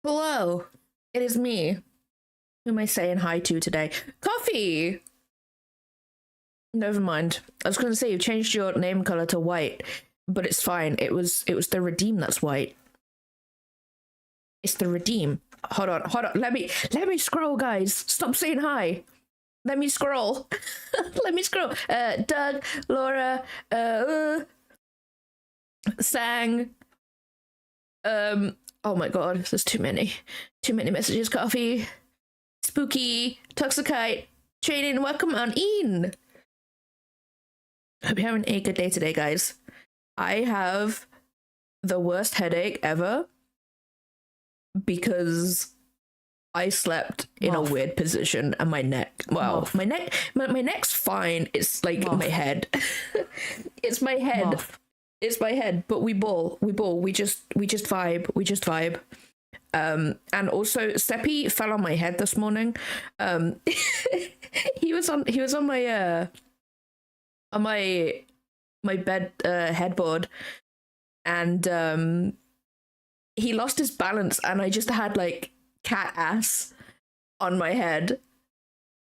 Hello, it is me. Who am I saying hi to today? Coffee! Never mind. I was gonna say you changed your name color to white, but it's fine. It was the redeem that's white. It's the redeem. Hold on. Let me scroll, guys. Stop saying hi. Let me scroll. Let me scroll. Doug, Laura, Sang. Oh my god, there's too many. Too many messages. Coffee. Spooky, Toxicite, Training, welcome on in. Hope you're having a good day today, guys. I have the worst headache ever because I slept in a weird position and my neck. Well, my neck's fine. It's like my head. It's my head. It's my head. But we ball. We just vibe. And also Seppi fell on my head this morning. He was on my bed headboard, and he lost his balance, and I just had like cat ass on my head.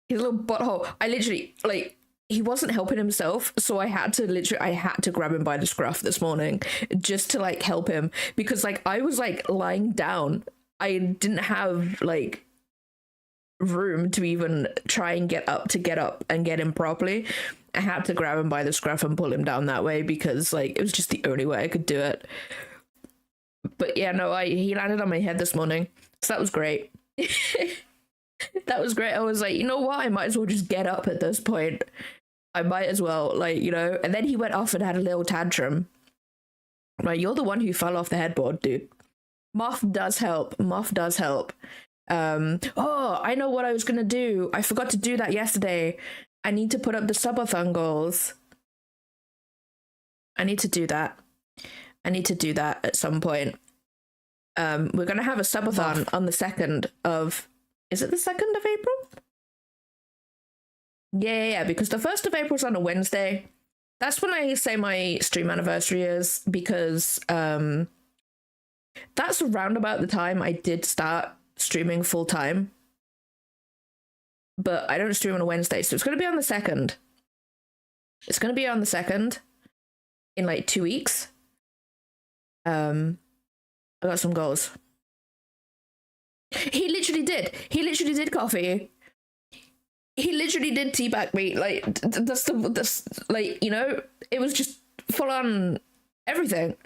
His little butthole. I literally like he wasn't helping himself, so I had to grab him by the scruff this morning just to like help him, because like I was like lying down. I didn't have like room to even try and get up and get him properly. I had to grab him by the scruff and pull him down that way because like it was just the only way I could do it. But yeah, no, he landed on my head this morning, so that was great. That was great. I was like, you know what? I might as well just get up at this point. I might as well, like, you know. And then he went off and had a little tantrum. Like, you're the one who fell off the headboard, dude. Moth does help. Oh, I know what I was gonna do. I forgot to do that yesterday. I need to put up the subathon goals. I need to do that at some point. We're gonna have a subathon on the 2nd of... Is it the 2nd of April? Yeah, because the 1st of April is on a Wednesday. That's when I say my stream anniversary is, because that's around about the time I did start streaming full time. But I don't stream on a Wednesday, so it's going to be on the 2nd. It's going to be on the 2nd in like 2 weeks. I got some goals. He literally did coffee. He literally did teabag me. Like, that's like, you know, it was just full on everything.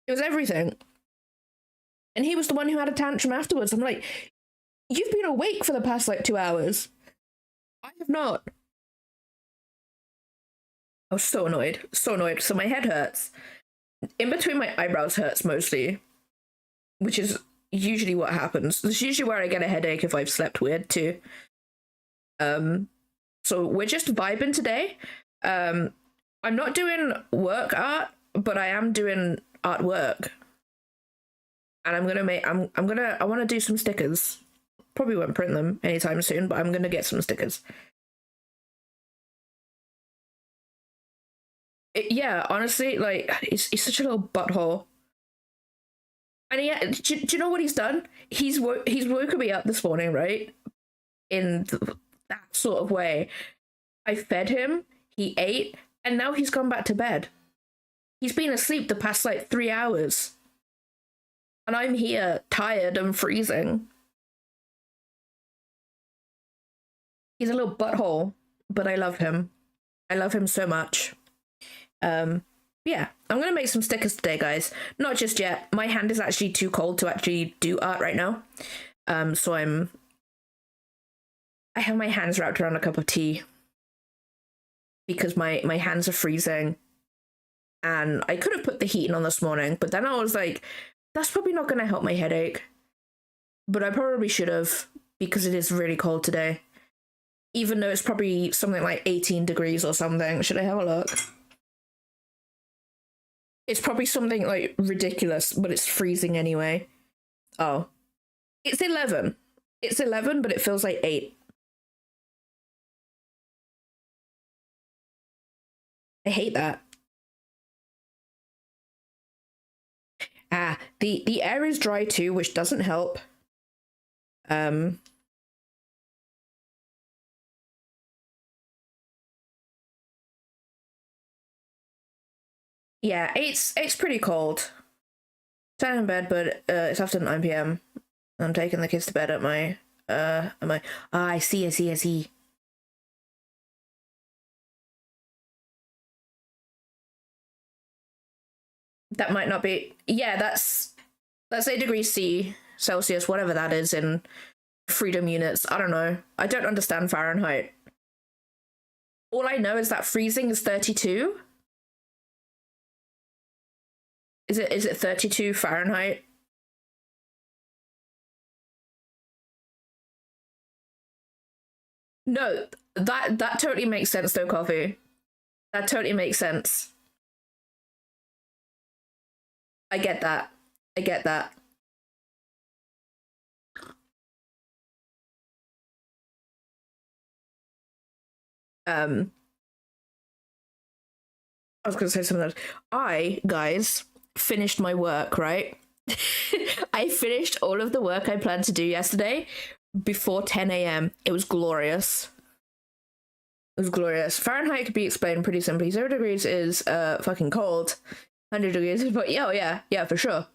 It was everything. And he was the one who had a tantrum afterwards. I'm like, you've been awake for the past like 2 hours. I have not. I was so annoyed. So my head hurts. In between my eyebrows hurts mostly, which is usually what happens. It's usually where I get a headache if I've slept weird too. So we're just vibing today. I'm not doing work art, but I am doing artwork. And I want to do some stickers. Probably won't print them anytime soon, but I'm gonna get some stickers. Yeah, honestly, like, he's such a little butthole. And yeah, do you know what he's done? He's woken me up this morning, right? In that sort of way. I fed him, he ate, and now he's gone back to bed. He's been asleep the past like 3 hours. And I'm here, tired and freezing. He's a little butthole, but I love him. I love him so much. Yeah, I'm gonna make some stickers today, guys. Not just yet. My hand is actually too cold to actually do art right now. So I have my hands wrapped around a cup of tea because my hands are freezing. And I could have put the heating on this morning, but then I was like, that's probably not gonna help my headache. But I probably should have, because it is really cold today. Even though it's probably something like 18 degrees or something. Should I have a look? It's probably something like ridiculous, but it's freezing anyway. Oh. It's 11. It's 11, but it feels like 8. I hate that. The air is dry too, which doesn't help. Yeah, it's pretty cold. Staying in bed, but it's after 9 p.m. I'm taking the kids to bed at my I see. That might not be, yeah, that's 8 degrees C Celsius, whatever that is in freedom units. I don't know. I don't understand Fahrenheit. All I know is that freezing is 32. Is it 32 Fahrenheit? No, that totally makes sense though, Coffee. That totally makes sense. I get that. I get that. I was gonna say something else. I, guys, finished my work, right? I finished all of the work I planned to do yesterday before 10 a.m. It was glorious. It was glorious. Fahrenheit could be explained pretty simply. 0 degrees is fucking cold. 100 degrees, but yeah, for sure.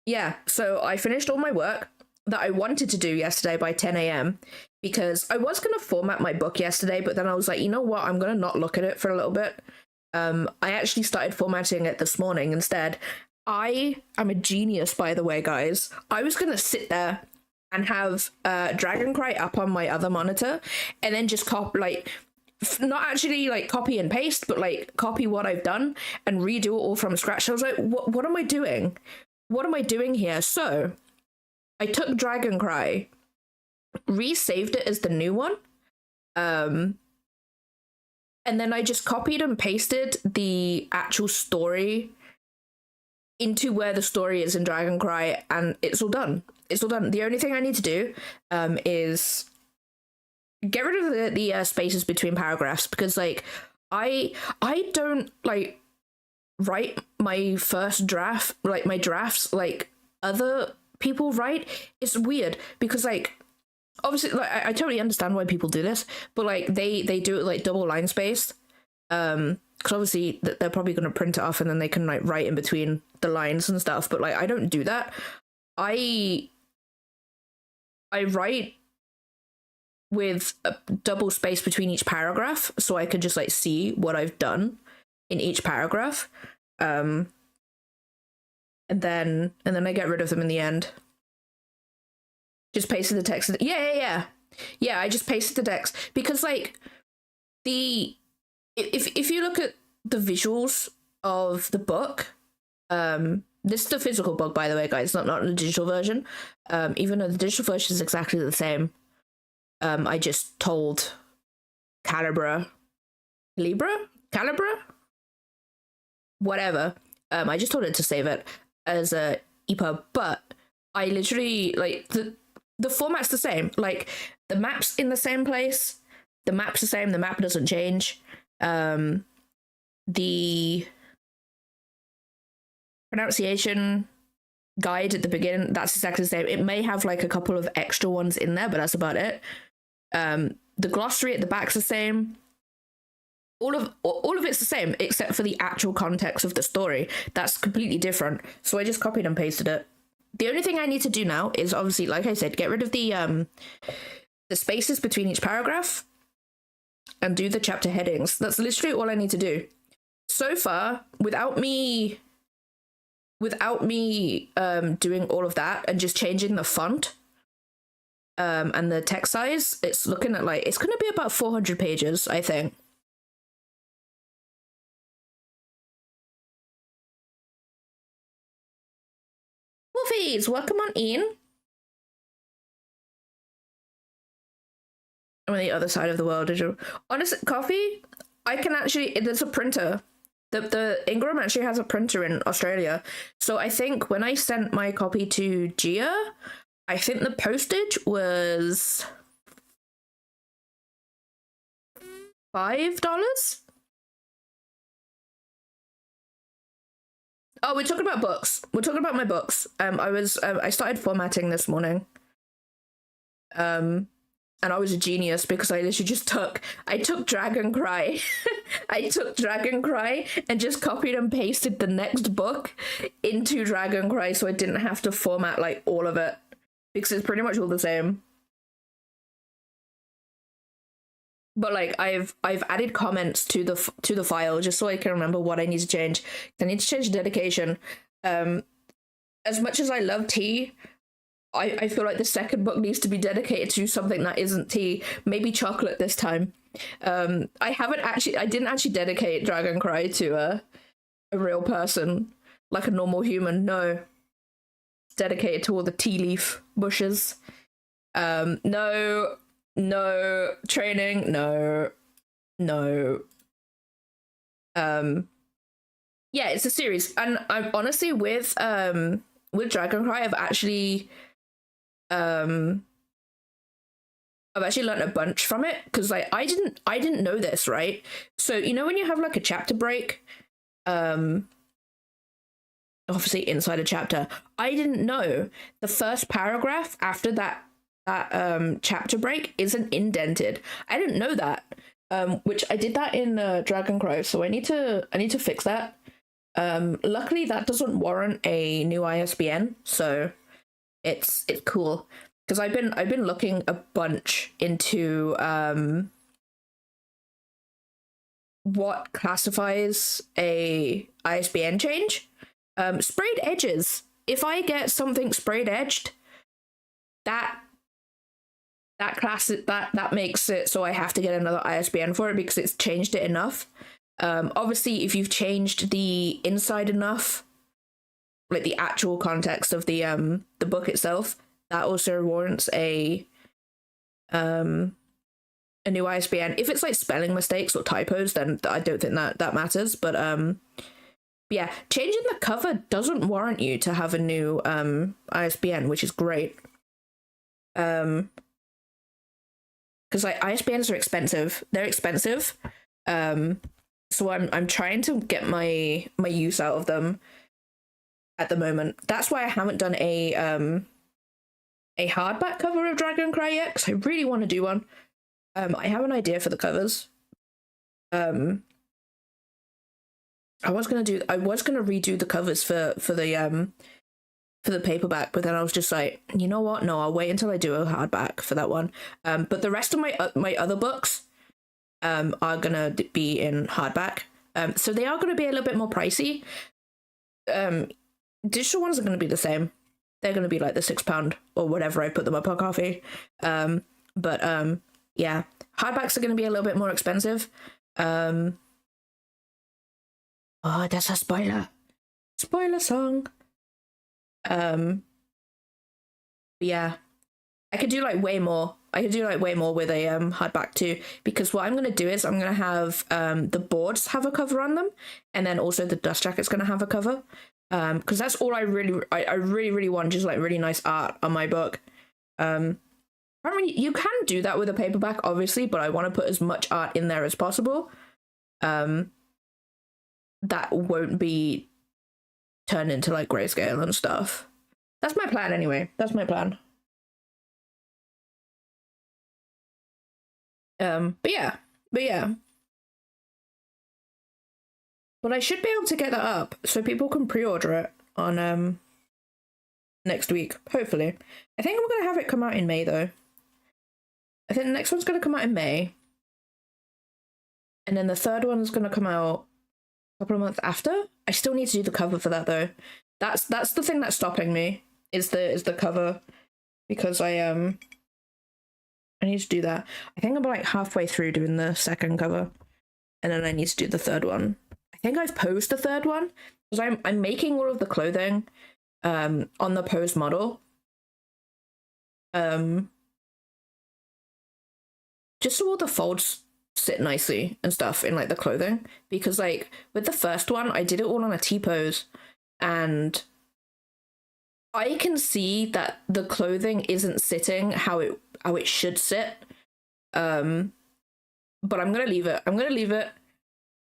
Yeah, so I finished all my work that I wanted to do yesterday by 10 a.m. because I was going to format my book yesterday, but then I was like, you know what? I'm going to not look at it for a little bit. I actually started formatting it this morning instead. I am a genius, by the way, guys. I was going to sit there and have Dragoncry up on my other monitor and then just not actually like copy and paste, but like copy what I've done and redo it all from scratch. I was like, what am I doing? What am I doing here? So I took Dragoncry, resaved it as the new one, and then I just copied and pasted the actual story into where the story is in Dragoncry, and it's all done. It's all done. The only thing I need to do is get rid of the spaces between paragraphs, because like I don't like write my first draft, like my drafts, like other people write. It's weird because like obviously like I totally understand why people do this, but like they do it like double line spaced, because obviously they're probably going to print it off and then they can like write in between the lines and stuff, but like I don't do that. I write with a double space between each paragraph so I could just like see what I've done in each paragraph, and then I get rid of them in the end. Just pasted the text. Yeah. I just pasted the text because like if you look at the visuals of the book, this is the physical book, by the way, guys, not the digital version. Even though the digital version is exactly the same. I just told Calibra, whatever. I just told it to save it as a EPUB, but I literally like the format's the same. Like the map's in the same place. The map's the same. The map doesn't change. The pronunciation guide at the beginning, that's exactly the same. It may have like a couple of extra ones in there, but that's about it. The glossary at the back's the same. All of it's the same except for the actual context of the story. That's completely different. So I just copied and pasted it. The only thing I need to do now is obviously, like I said, get rid of the spaces between each paragraph and do the chapter headings. That's literally all I need to do. So far, without me doing all of that and just changing the font and the text size, it's looking at like it's going to be about 400 pages, I think. Wolfies, welcome on in. I'm on the other side of the world. Did you? Honestly, Coffee, I can actually. There's a printer. The Ingram actually has a printer in Australia. So I think when I sent my copy to Gia, I think the postage was $5. Oh, we're talking about books. We're talking about my books. I started formatting this morning. And I was a genius because I literally just took Dragon Cry. I took Dragon Cry and just copied and pasted the next book into Dragon Cry so I didn't have to format like all of it because it's pretty much all the same. But like I've added comments to the file just so I can remember what I need to change. I need to change dedication. As much as I love tea, I feel like the second book needs to be dedicated to something that isn't tea. Maybe chocolate this time. I didn't actually dedicate Dragon Cry to a real person, like a normal human. No. It's dedicated to all the tea leaf bushes. No training, no. Yeah, it's a series. And I'm honestly with Dragon Cry, I've actually learned a bunch from it because like I didn't know this, right? So you know when you have like a chapter break, obviously inside a chapter, I didn't know the first paragraph after that chapter break isn't indented. I didn't know that, which I did that in Dragon Cry, so I need to fix that. Luckily that doesn't warrant a new ISBN, so it's cool because I've been looking a bunch into what classifies a ISBN change. Sprayed edges. If I get something sprayed edged, that makes it so I have to get another ISBN for it because it's changed it enough. Obviously, if you've changed the inside enough, like the actual context of the book itself, that also warrants a new ISBN. If it's like spelling mistakes or typos, then I don't think that matters. But yeah, changing the cover doesn't warrant you to have a new ISBN, which is great. Because like ISBNs are expensive. They're expensive. So I'm trying to get my use out of them at the moment. That's why I haven't done a hardback cover of Dragon Cry yet, because I really want to do one. I have an idea for the covers. I was gonna redo the covers for the paperback, but then I was just like, you know what? No, I'll wait until I do a hardback for that one. But the rest of my other books are gonna be in hardback. So they are gonna be a little bit more pricey. Digital ones are gonna be the same. They're gonna be like the £6 or whatever I put them up on coffee. But yeah, hardbacks are gonna be a little bit more expensive. Oh, that's a spoiler song. Yeah, I could do like way more. With a hardback too, because what I'm gonna do is I'm gonna have the boards have a cover on them, and then also the dust jacket's gonna have a cover. Because that's all I really want, just like really nice art on my book. I mean, you can do that with a paperback, obviously, but I want to put as much art in there as possible. That won't be turned into like grayscale and stuff. That's my plan anyway. That's my plan. But yeah. But I should be able to get that up so people can pre-order it on next week, hopefully. I think I'm gonna have it come out in May though. I think the next one's gonna come out in May. And then the third one's gonna come out a couple of months after. I still need to do the cover for that though. That's the thing that's stopping me, is the cover. Because I need to do that. I think I'm like halfway through doing the second cover. And then I need to do the third one. I think I've posed the third one. Because I'm making all of the clothing on the posed model. Just so all the folds sit nicely and stuff in like the clothing. Because like with the first one, I did it all on a T-pose. And I can see that the clothing isn't sitting how it should sit. But I'm gonna leave it.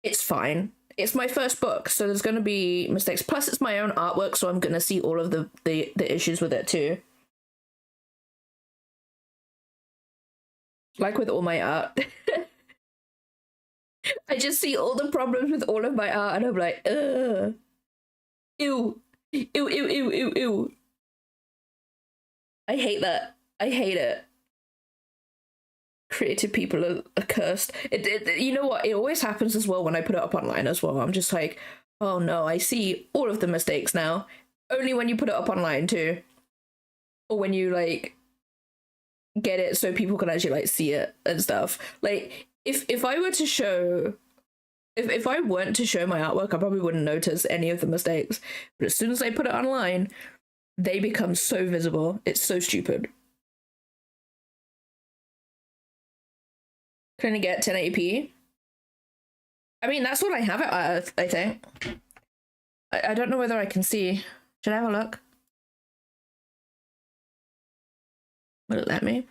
It's fine. It's my first book, so there's gonna be mistakes. Plus, it's my own artwork, so I'm gonna see all of the issues with it too. Like with all my art. I just see all the problems with all of my art, and I'm like, ugh. Ew. Ew, ew, ew, ew, ew. I hate that. I hate it. Creative people are cursed. You know what? It always happens as well when I put it up online as well. I'm just like, oh no, I see all of the mistakes now. Only when you put it up online too. Or when you like get it so people can actually like see it and stuff. Like if I were to show if I weren't to show my artwork, I probably wouldn't notice any of the mistakes. But as soon as I put it online, they become so visible. It's so stupid. Can I get 1080p? I mean, that's what I have it at, I think. I don't know whether I can see. Should I have a look? Will it let me?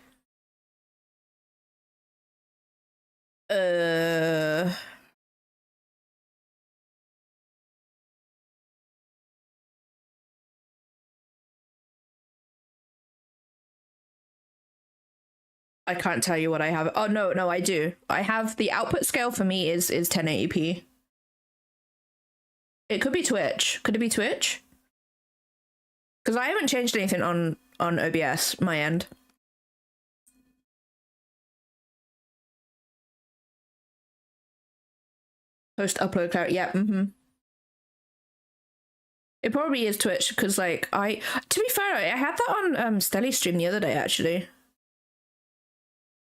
I can't tell you what I have. Oh no, I do. I have the output scale for me is 1080p. It could be Twitch. Could it be Twitch? Because I haven't changed anything on OBS, my end. Post upload clarity. Yeah, It probably is Twitch because like to be fair, I had that on Stelly's stream the other day actually.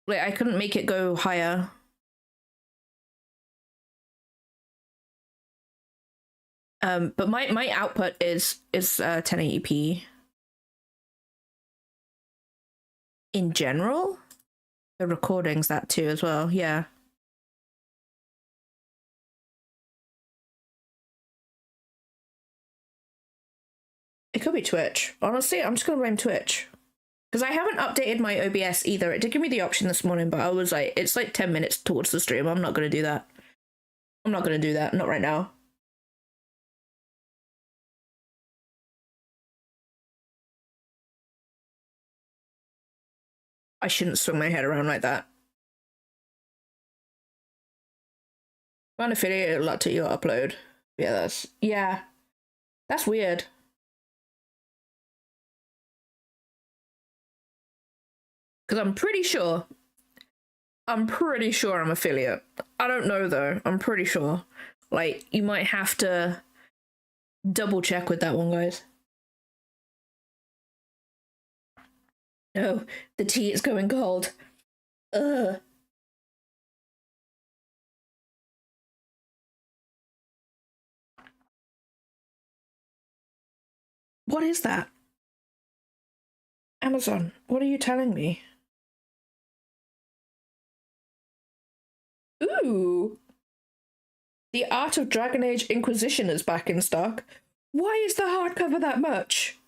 Like I couldn't make it go higher. But my output is 1080p. In general, the recordings that too as well. Yeah. It could be Twitch. Honestly, I'm just gonna blame Twitch. Because I haven't updated my OBS either. It did give me the option this morning, but I was like, it's like 10 minutes towards the stream. I'm not gonna do that. I'm not gonna do that. Not right now. I shouldn't swing my head around like that. Unaffiliated, a lot to your upload. Yeah. That's weird. Because I'm pretty sure I'm affiliate. I don't know though. I'm pretty sure. Like, you might have to double check with that one, guys. No, the tea is going cold. Ugh. What is that? Amazon, what are you telling me? Ooh. The Art of Dragon Age Inquisition is back in stock. Why is the hardcover that much?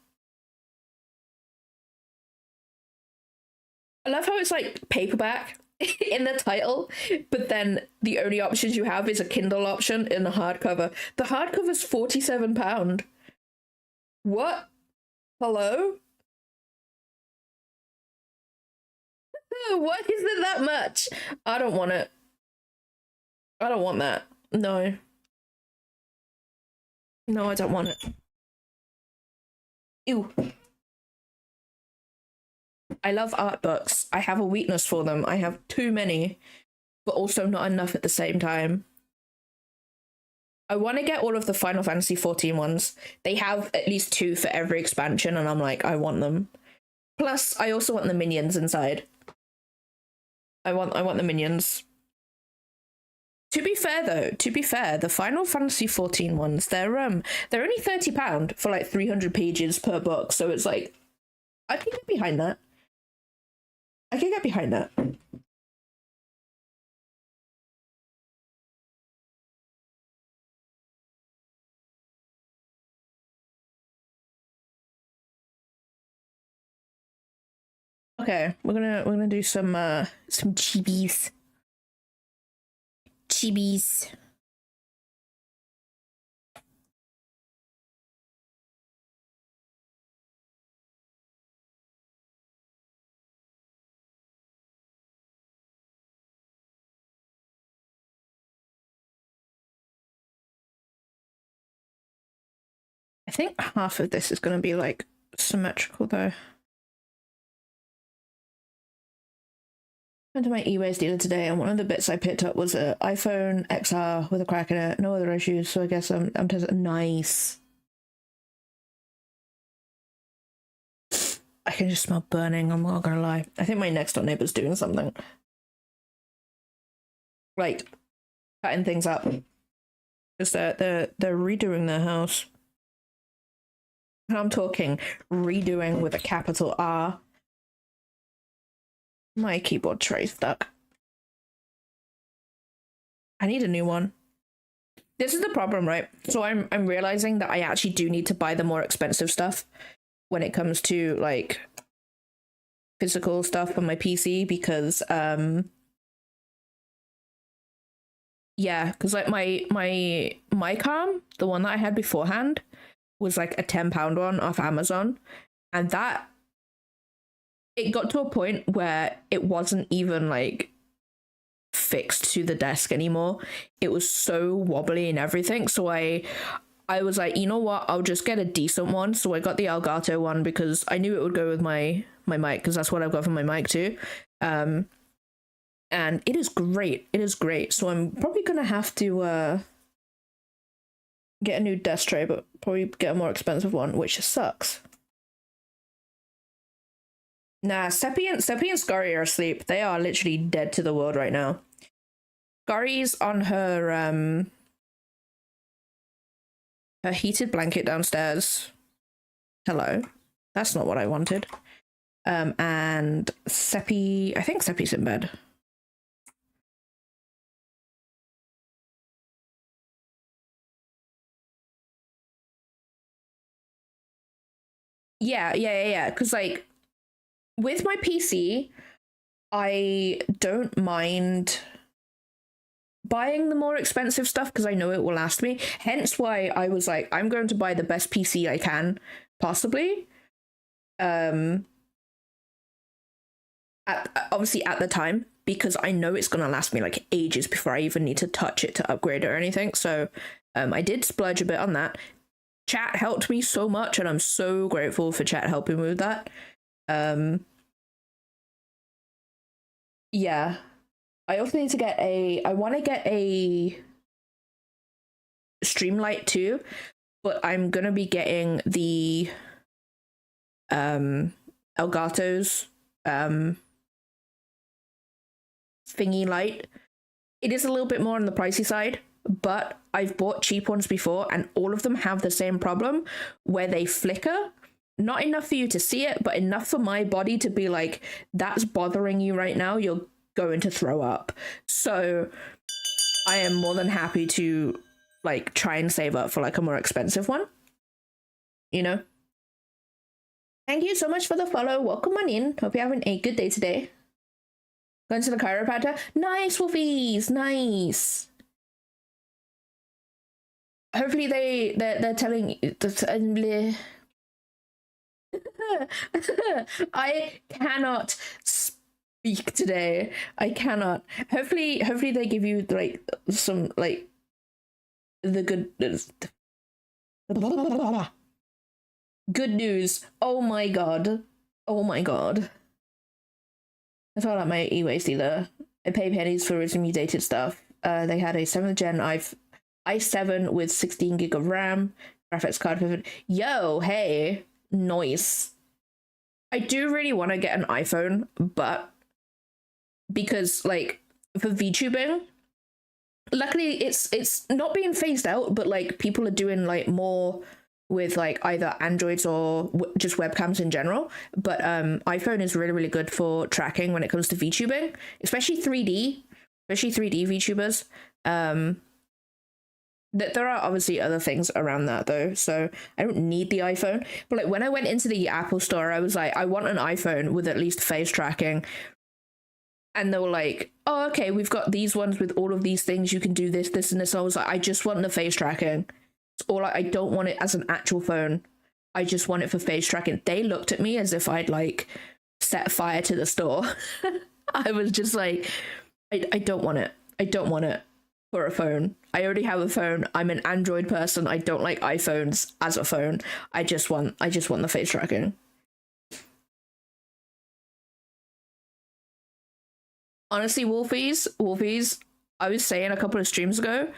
I love how it's like paperback in the title, but then the only options you have is a Kindle option in the hardcover. The hardcover's £47. What? Hello? Why is it that much? I don't want it. I don't want that. No. No, I don't want it. Ew. I love art books. I have a weakness for them. I have too many, but also not enough at the same time. I want to get all of the Final Fantasy 14 ones. They have at least 2 for every expansion, and I'm like, I want them. Plus, I also want the minions inside. I want the minions. To be fair though, the Final Fantasy 14 ones, they're only £30 for like 300 pages per book, so it's like I can get behind that. Okay, we're gonna do some chibis. think half of this is going to be like symmetrical though. Went to my eBay dealer today, and one of the bits I picked up was an iPhone XR with a crack in it. No other issues, so I guess I'm just nice. I can just smell burning. I'm not gonna lie. I think my next door neighbor's doing something. Right, cutting things up. Because they're redoing their house. And I'm talking redoing with a capital R. My keyboard tray's stuck. I need a new one. This is the problem, right? So I'm realizing that I actually do need to buy the more expensive stuff when it comes to like physical stuff on my PC, because yeah, because like my Calm, the one that I had beforehand, was like a £10 one off Amazon, and that it got to a point where it wasn't even like fixed to the desk anymore. It was so wobbly and everything. So I was like, you know what? I'll just get a decent one. So I got the Elgato one because I knew it would go with my mic, because that's what I've got for my mic too. And it is great. It is great. So I'm probably gonna have to get a new desk tray, but probably get a more expensive one, which sucks. Nah, Seppi and Scurry are asleep. They are literally dead to the world right now. Scurry's on her heated blanket downstairs. Hello. That's not what I wanted. And Seppi, I think Seppi's in bed. Yeah. Because like with my PC, I don't mind buying the more expensive stuff because I know it will last me. Hence why I was like, I'm going to buy the best PC I can possibly. Obviously at the time, because I know it's gonna last me like ages before I even need to touch it to upgrade it or anything. So I did splurge a bit on that. Chat helped me so much, and I'm so grateful for chat helping me with that. Yeah, I also need to get I want to get a Streamlight too, but I'm gonna be getting the Elgato's thingy light. It is a little bit more on the pricey side, but I've bought cheap ones before, and all of them have the same problem where they flicker. Not enough for you to see it, but enough for my body to be like, that's bothering you right now, you're going to throw up. So I am more than happy to like try and save up for like a more expensive one, you know. Thank you so much for the follow. Welcome on in. Hope you're having a good day today. Going to the chiropractor. Nice, Wolfies. Nice. Hopefully they're telling you. I cannot speak today. I cannot. Hopefully they give you like some like the good news. Oh my god. I thought like my e-waste dealer. I pay pennies for its mutated stuff. They had a 7th gen i7 with 16 gig of RAM, graphics card pivot. Yo, hey, nice. I do really want to get an iPhone, but because like for VTubing, luckily it's not being phased out, but like people are doing like more with like either Androids or just webcams in general. But iPhone is really, really good for tracking when it comes to VTubing, especially 3D VTubers. That there are obviously other things around that though, so I don't need the iPhone. But like when I went into the Apple store, I was like, I want an iPhone with at least face tracking. And they were like, oh, okay, we've got these ones with all of these things. You can do this, this, and this. I was like, I just want the face tracking. It's all I don't want it as an actual phone. I just want it for face tracking. They looked at me as if I'd like set fire to the store. I was just like, I don't want it. I don't want it. for a phone. I already have a phone. I'm an Android person. I don't like iPhones as a phone. I just want the face tracking. Honestly, Wolfies, I was saying a couple of streams ago,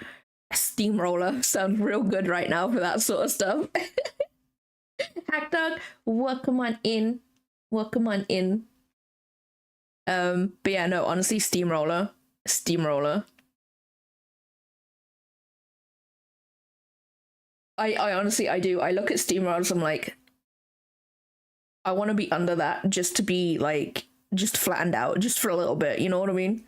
Steamroller sounds real good right now for that sort of stuff. Hack Dog, welcome on in. Welcome on in. But yeah, no, honestly, Steamroller. I honestly, I do. I look at Steamrollers, I'm like, I want to be under that just to be like, just flattened out just for a little bit. You know what I mean?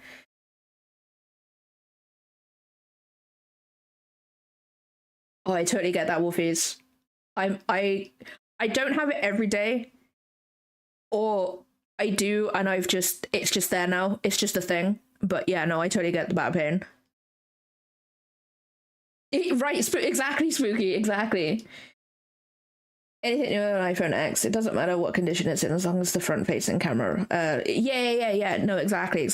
Oh, I totally get that, Wolfies. I don't have it every day, or I do, and it's just there now. It's just a thing. But yeah, no, I totally get the back pain. Right, exactly, spooky, exactly. Anything new on an iPhone X, it doesn't matter what condition it's in as long as the front-facing camera. Yeah. No, exactly.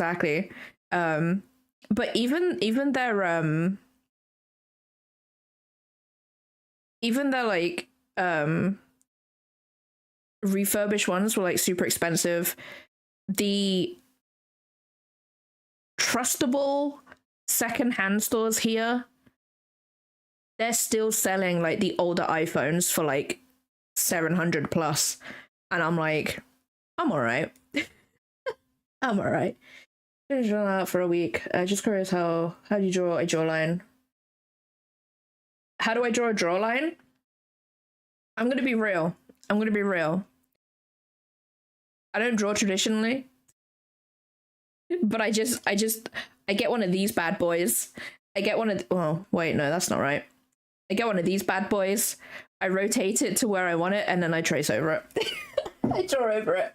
But even their like refurbished ones were like super expensive. The trustable secondhand stores here, they're still selling like the older iPhones for like 700 plus, and I'm like, I'm all right. I'm all right. Gonna draw out for a week. Just curious, how do you draw a jawline? How do I draw a jawline? I'm gonna be real. I don't draw traditionally, but I get one of these bad boys. I get one of well, wait, no, that's not right. I get one of these bad boys. I rotate it to where I want it, and then I trace over it. I draw over it.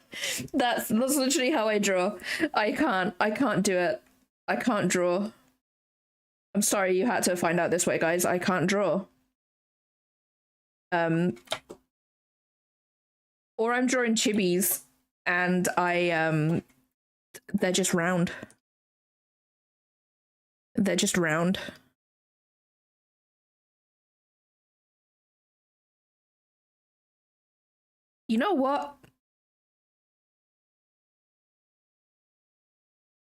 That's literally how I draw. I can't do it. I can't draw. I'm sorry you had to find out this way, guys. I can't draw. Or I'm drawing chibis, and they're just round. They're just round. You know what?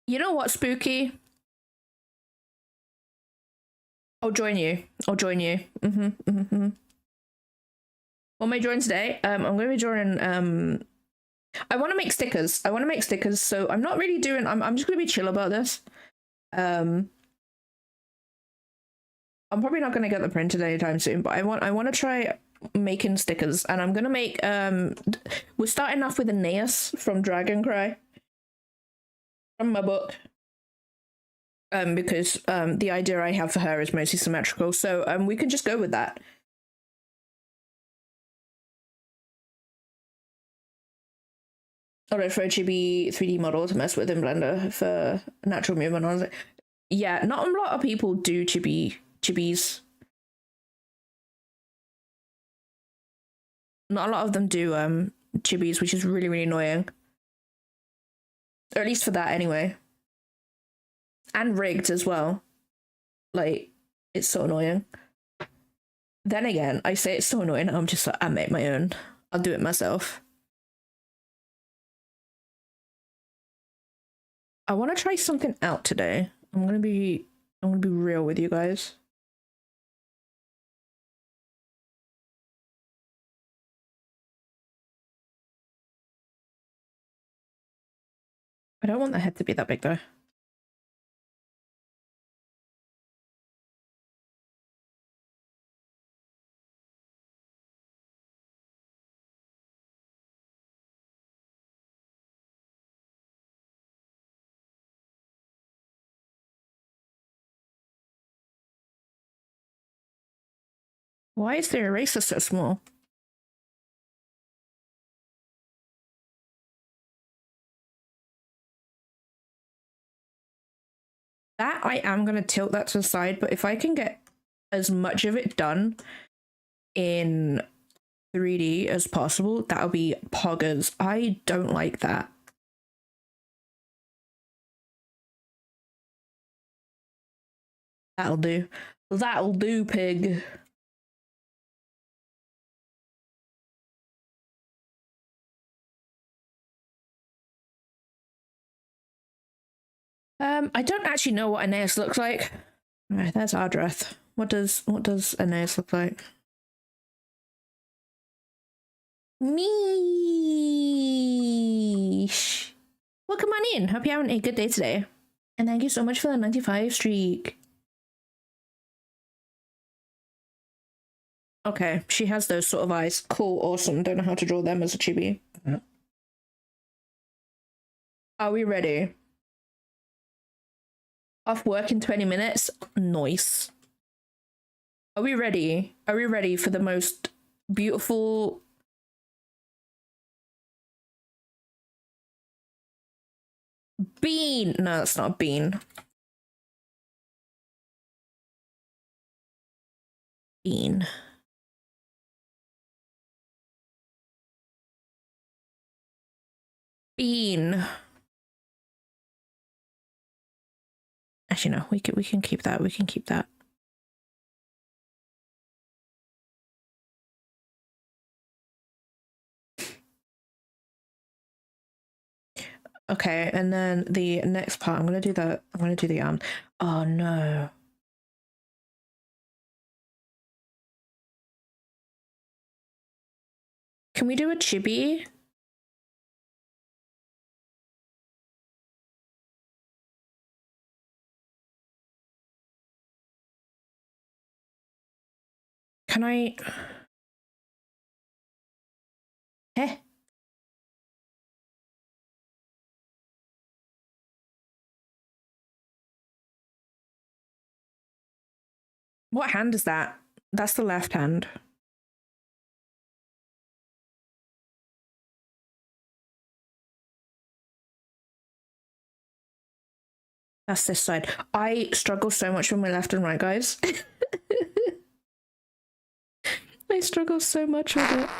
You know what, Spooky? I'll join you. What am I drawing today? I'm going to be drawing. I want to make stickers. So I'm not really doing. I'm just going to be chill about this. I'm probably not going to get the printed anytime soon, but I want to try making stickers, and I'm going to make. We're starting off with Aeneas from Dragon Cry, from my book. Because the idea I have for her is mostly symmetrical, so we can just go with that. Or for a chibi 3D model to mess with in Blender for natural movement. I was like, yeah, not a lot of people do chibis. Not a lot of them do chibis, which is really, really annoying. Or at least for that anyway. And rigged as well. Like, it's so annoying. Then again, I say it's so annoying, I'm just like, I make my own. I'll do it myself. I want to try something out today. I'm gonna be real with you guys. I don't want the head to be that big though. Why is the eraser so small? That I am going to tilt that to the side, but if I can get as much of it done in 3D as possible, that'll be poggers. I don't like that. That'll do. That'll do, pig. I don't actually know what Aeneas looks like. Alright, there's Ardreth. What does Aeneas look like? Meesh. Welcome on in. Hope you're having a good day today. And thank you so much for the 95 streak. Okay, she has those sort of eyes. Cool, awesome. Don't know how to draw them as a chibi. Are we ready? Off work in 20 minutes? Nice. Are we ready? Are we ready for the most beautiful... bean? No, that's not a bean. Bean. Bean. Actually, no, we can keep that. We can keep that. Okay, and then the next part, I'm gonna do the arm. Oh no. Can we do a chibi? Can I? Eh? What hand is that? That's the left hand. That's this side. I struggle so much with my left and right, guys. I struggle so much with it.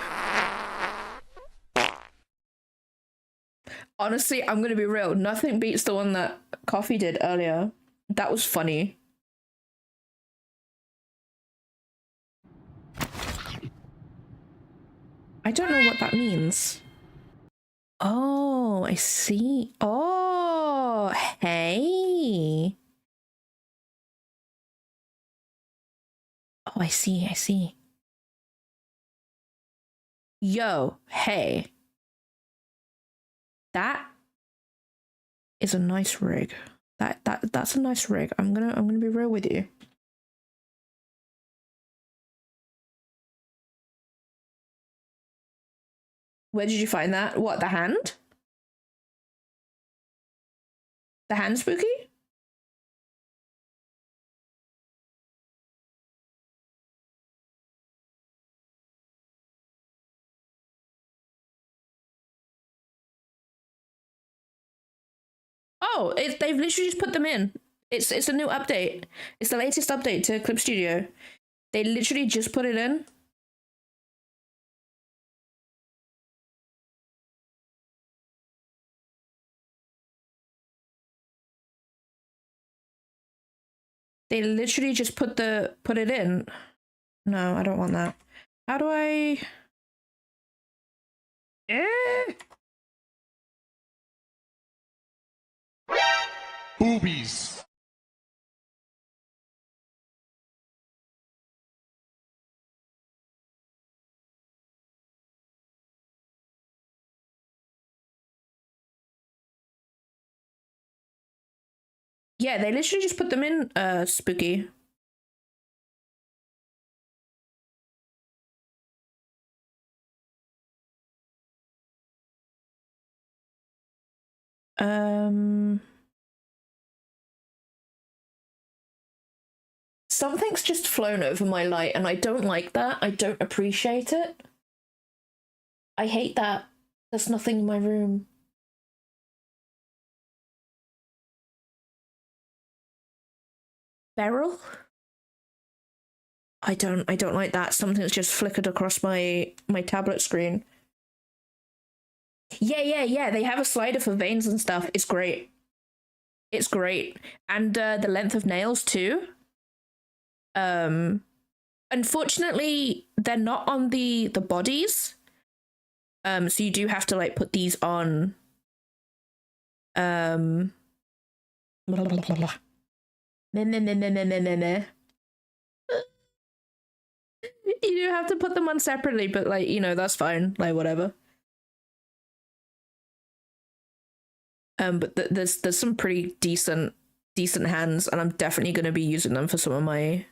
Honestly, I'm gonna be real. Nothing beats the one that Coffee did earlier. That was funny. I don't know what that means. Oh, I see. Oh, hey. Oh, I see, I see. Yo, hey. That is a nice rig. That's a nice rig. I'm gonna be real with you. Where did you find that? What, the hand? The hand spooky? Oh, they've literally just put them in. It's a new update. It's the latest update to Clip Studio. They literally just put it in. They literally just put it in. No, I don't want that. How do I? Boobies. Yeah, they literally just put them in, spooky. Something's just flown over my light and I don't like that. I don't appreciate it. I hate that. There's nothing in my room. Beryl? I don't like that. Something's just flickered across my tablet screen. Yeah. They have a slider for veins and stuff. It's great. It's great. And the length of nails too. Unfortunately, they're not on the bodies. So you do have to like put these on. Blah, blah, blah, blah, blah. Meh, meh, meh, meh, meh, meh, meh, meh. You do have to put them on separately, but like, you know, that's fine. Like, whatever. But there's some pretty decent hands, and I'm definitely gonna be using them for some of my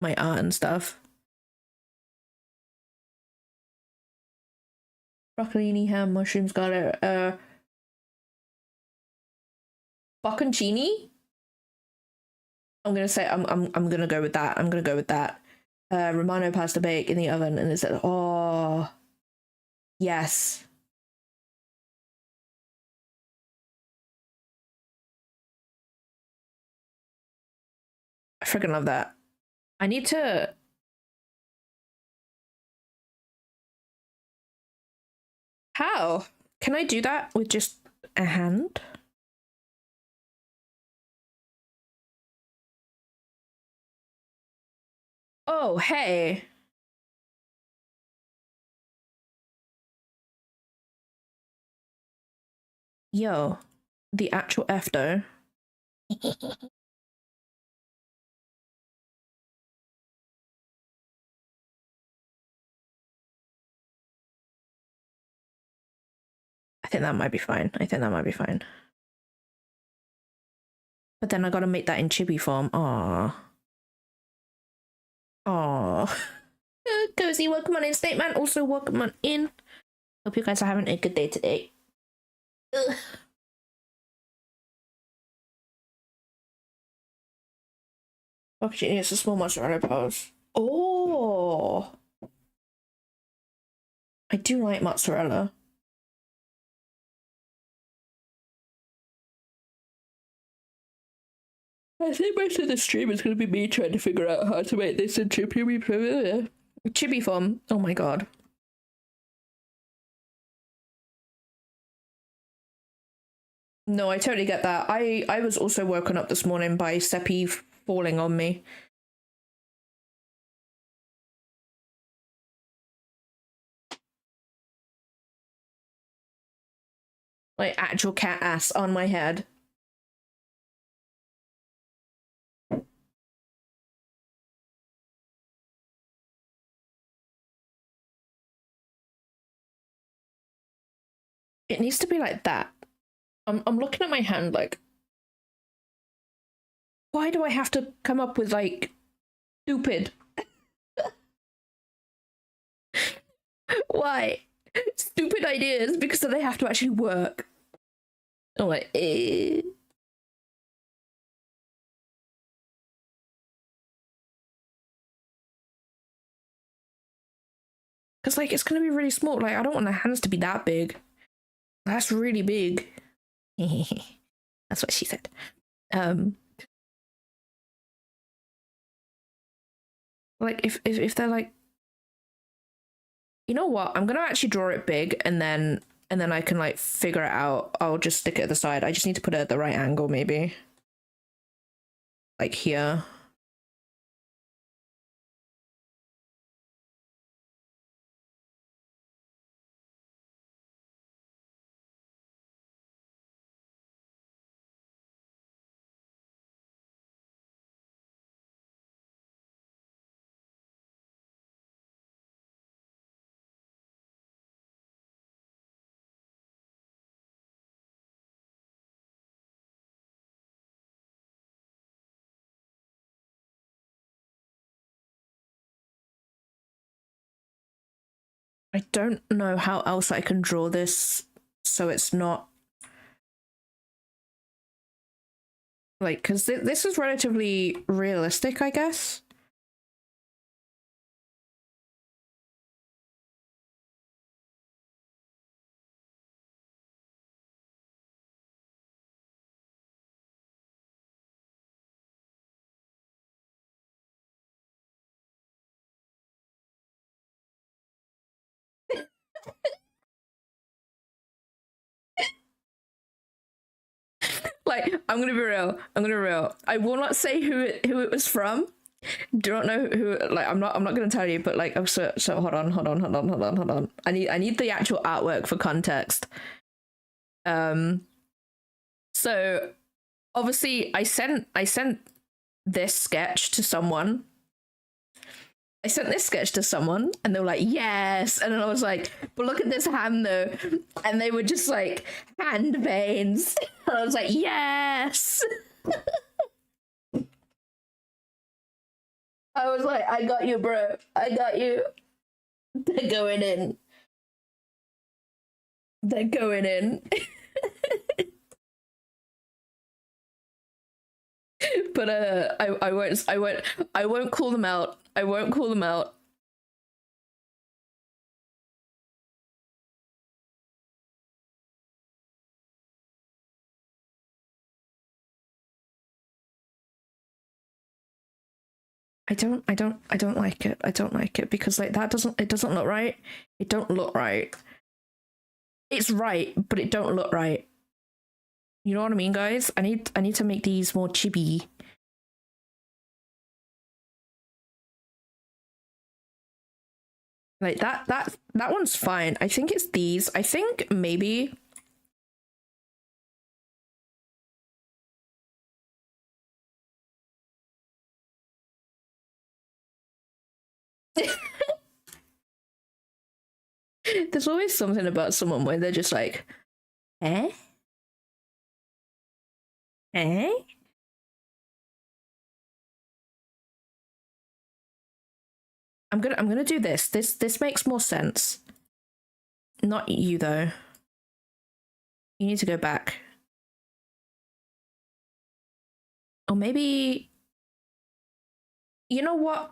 art and stuff. Broccolini, ham, mushrooms, garlic, bocconcini. I'm gonna say I'm gonna go with that. I'm gonna go with that. Romano pasta bake in the oven, and it's oh yes. I freaking love that. I need to. How can I do that with just a hand? Oh, hey. Yo, the actual F though. I think that might be fine. I think that might be fine. But then I gotta make that in chibi form. Aww. Aww. Cozy, welcome on in. State man, also welcome on in. Hope you guys are having a good day today. Ugh. Okay, it's a small mozzarella pose. Oh, I do like mozzarella. I think most of the stream is going to be me trying to figure out how to make this in chibi form. Oh my god. No, I totally get that. I was also woken up this morning by Seppi falling on me. Like actual cat ass on my head. It needs to be like that. I'm looking at my hand like, why do I have to come up with like stupid? Why? Stupid ideas because they have to actually work. Oh, like, Because, like, it's going to be really small. Like, I don't want the hands to be that big. That's really big. That's what she said. Like, if they're like, you know what? I'm going to actually draw it big and then I can, like, figure it out. I'll just stick it at the side. I just need to put it at the right angle, maybe. Like, here. I don't know how else I can draw this so it's not like, because this is relatively realistic, I guess. Like, I'm gonna be real. I will not say who it was from. don't know who, like, I'm not gonna tell you, but like, oh, so hold on. I need the actual artwork for context. So obviously I sent this sketch to someone. I sent this sketch to someone and they were like, yes. And then I was like, but look at this hand though. And they were just like, hand veins. And I was like, yes. I was like, I got you, bro. I got you. They're going in. They're going in. But I won't call them out. I won't call them out. I don't like it. I don't like it because like it doesn't look right. It don't look right. It's right, but it don't look right. You know what I mean, guys? I need to make these more chibi. Like that one's fine. I think it's these. I think maybe there's always something about someone where they're just like, eh? Eh? I'm gonna do this. This makes more sense. Not you though. You need to go back. Or maybe, you know what?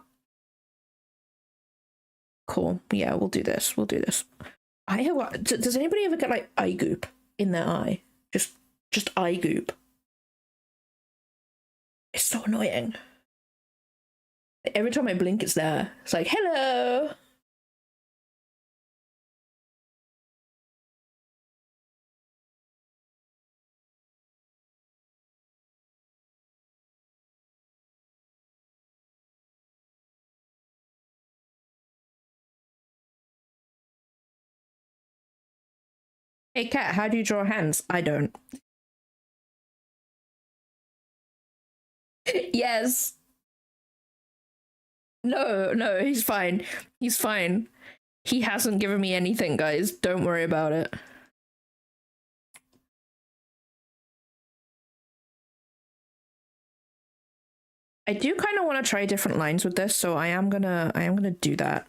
Cool. Yeah, we'll do this. We'll do this. I have what? Does anybody ever get like eye goop in their eye? Just eye goop. It's so annoying. Every time I blink, it's there. It's like, hello. Hey cat, how do you draw hands? I don't. Yes. No, he's fine. He's fine. He hasn't given me anything, guys. Don't worry about it. I do kind of want to try different lines with this, so I am gonna do that.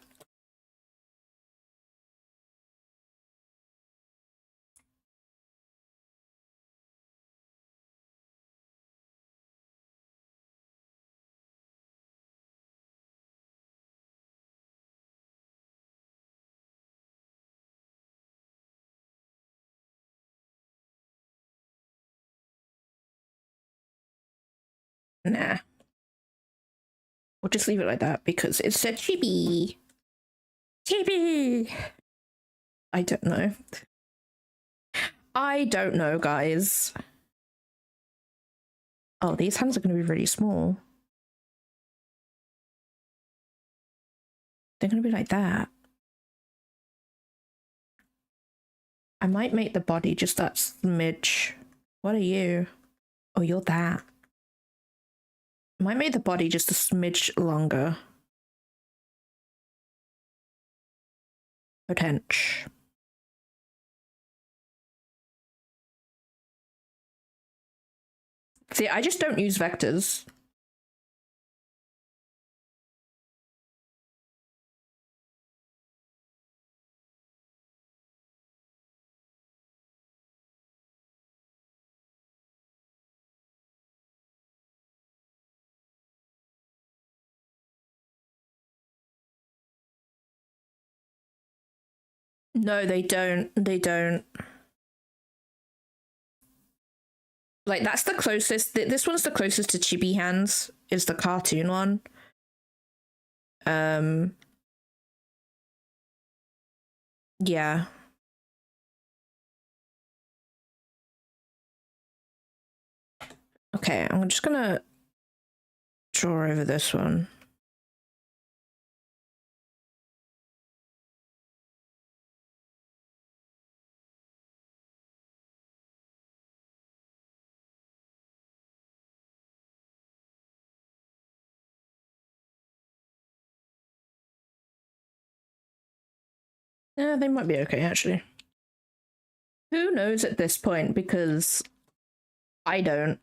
Nah. We'll just leave it like that because it's a chibi. Chibi! I don't know. I don't know, guys. Oh, these hands are going to be really small. They're going to be like that. I might make the body just that smidge. What are you? Oh, you're that. I might make the body just a smidge longer. Potential. See, I just don't use vectors. No, they don't. They don't. Like, that's the closest. This one's the closest to chibi hands, is the cartoon one. Yeah. Okay, I'm just gonna draw over this one. Yeah, they might be okay, actually. Who knows at this point, because I don't.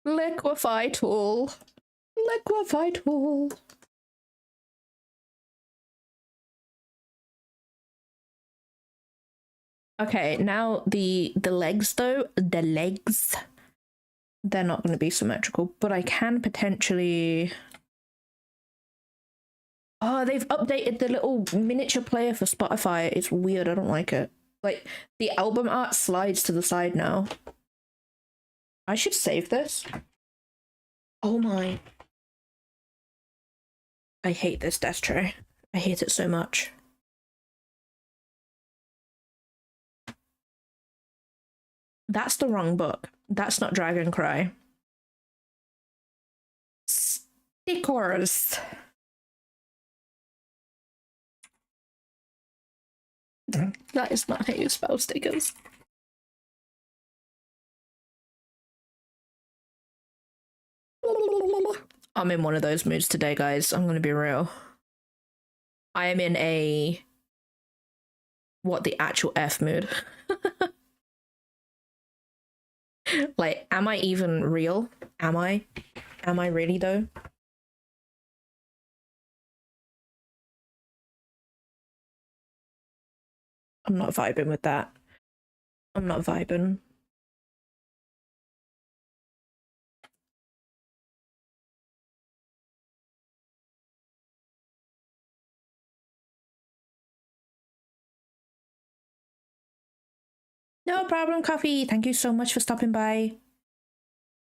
Liquefy tool. Liquefy tool. Okay, now the legs though, the legs, they're not going to be symmetrical, but I can potentially... Oh, they've updated the little miniature player for Spotify. It's weird, I don't like it. Like, the album art slides to the side now. I should save this. Oh my. I hate this desk tray. I hate it so much. That's the wrong book. That's not Dragon Cry. Stickers. That is not how you spell stickers. I'm in one of those moods today, guys. I'm gonna be real. I am in a... what the actual F mood. Like, am I even real? Am I? Am I really, though? I'm not vibing with that. I'm not vibing. No problem, Coffee. Thank you so much for stopping by.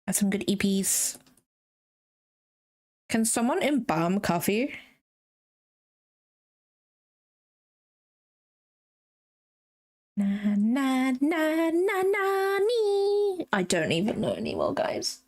Have some good EPs. Can someone embalm Coffee? Na na na na na nee. I don't even know anymore, guys.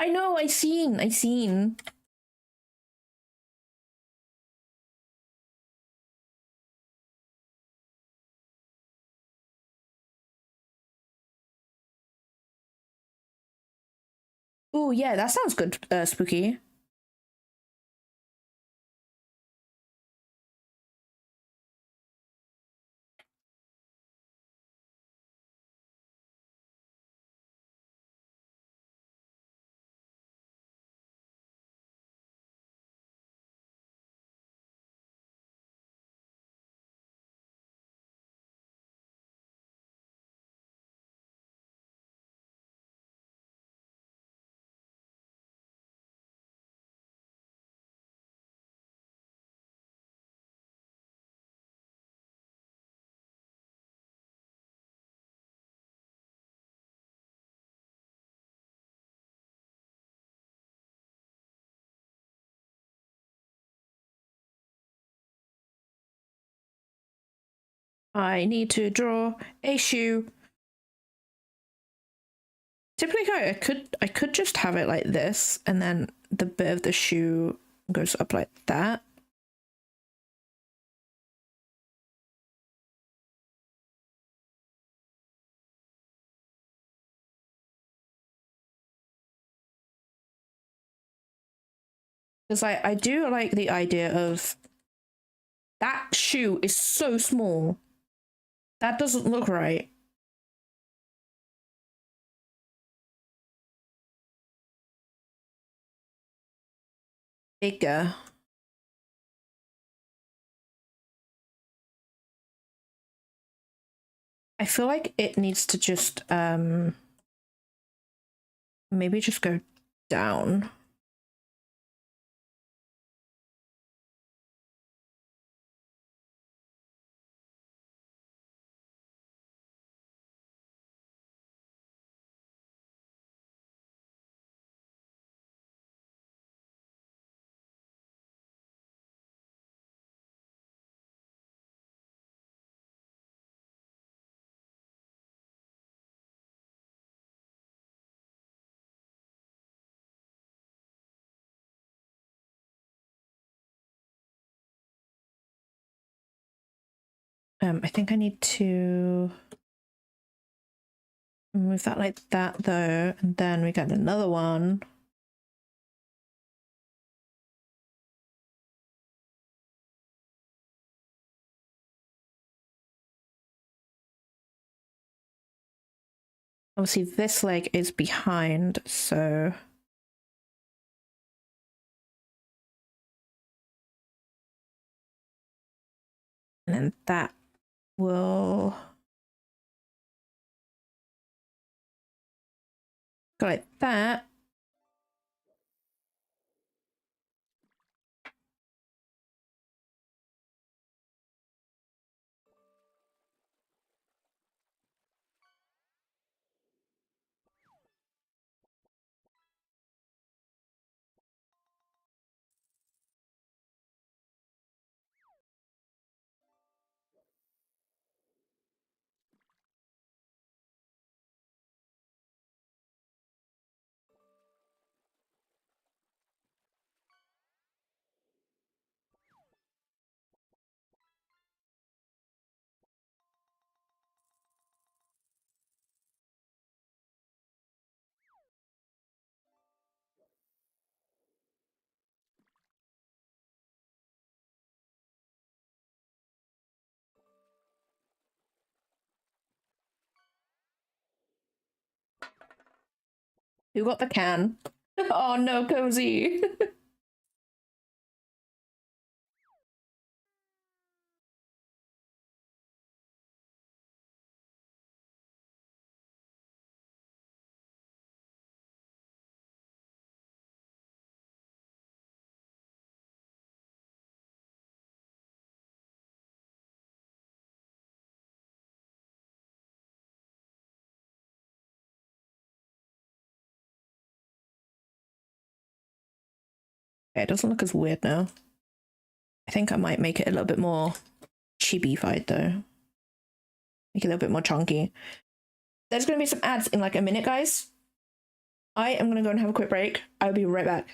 I know, I seen. Oh yeah, that sounds good, Spooky. I need to draw a shoe. Typically, I could just have it like this, and then the bit of the shoe goes up like that. Because I do like the idea of that shoe is so small. That doesn't look right. Bigger. I feel like it needs to just maybe just go down. I think I need to move that like that though, and then we got another one. Obviously this leg is behind, so and then that will go like that. Who got the can? Oh no, Cozy. Okay, it doesn't look as weird now. I think I might make it a little bit more chibi-fied though. Make it a little bit more chunky. There's gonna be some ads in like a minute, guys. I am gonna go and have a quick break. I'll be right back.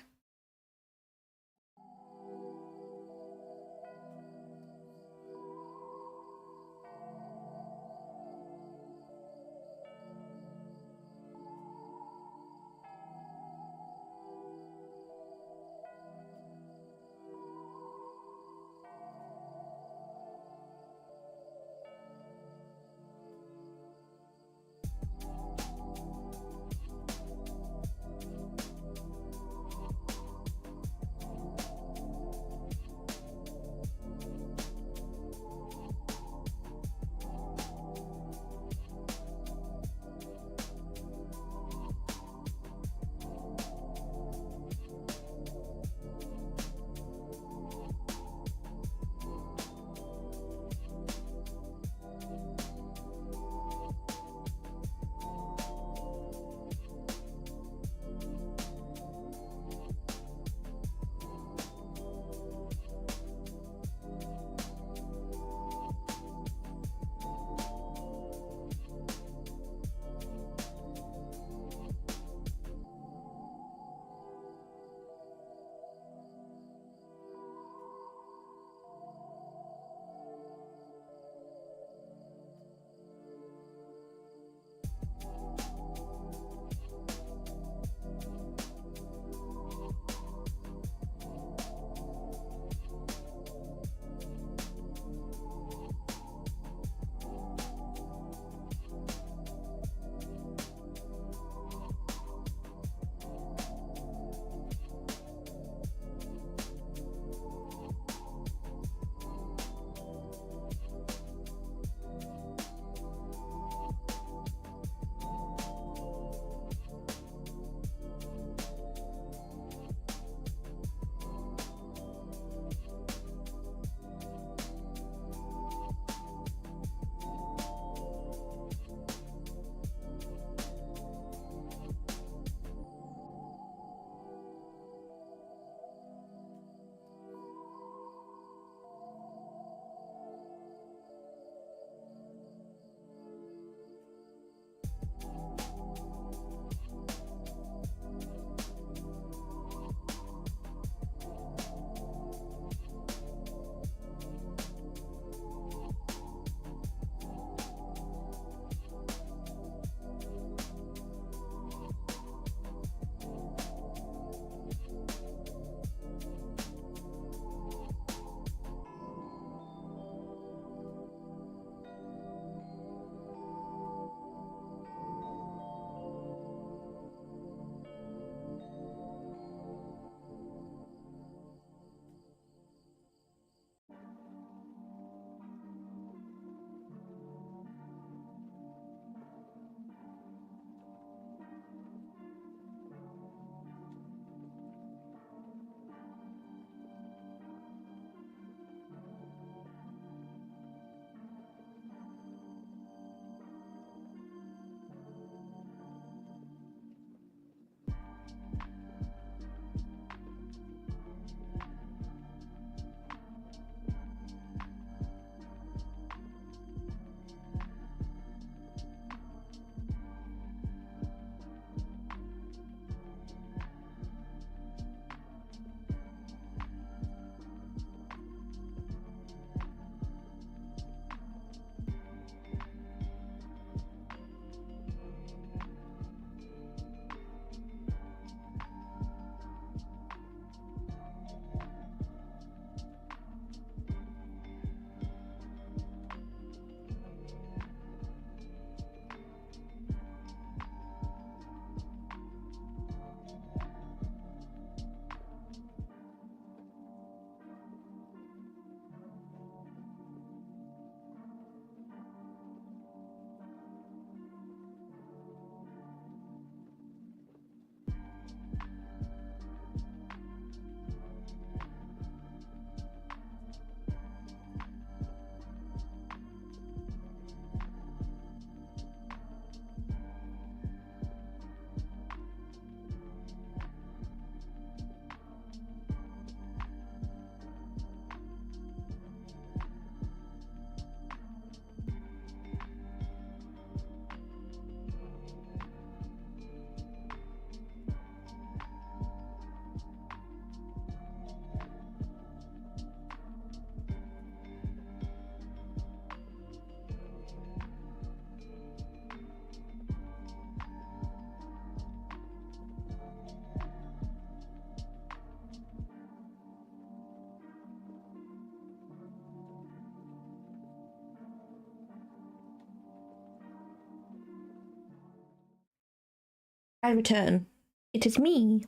I return. It is me.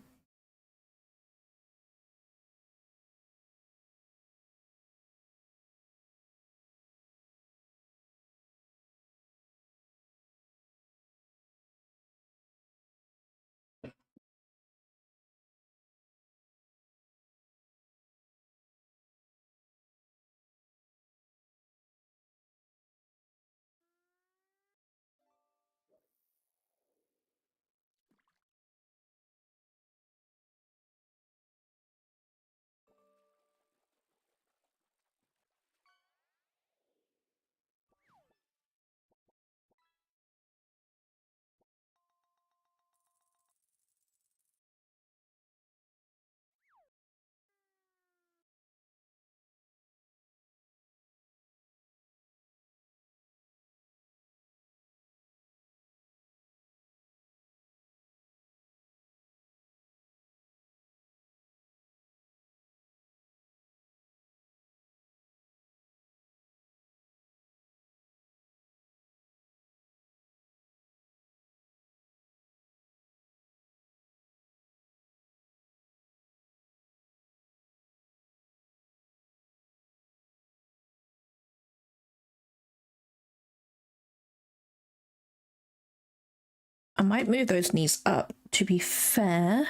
I might move those knees up, to be fair.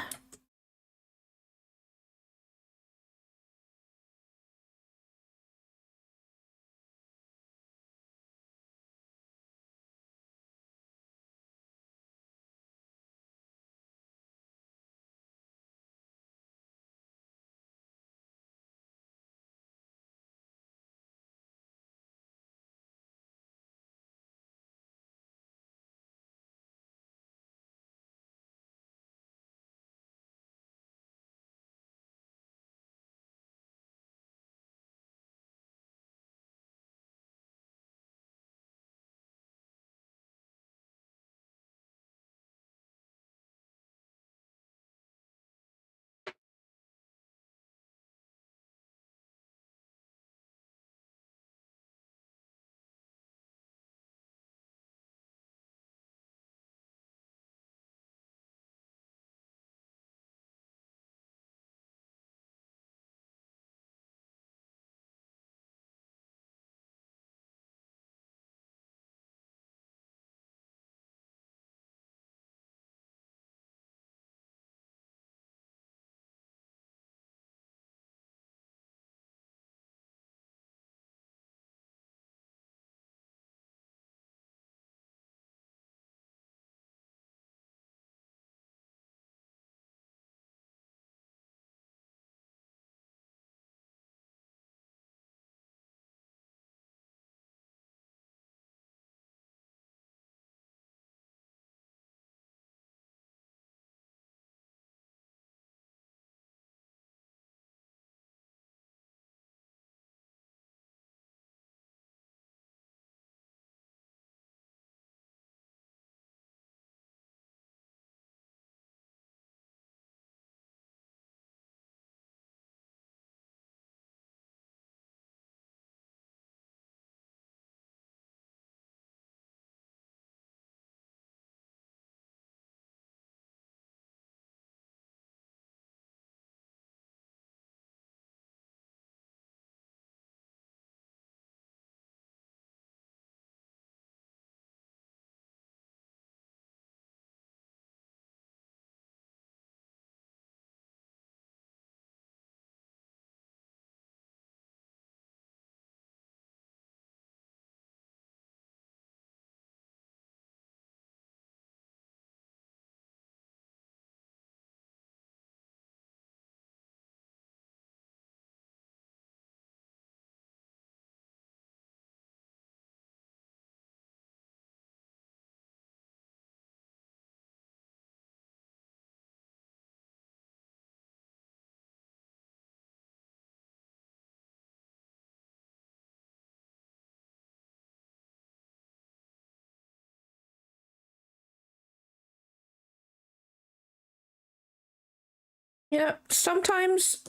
Yeah, sometimes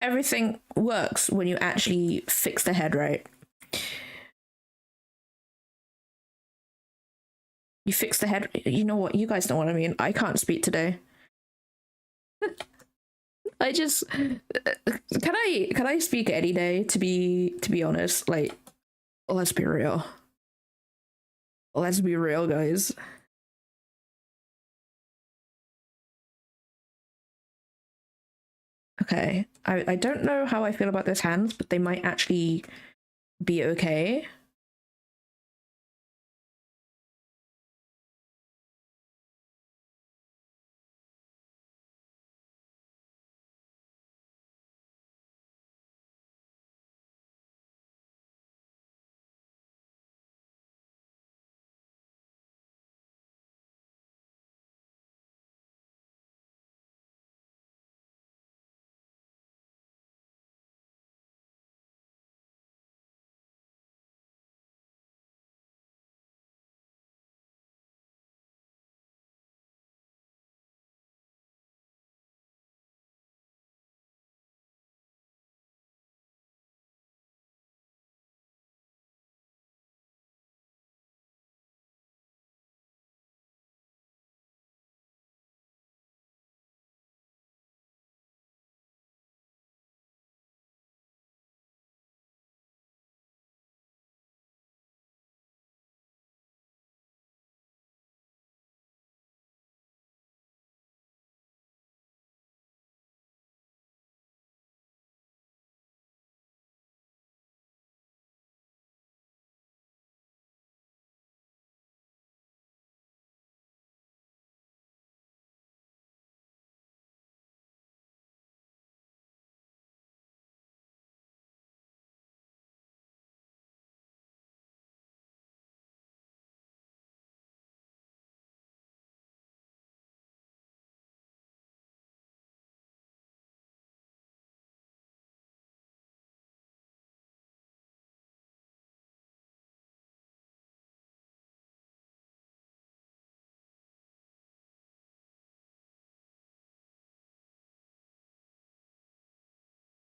everything works when you actually fix the head right. You fix the head. You know what? You guys know what I mean. I can't speak today. I just can I speak any day to be honest? Like, let's be real. Let's be real, guys. Okay. I don't know how I feel about those hands, but they might actually be okay.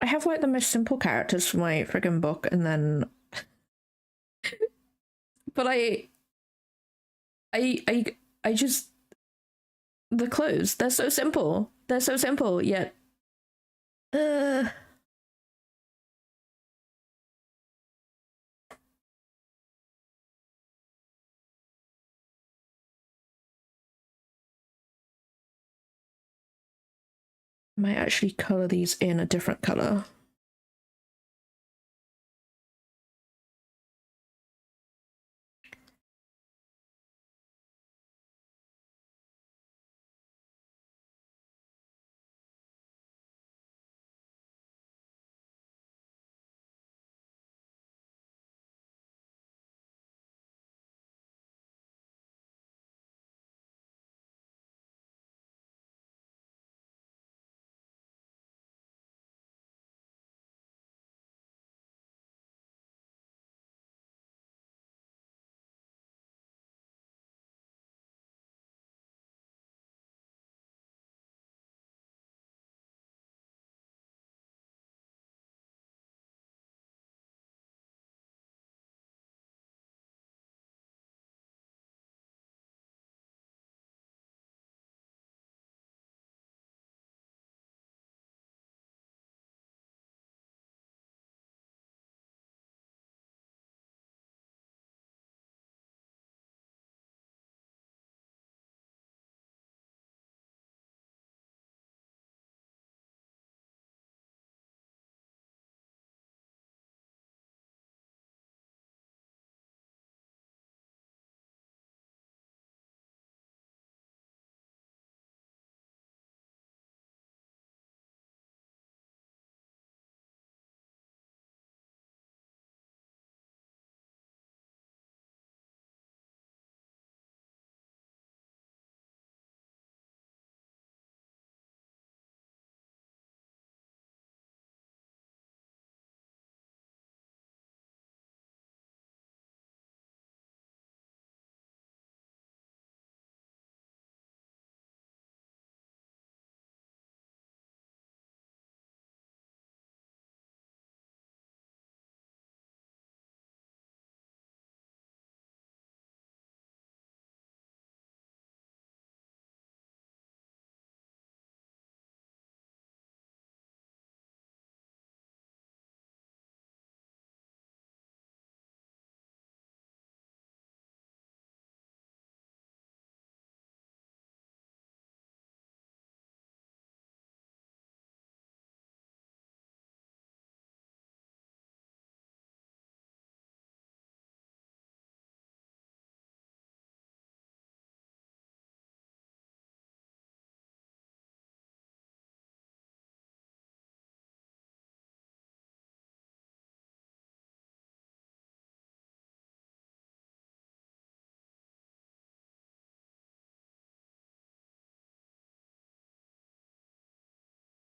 I have like the most simple characters for my friggin' book, and then but I I I just the clothes, they're so simple. They're so simple, yet uh I might actually color these in a different color.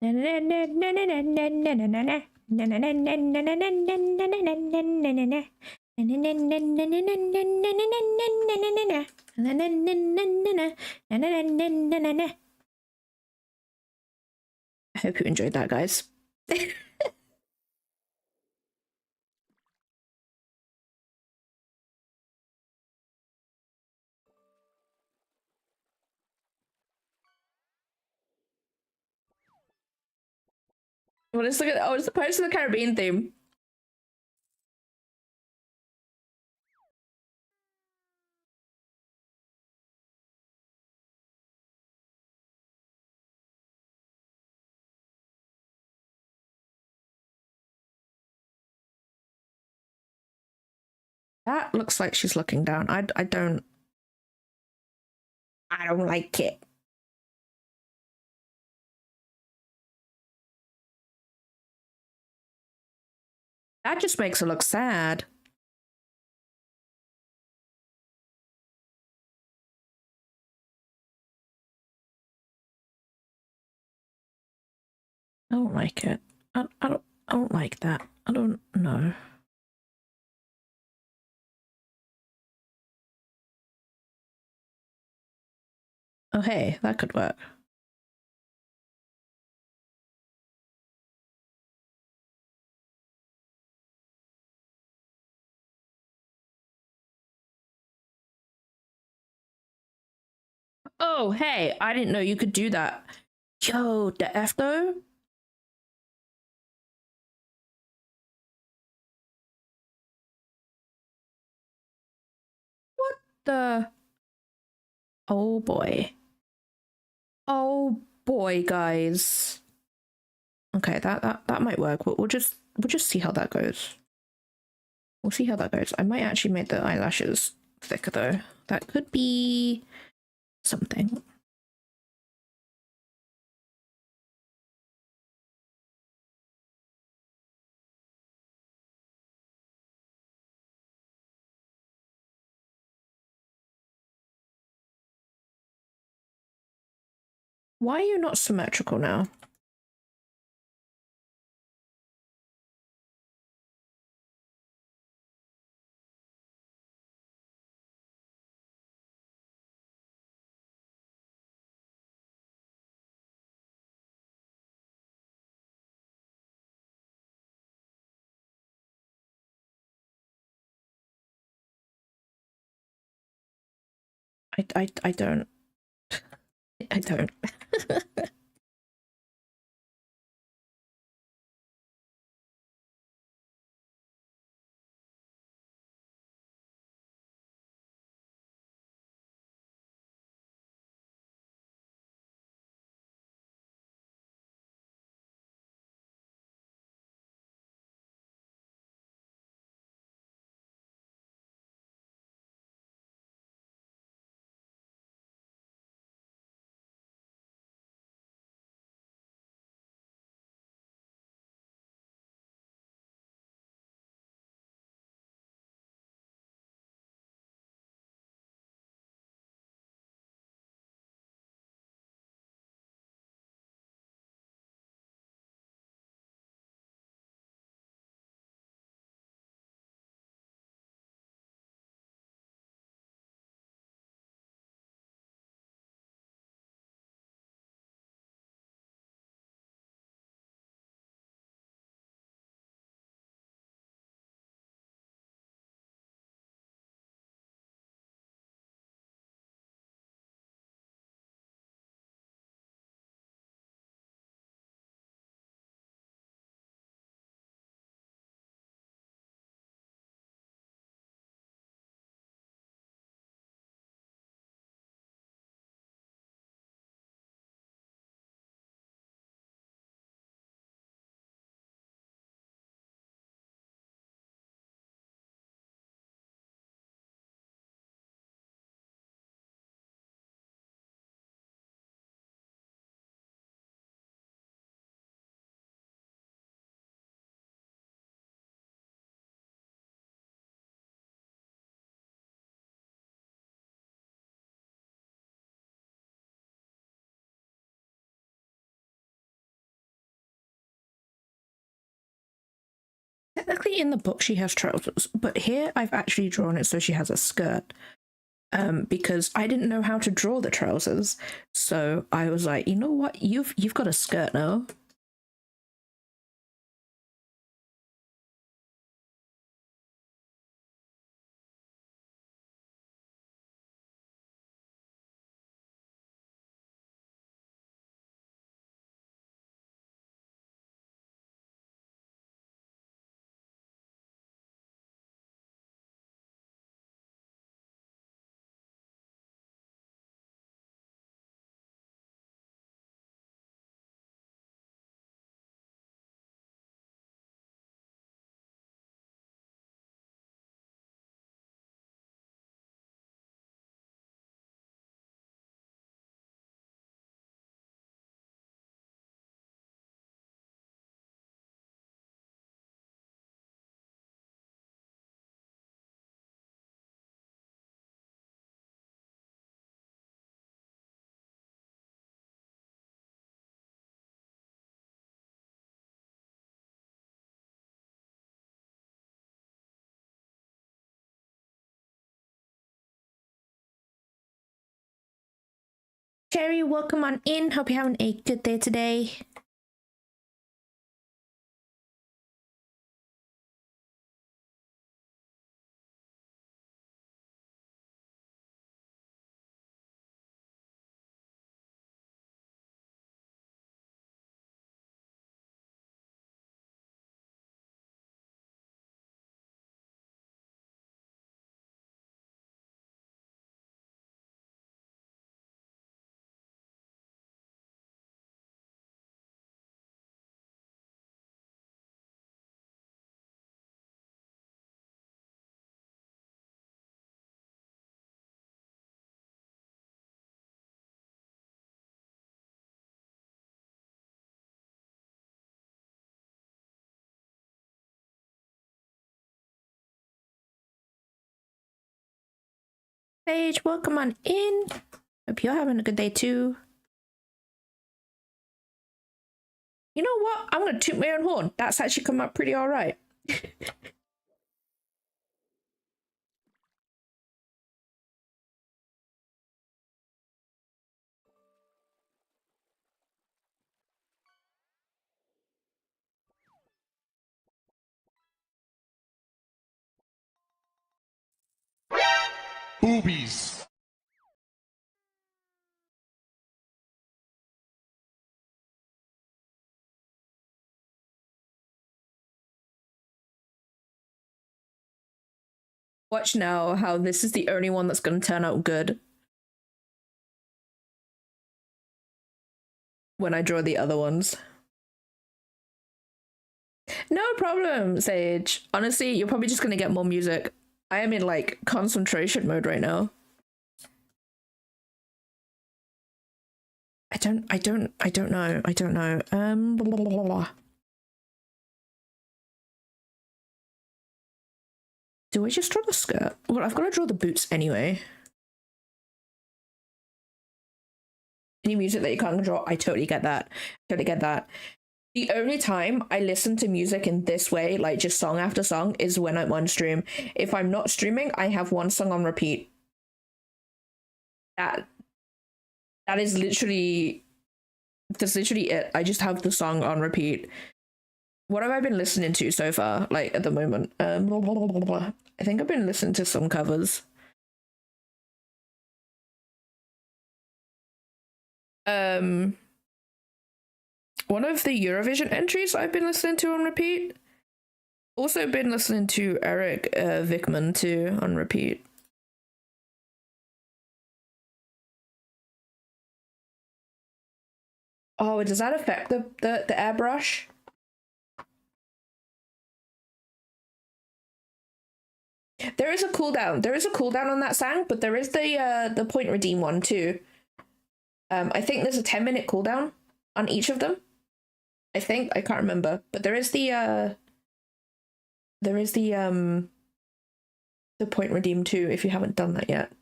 I hope you enjoyed that, guys. Well, let's look at it's the Pirates of the Caribbean theme. That looks like she's looking down. I don't like it. That just makes her look sad. I don't like it. I don't like that. I don't know. Oh hey, that could work. Oh hey, I didn't know you could do that. Yo, the F though? What the? Oh boy. Oh boy, guys. Okay, that might work. We'll just see how that goes. We'll see how that goes. I might actually make the eyelashes thicker though. That could be something. Why are you not symmetrical now? I don't. I don't. technically in the book she has trousers, but here I've actually drawn it so she has a skirt. Because I didn't know how to draw the trousers, so I was like, you know what, you've got a skirt now. Cherry, welcome on in. Hope you're having a good day today. Paige, welcome on in. Hope you're having a good day too. You know what? I'm gonna toot my own horn. That's actually come out pretty alright. Boobies. Watch now how this is the only one that's gonna turn out good when I draw the other ones. No problem, Sage. Honestly, you're probably just gonna get more music. I am in like concentration mode right now. I don't know. Blah, blah, blah, blah. Do I just draw the skirt? Well, I've got to draw the boots anyway. Any music that you can't control, I totally get that. Totally get that. The only time I listen to music in this way, like just song after song, is when I'm on stream. If I'm not streaming, I have one song on repeat. That is literally, that's literally it. I just have the song on repeat. What have I been listening to so far? Like at the moment, blah, blah, blah, blah, blah. I think I've been listening to some covers. One of the Eurovision entries I've been listening to on repeat. Also been listening to Eric Vickman too on repeat. Oh, does that affect the airbrush? There is a cooldown. There is a cooldown on that sang, but there is the point redeem one too. I think there's a 10-minute cooldown on each of them. I think, I can't remember, but there is the point redeem too if you haven't done that yet.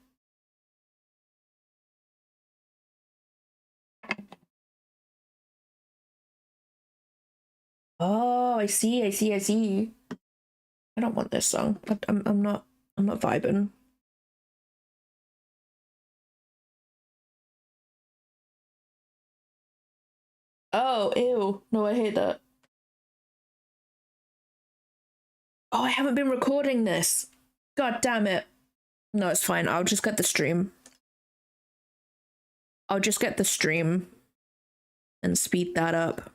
Oh, I see. I don't want this song. I'm not vibing. Oh, ew. No, I hate that. Oh, I haven't been recording this. God damn it. No, it's fine. I'll just get the stream. I'll just get the stream and speed that up.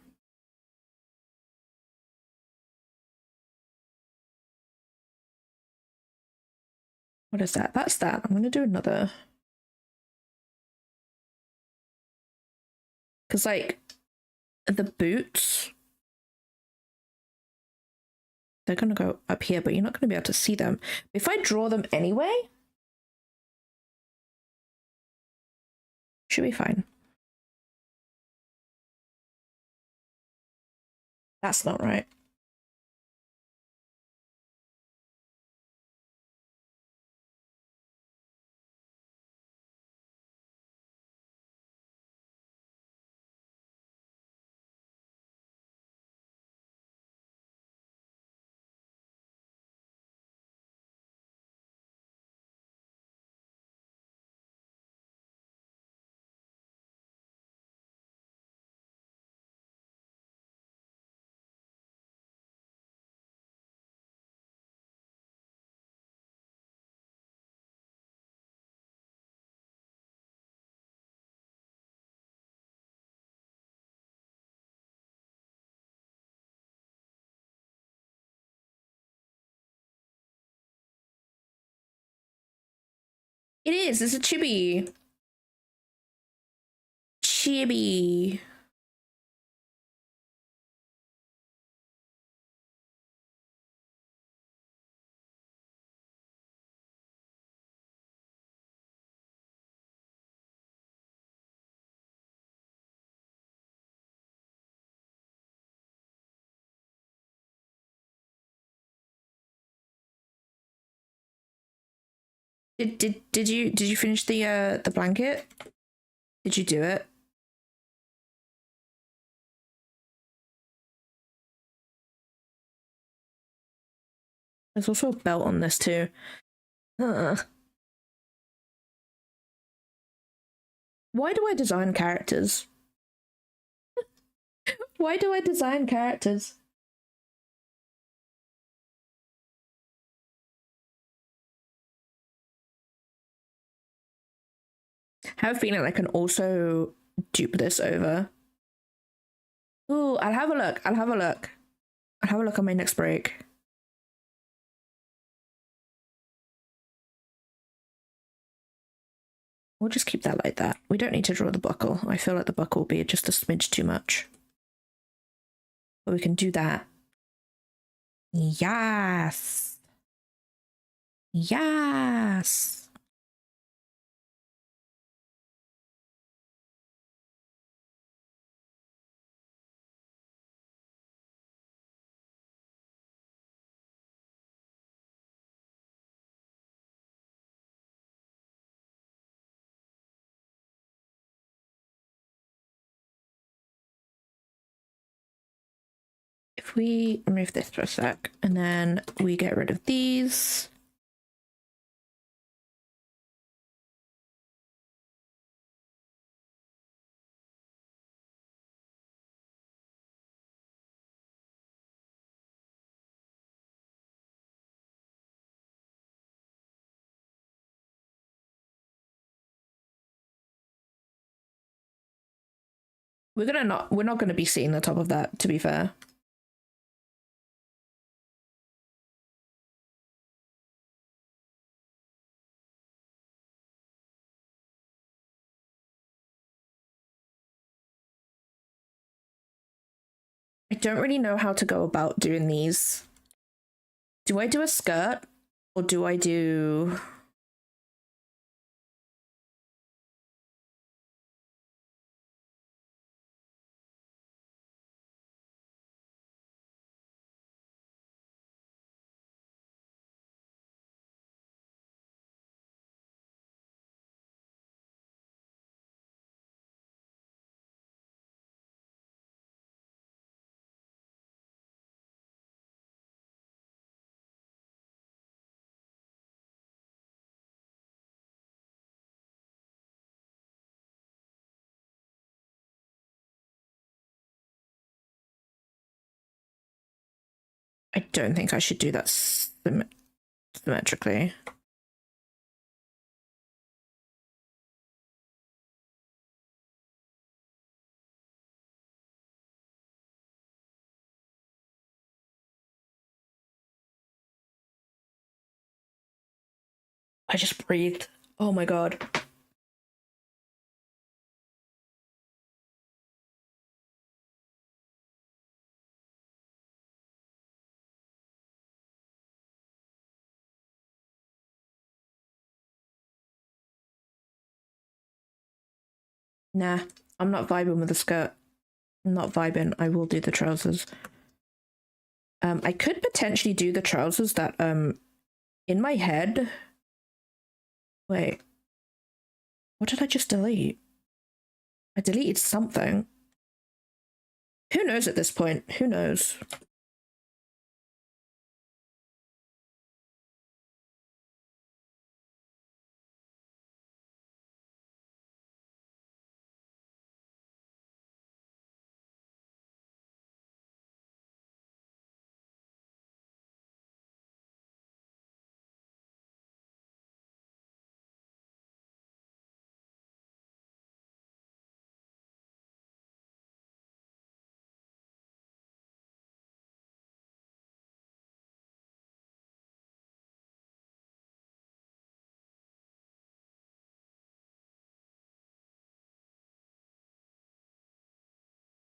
What is that? That's that. I'm gonna do another. Because, like, the boots, they're gonna go up here, but you're not gonna be able to see them. If I draw them anyway, should be fine. That's not right. It is. It's a chibi. Chibi. Did you finish the blanket? Did you do it? There's also a belt on this too. Why do I design characters? Why do I design characters? I have a feeling I can also dupe this over. Ooh, I'll have a look. I'll have a look. I'll have a look on my next break. We'll just keep that like that. We don't need to draw the buckle. I feel like the buckle will be just a smidge too much. But we can do that. Yes. Yes. If we remove this for a sec, and then we get rid of these. We're not gonna be seeing the top of that, to be fair. I don't really know how to go about doing these. Do I do a skirt or do I do I don't think I should do that symmetrically. I just breathed. Oh my god. Nah, I'm not vibing with the skirt. I'm not vibing. I will do the trousers. I could potentially do the trousers that in my head. Wait, what did I just delete? I deleted something. Who knows at this point? Who knows?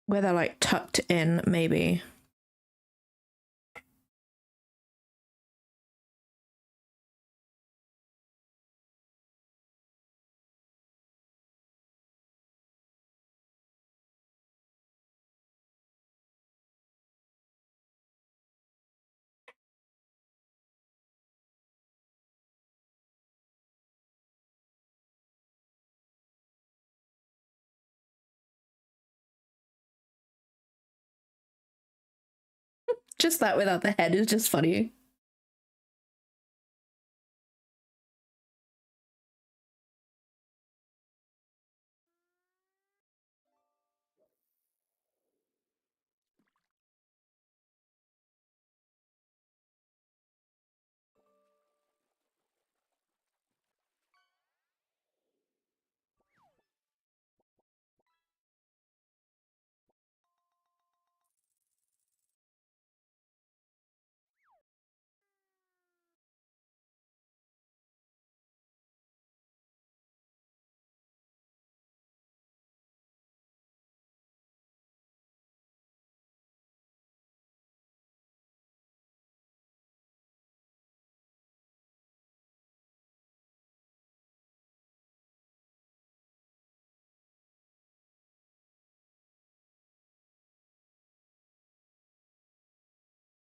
Where they're like tucked in, maybe. Just that without the head is just funny.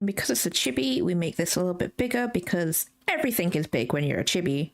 And because it's a chibi, we make this a little bit bigger because everything is big when you're a chibi.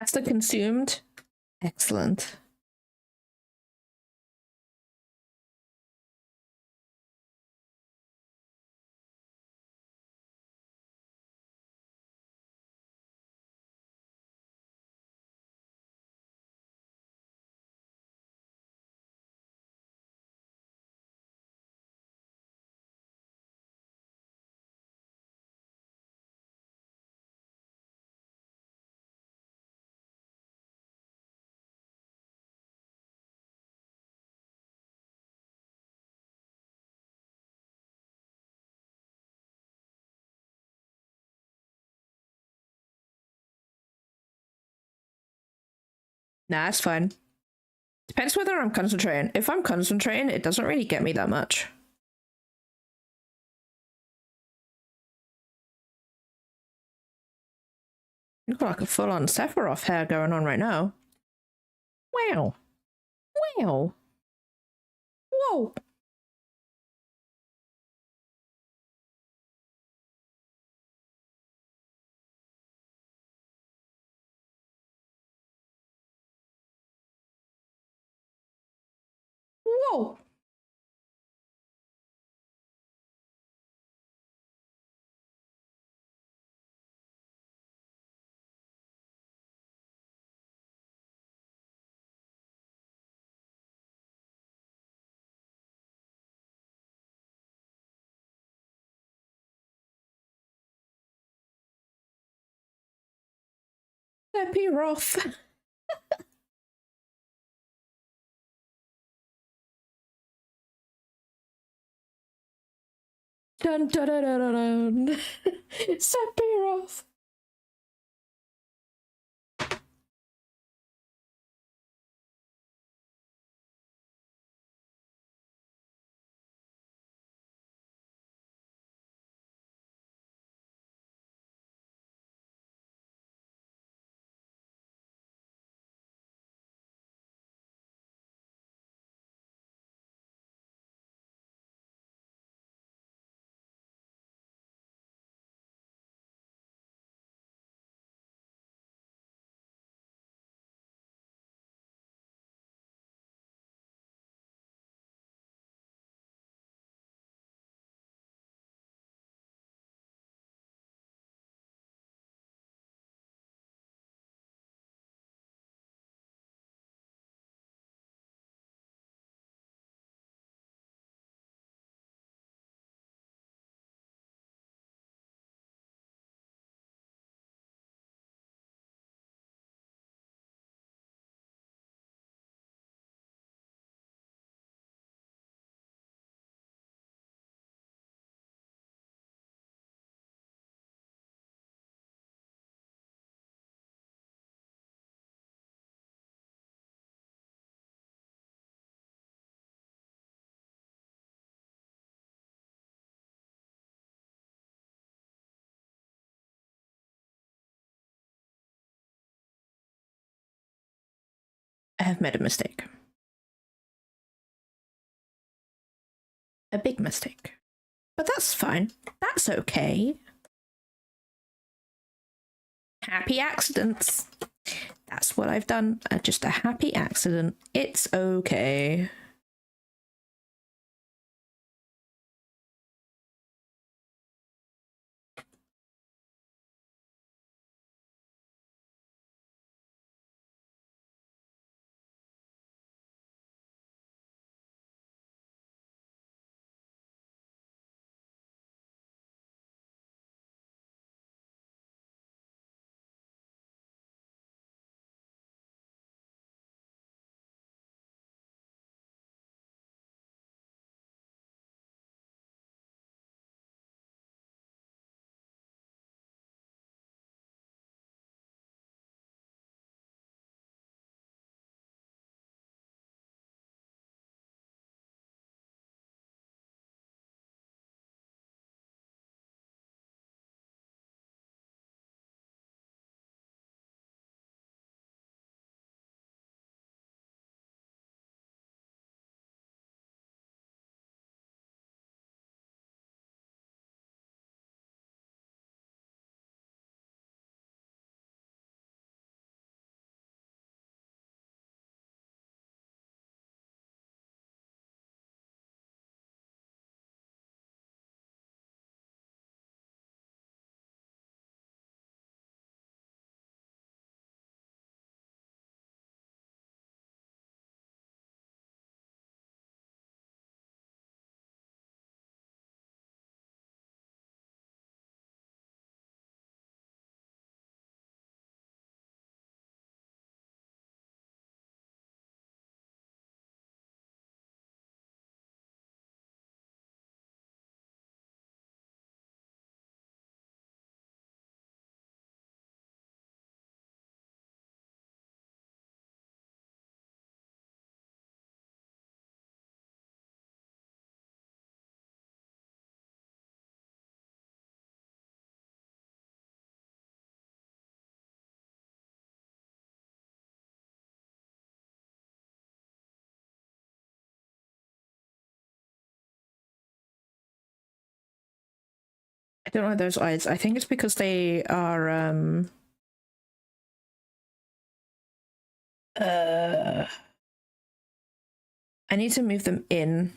Pasta consumed. Excellent. Nah, it's fine. Depends whether I'm concentrating. If I'm concentrating, it doesn't really get me that much. You've got like a full-on Sephiroth hair going on right now. Wow. Wow. Whoa. Whoa. Sephiroth. Dun dun dun dun dun. Dun. Sephiroth. I have made a mistake. A big mistake. But that's fine. That's okay. Happy accidents. That's what I've done. Just a happy accident. It's okay. I don't like those eyes. I think it's because they are I need to move them in.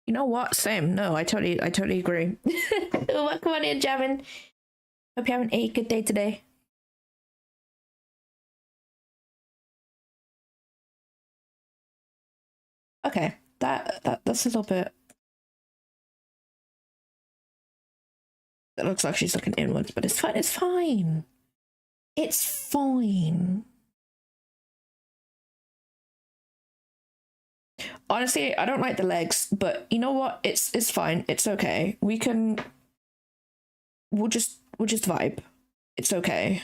You know what? Same. No, I totally agree. Welcome on in, Javin. Hope you're having a good day today. Okay, that's a little bit. That looks like she's looking inwards, but it's fine. It's fine. It's fine. Honestly, I don't like the legs, but you know what? It's fine. It's okay. We'll just vibe. It's okay.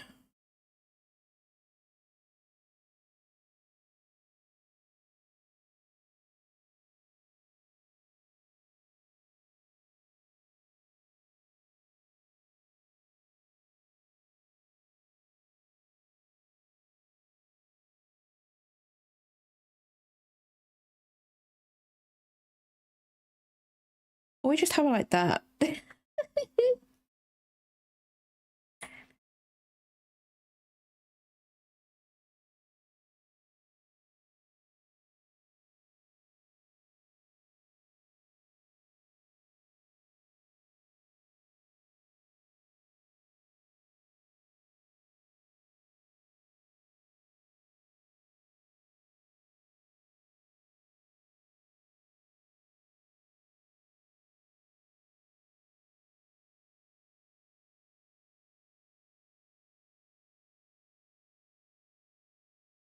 Or we just have it like that.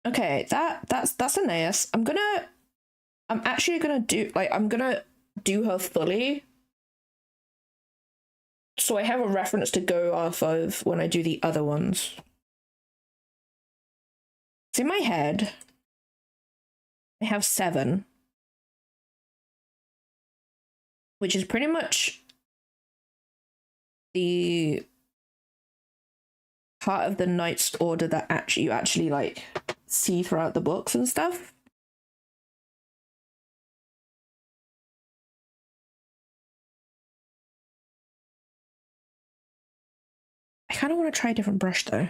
Okay, that's a nice. I'm actually gonna do her fully. So I have a reference to go off of when I do the other ones. It's in my head. I have 7. Which is pretty much the part of the Knight's Order that you actually like see throughout the books and stuff. I kind of want to try a different brush though.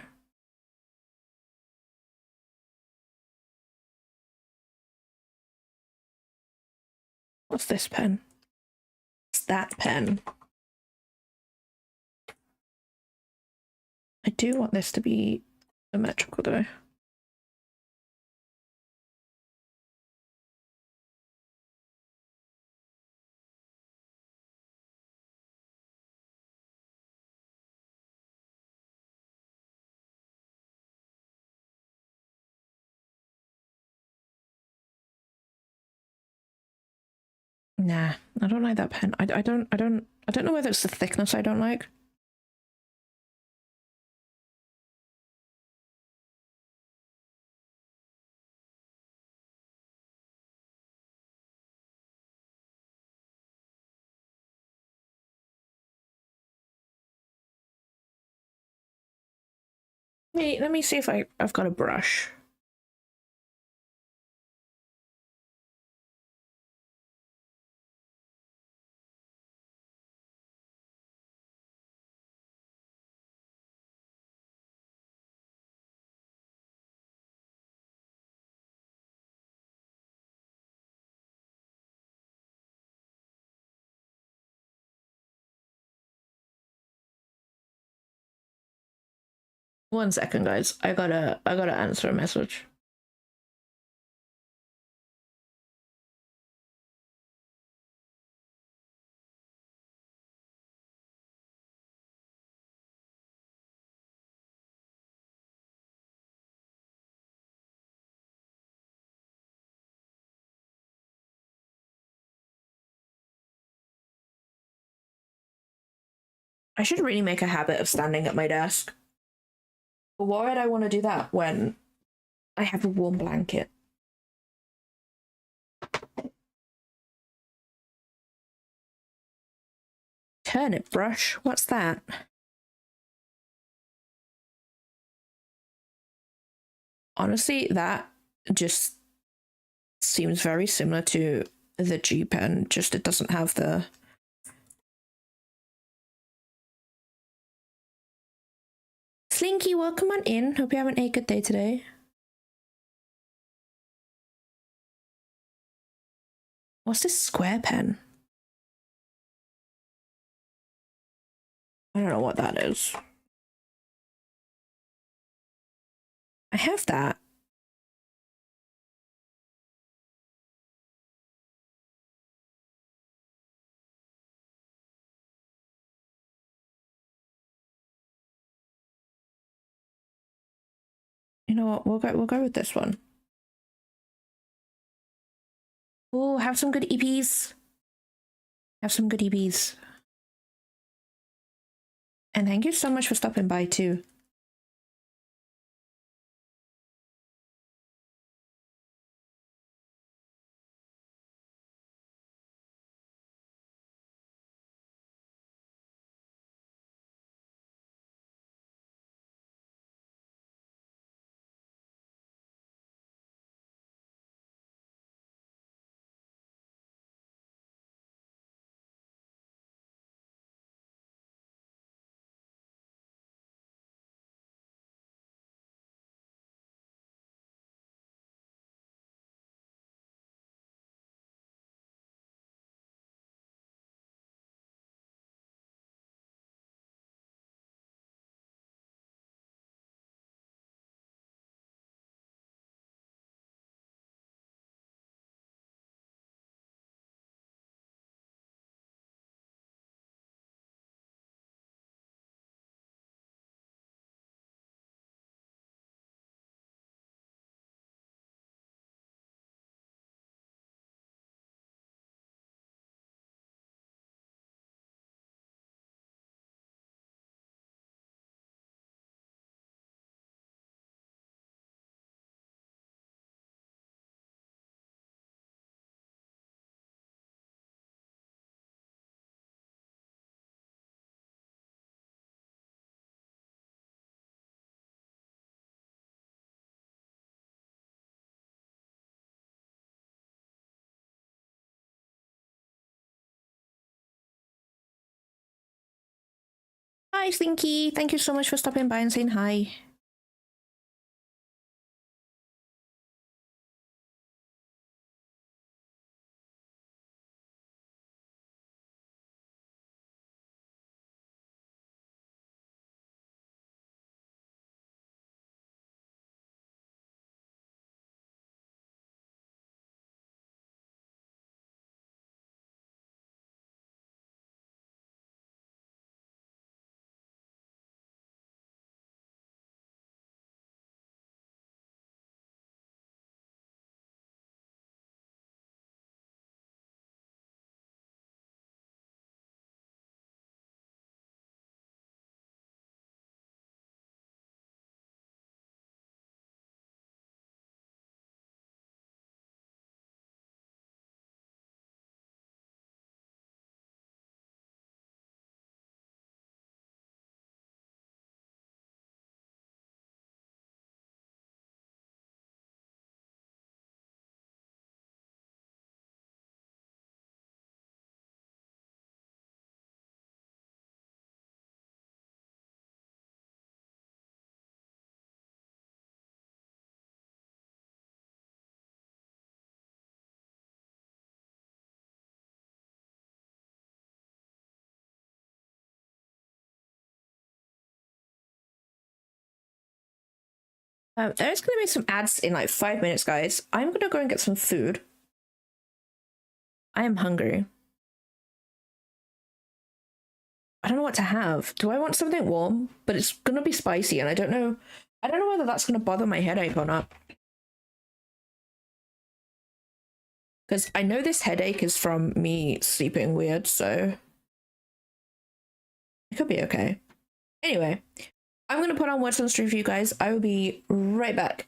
What's this pen? It's that pen. I do want this to be symmetrical though. Nah, I don't like that pen. I don't know whether it's the thickness I don't like. Wait, let me see if I've got a brush. One second, guys. I gotta answer a message. I should really make a habit of standing at my desk. But why would I want to do that when I have a warm blanket? Turnip brush? What's that? Honestly, that just seems very similar to the G pen, just it doesn't have the... Slinky, welcome on in. Hope you're having a good day today. What's this square pen? I don't know what that is. I have that. You know what? We'll go with this one. Oh, have some good EPs. Have some good EPs. And thank you so much for stopping by too. Hi, Slinky. Thank you so much for stopping by and saying hi. There's going to be some ads in like 5 minutes, guys. I'm going to go and get some food. I am hungry. I don't know what to have. Do I want something warm? But it's going to be spicy, and I don't know whether that's going to bother my headache or not. Because I know this headache is from me sleeping weird, so it could be okay. Anyway, I'm gonna put on Words on Stream for you guys. I will be right back.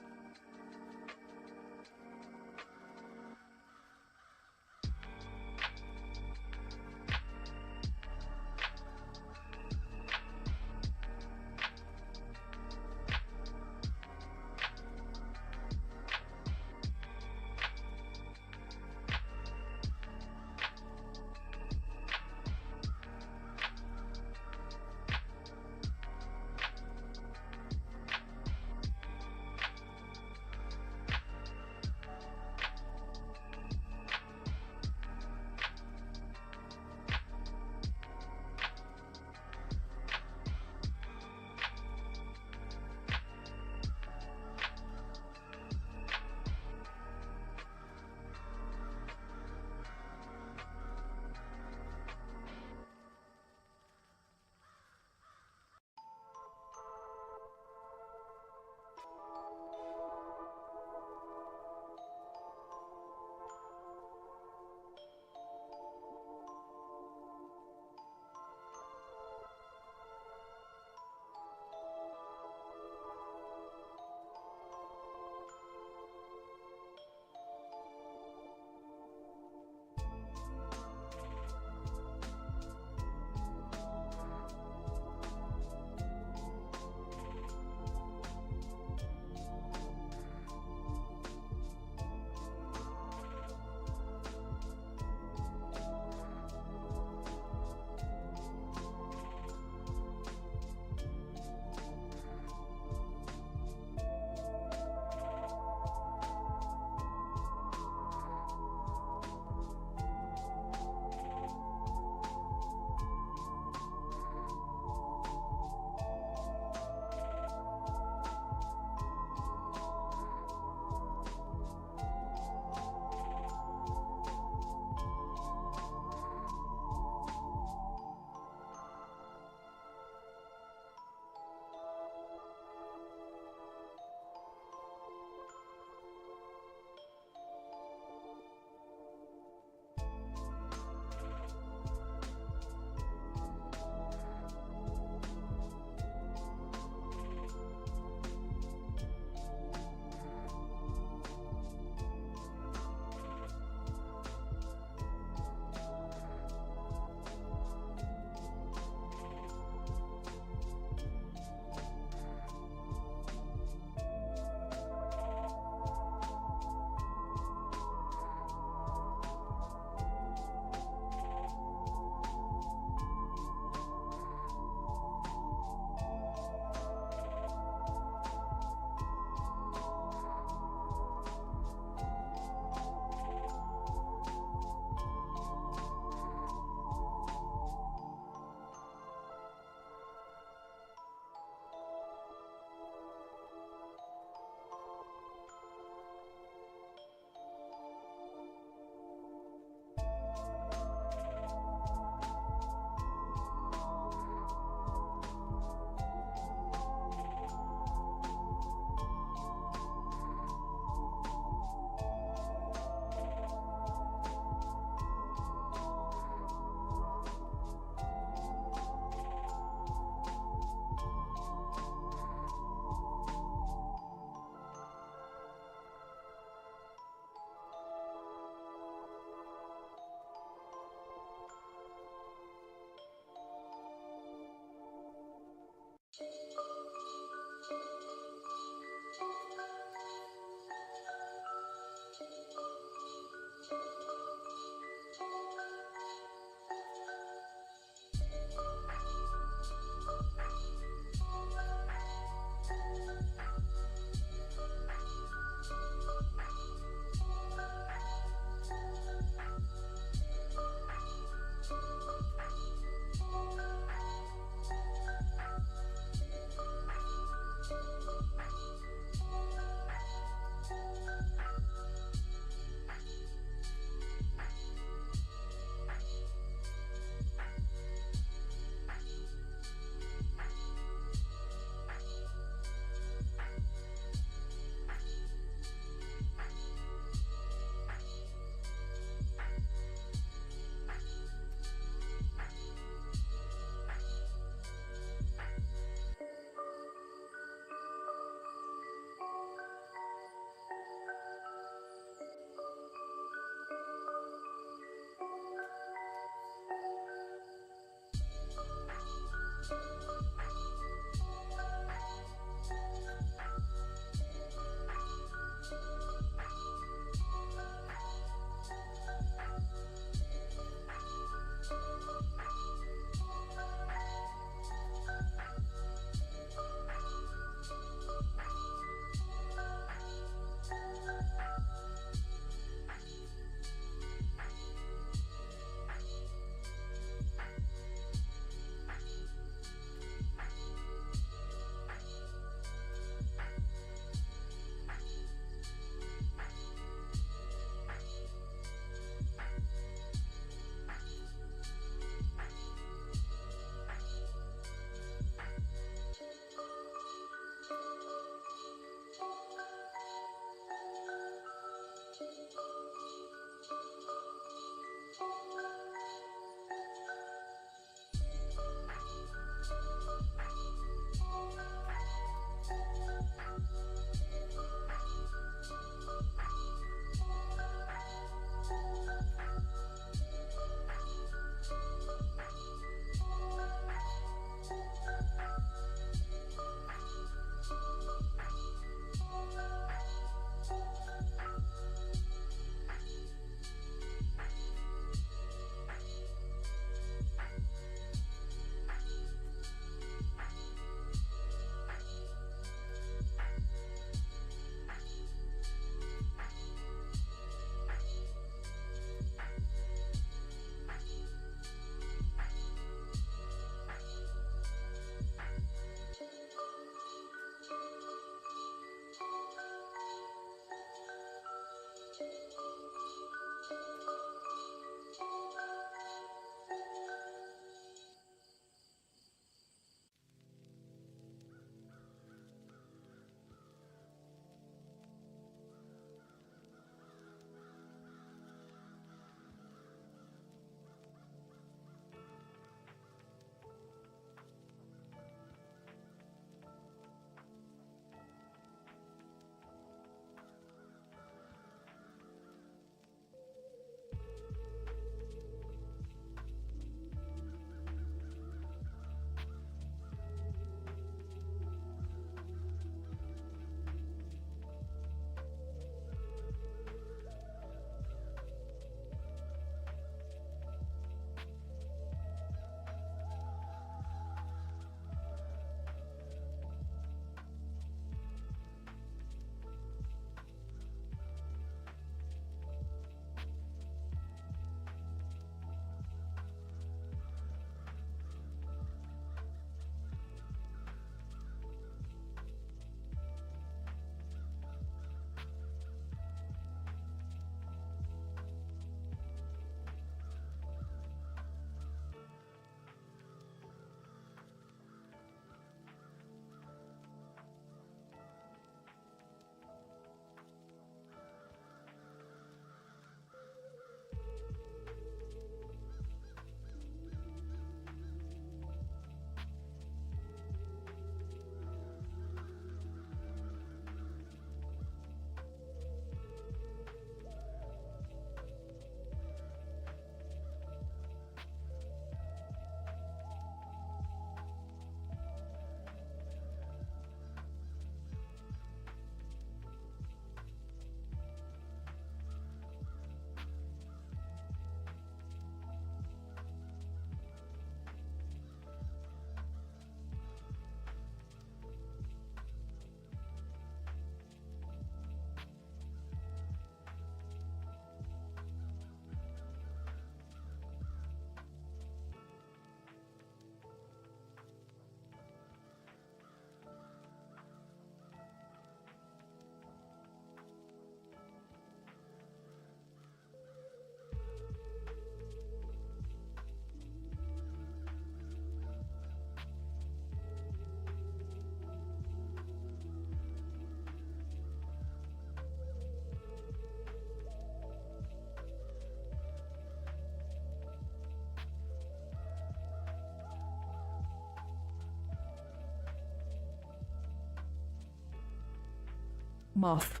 Moth.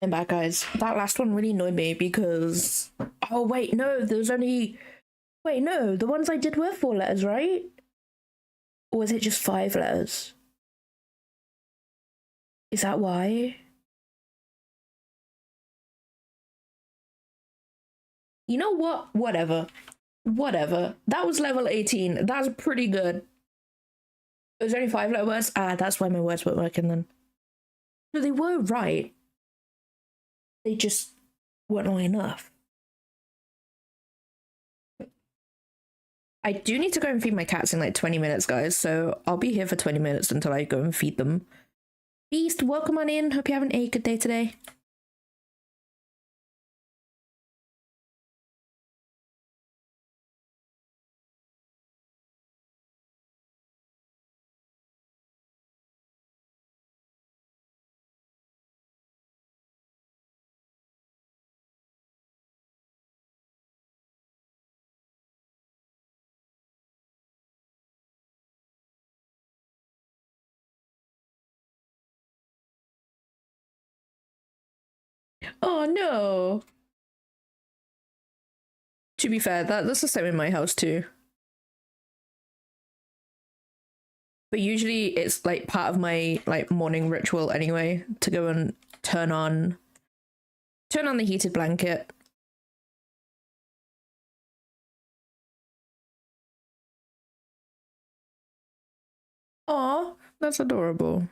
I'm back, guys. That last one really annoyed me because. Oh, wait, no, there was only. Wait, no, the ones I did were 4 letters, right? Or was it just 5 letters? Is that why? You know what? Whatever. Whatever. That was level 18. That's pretty good. It was only 5 letter words. Ah, that's why my words weren't working then. No, they were right. They just weren't long enough. I do need to go and feed my cats in like 20 minutes, guys. So I'll be here for 20 minutes until I go and feed them. Beast, welcome on in. Hope you're having a good day today. Oh no. To be fair, that's the same in my house too. But usually it's like part of my like morning ritual anyway to go and turn on the heated blanket. Aw, that's adorable.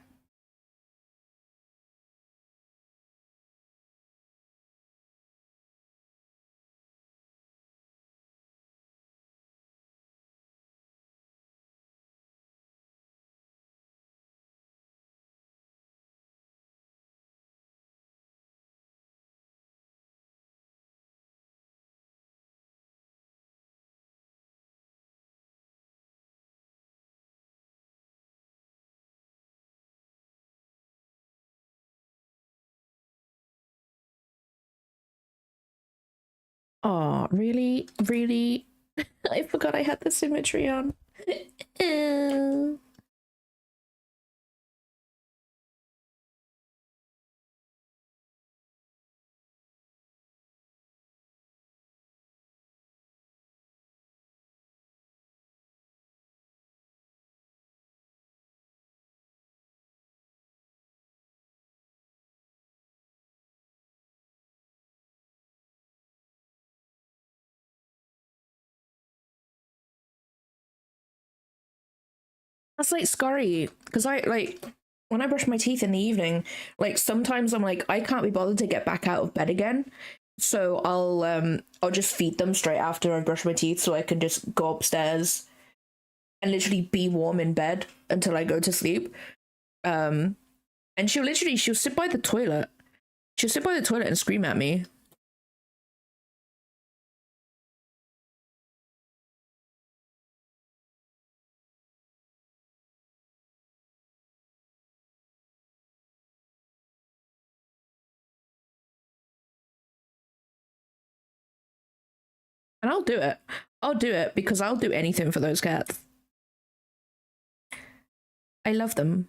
Aw, really? Really? I forgot I had the symmetry on. That's like scary because I like when I brush my teeth in the evening, like sometimes I'm like I can't be bothered to get back out of bed again. So I'll just feed them straight after I brush my teeth so I can just go upstairs and literally be warm in bed until I go to sleep. Um and she'll sit by the toilet. She'll sit by the toilet and scream at me. And I'll do it. I'll do it because I'll do anything for those cats. I love them.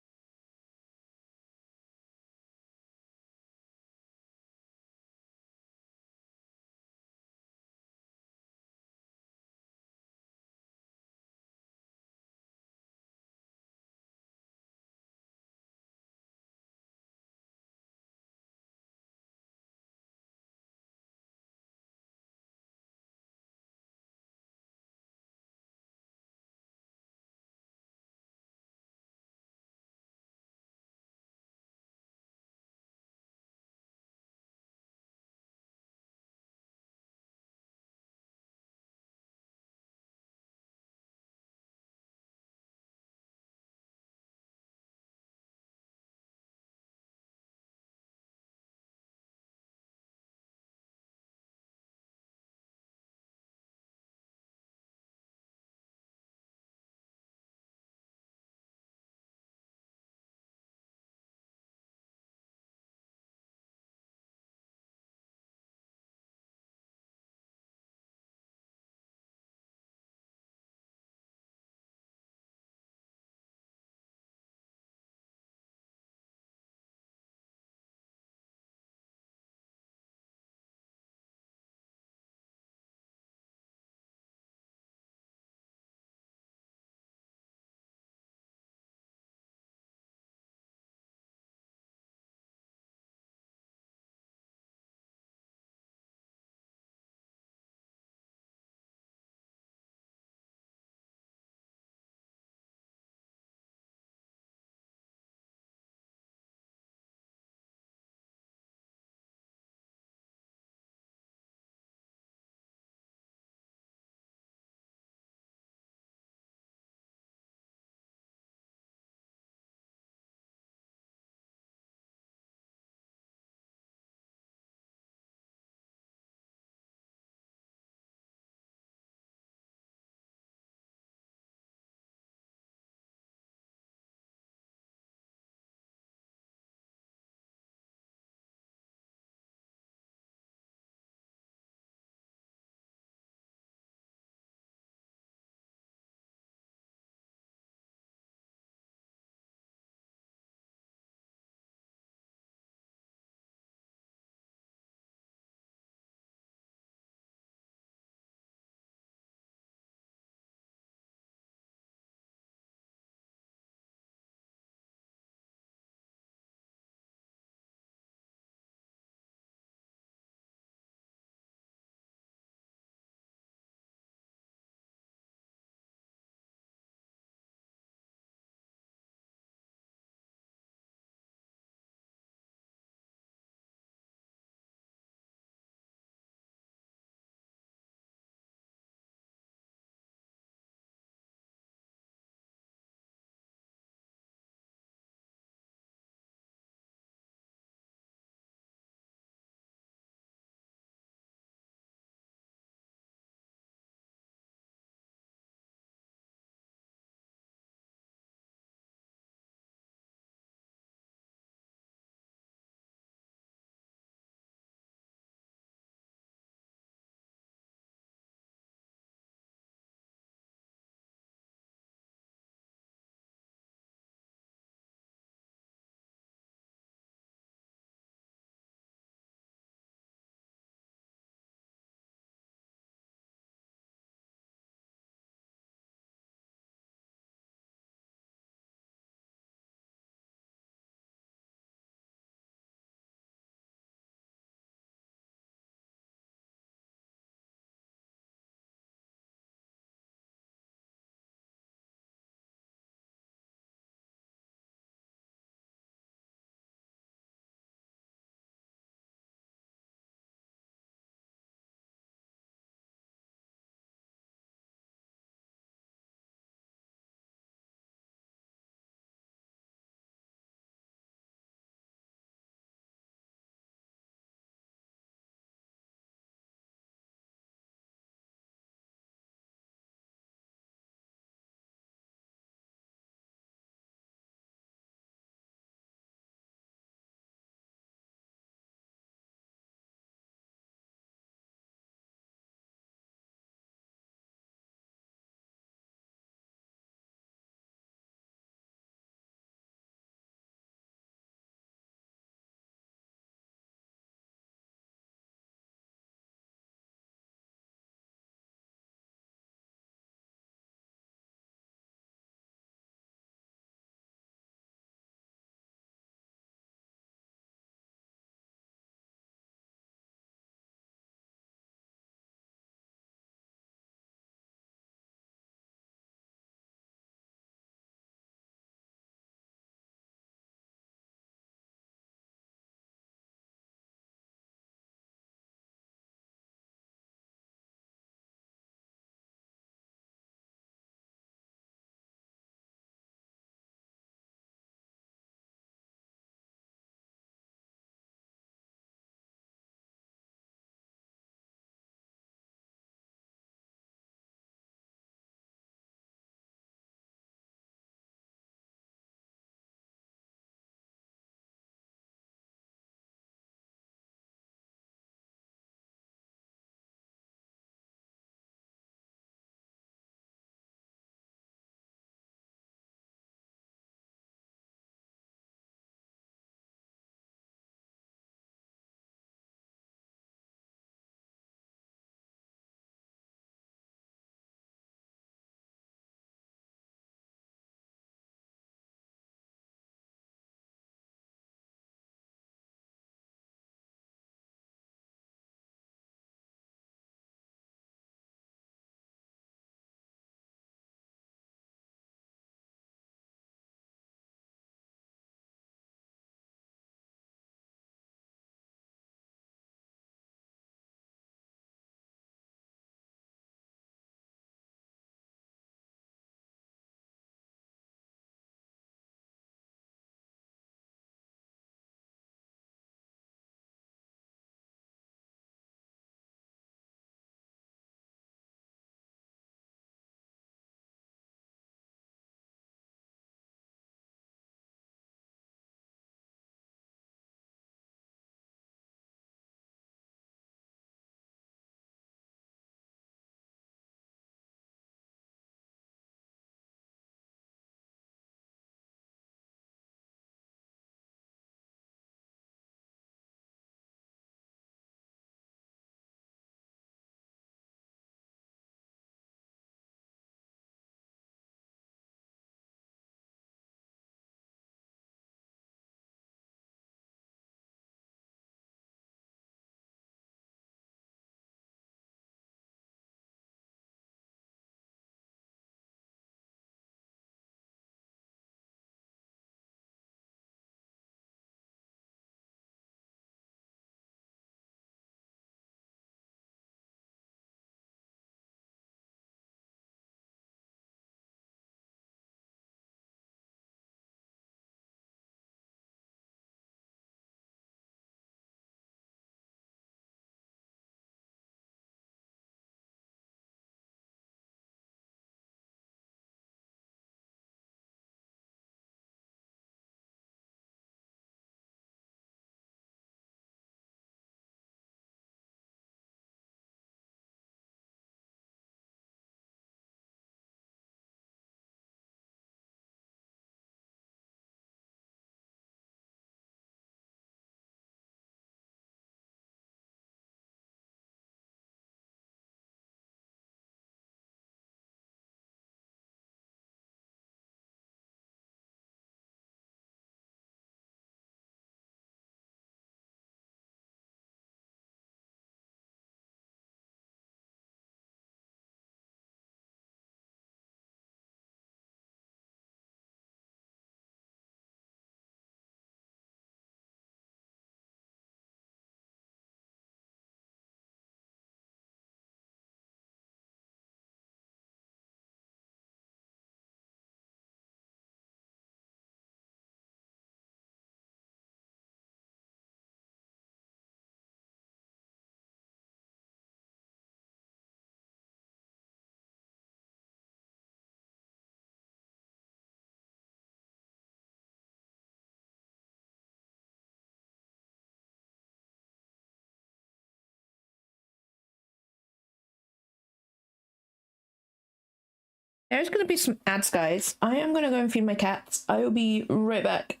There's gonna be some ads, guys. I am gonna go and feed my cats. I will be right back.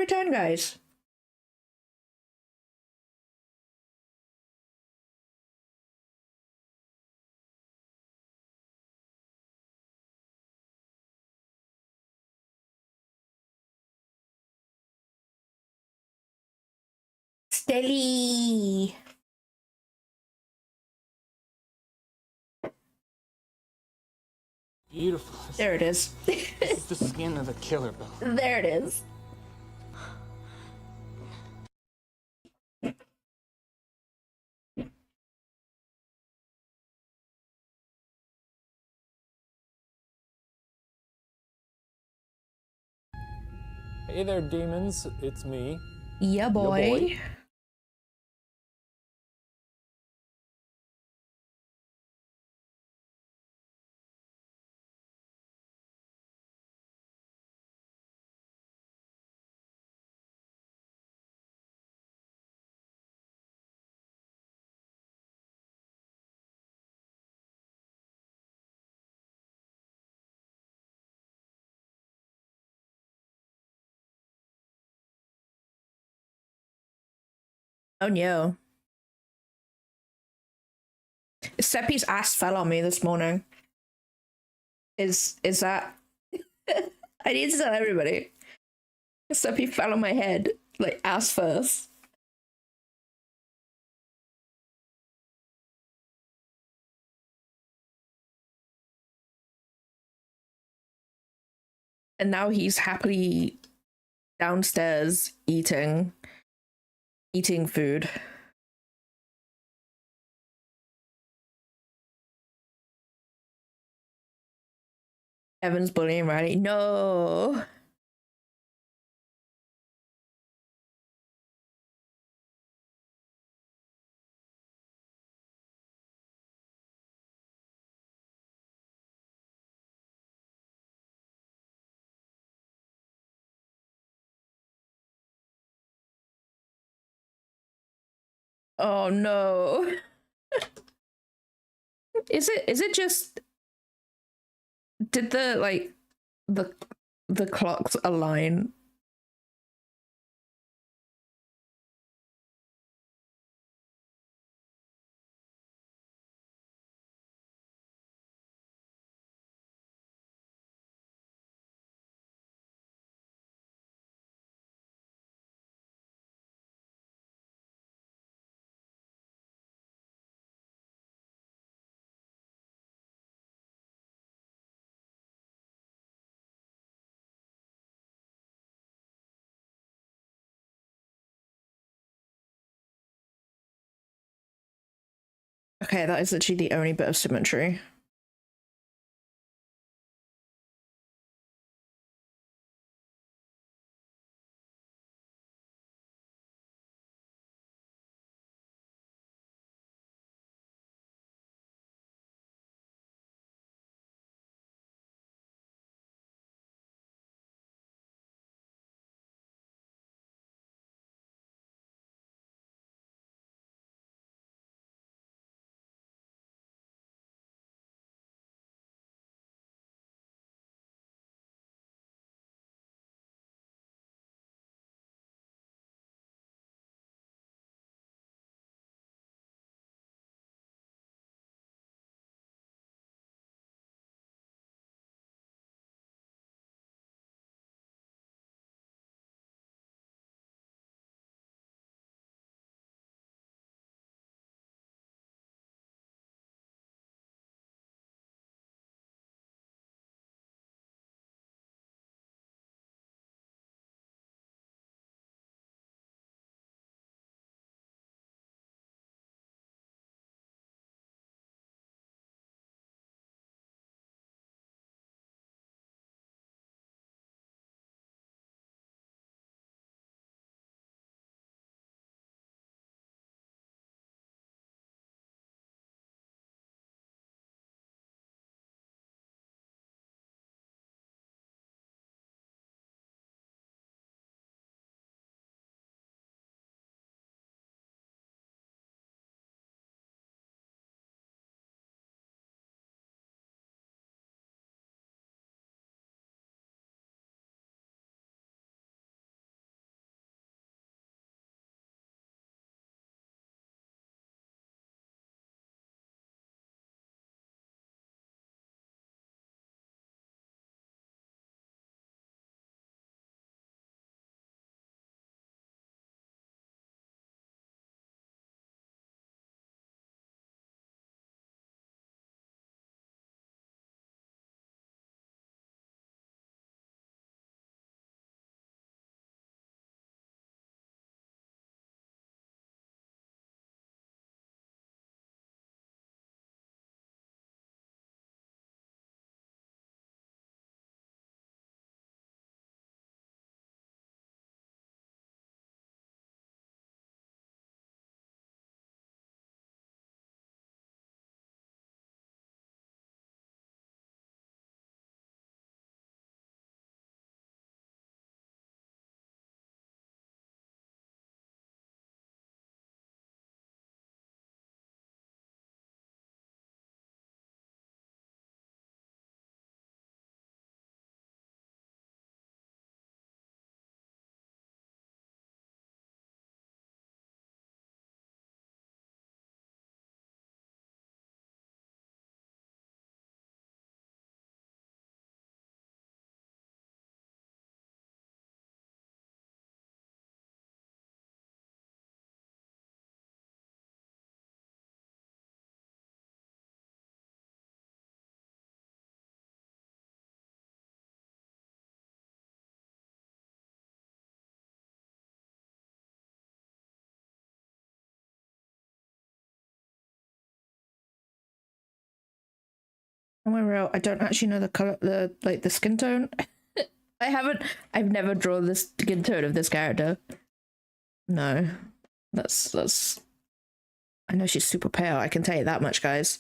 every turn, guys. Steady. Beautiful. There it is. This is the skin of a killer, Bill. There it is. Hey there, demons. It's me. Yeah, boy. boy. Oh no. Seppi's ass fell on me this morning. Is that I need to tell everybody. Seppi fell on my head, like ass first. And now he's happily downstairs eating food. Evan's bullying Riley. No. Oh no. Is it just did the clocks align? Okay, that is literally the only bit of symmetry. I'm real. I don't actually know the color, the skin tone. I've never drawn the skin tone of this character. No, that's. I know she's super pale. I can tell you that much, guys.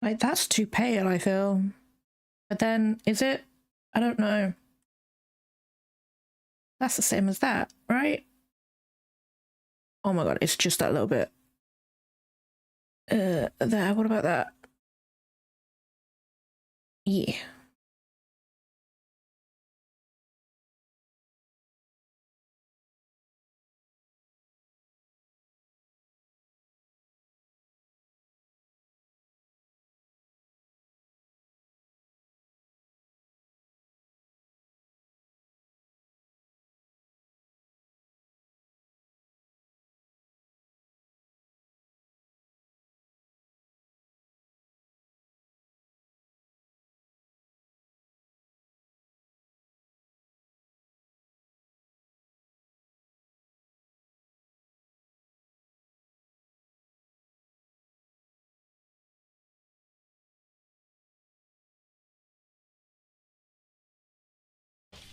Like, that's too pale, I feel. But then, is it? I don't know. That's the same as that, right? Oh my god, it's just that little bit. There, what about that? Yeah.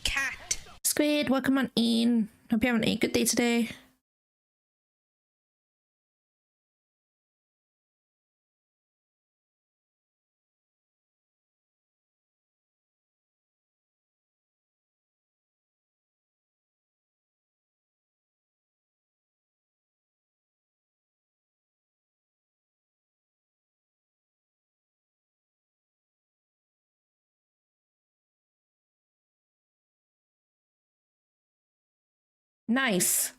Cat. Squid, welcome on in. Hope you're having a good day today. Nice.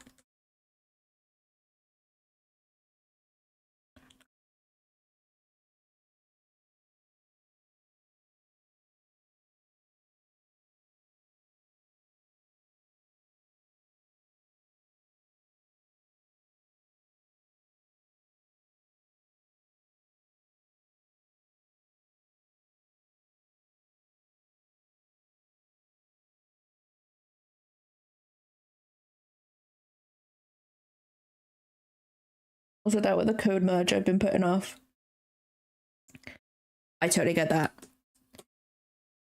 Also, that with the code merge I've been putting off. I totally get that.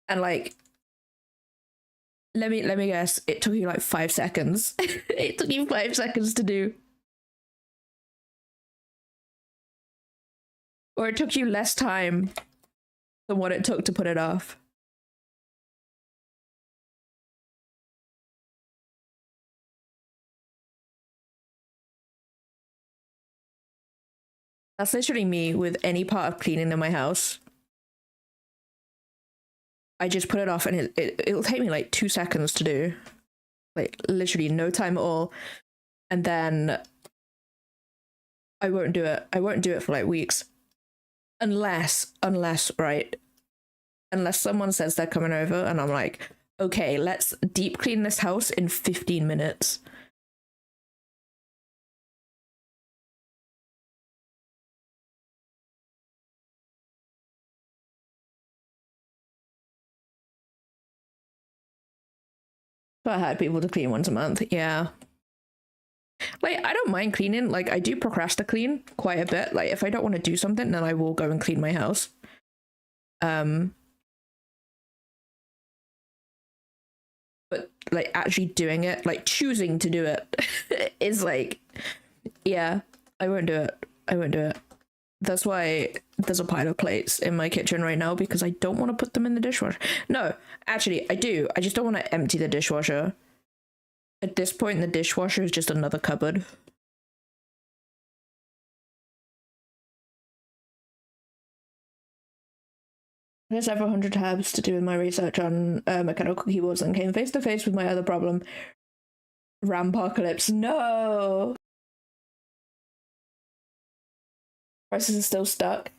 And like, let me guess, it took you like 5 seconds. It took you 5 seconds to do. Or it took you less time than what it took to put it off. That's literally me with any part of cleaning in my house. I just put it off and it'll take me like 2 seconds to do. Like literally no time at all. And then I won't do it. I won't do it for like weeks. Unless, right? Unless someone says they're coming over and I'm like, okay, let's deep clean this house in 15 minutes. But I had people to clean once a month, yeah. Like, I don't mind cleaning. Like, I do procrastinate clean quite a bit. Like, if I don't want to do something, then I will go and clean my house. But like actually doing it, like choosing to do it, is like Yeah, I won't do it. I won't do it. That's why there's a pile of plates in my kitchen right now, because I don't want to put them in the dishwasher. No, actually, I do. I just don't want to empty the dishwasher. At this point, the dishwasher is just another cupboard. I had several hundred tabs to do with my research on mechanical keyboards and came face to face with my other problem. Rampocalypse. No! Prices are still stuck.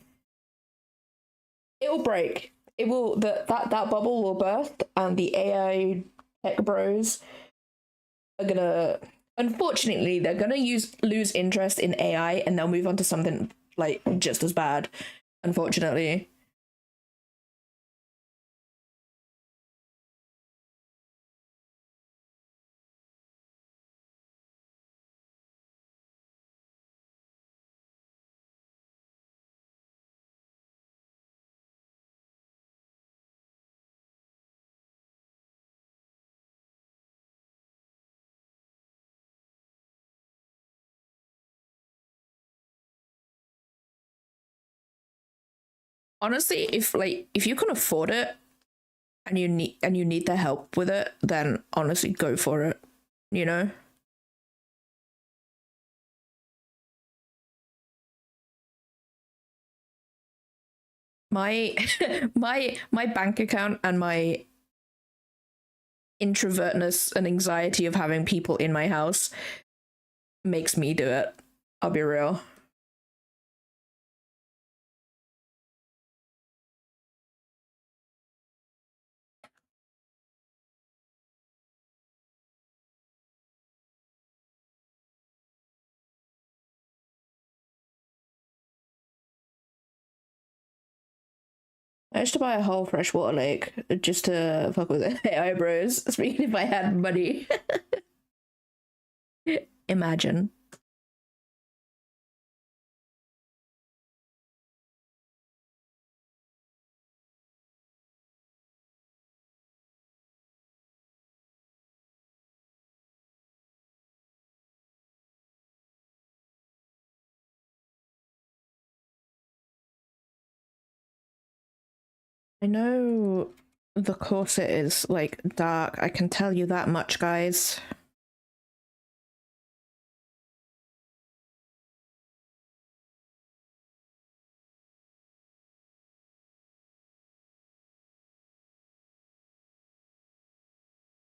It will break. It will, that bubble will burst, and the AI tech bros are gonna, unfortunately, they're gonna lose interest in AI, and they'll move on to something like just as bad, unfortunately. Honestly, if you can afford it and you need the help with it, then honestly go for it, you know? My my bank account and my introvertness and anxiety of having people in my house makes me do it. I'll be real. I used to buy a whole freshwater lake just to fuck with the AI bros. Speaking if I had money. Imagine. I know the corset is like dark. I can tell you that much, guys.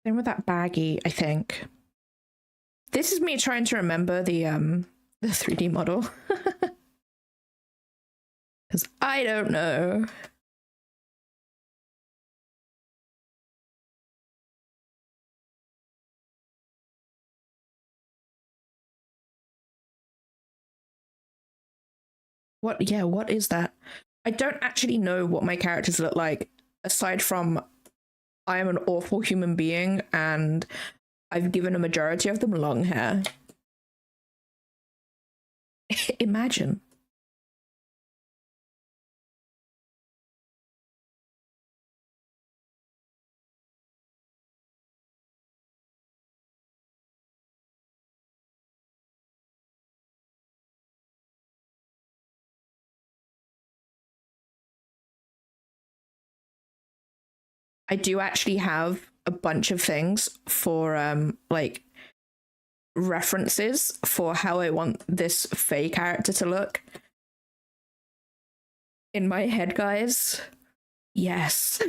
Same with that baggie, I think. This is me trying to remember the 3D model. Because I don't know. What is that? I don't actually know what my characters look like, aside from I am an awful human being and I've given a majority of them long hair. Imagine. I do actually have a bunch of things for like references for how I want this Fae character to look. In my head, guys. Yes.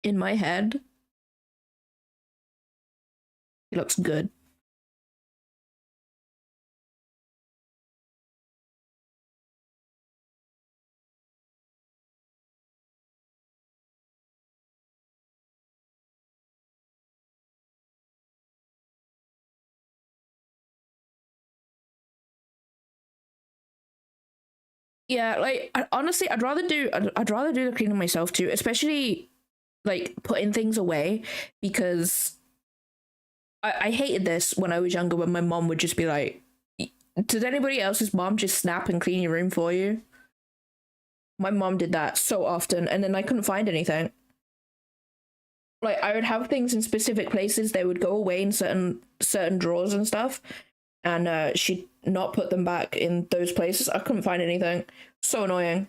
In my head. He looks good. Yeah, like honestly, I'd rather do the cleaning myself too, especially like putting things away, because I hated this when I was younger, when my mom would just be like, did anybody else's mom just snap and clean your room for you? My mom did that so often, and then I couldn't find anything. like I would have things in specific places. They would go away in certain drawers and stuff, and she'd not put them back in those places. I couldn't find anything. So annoying.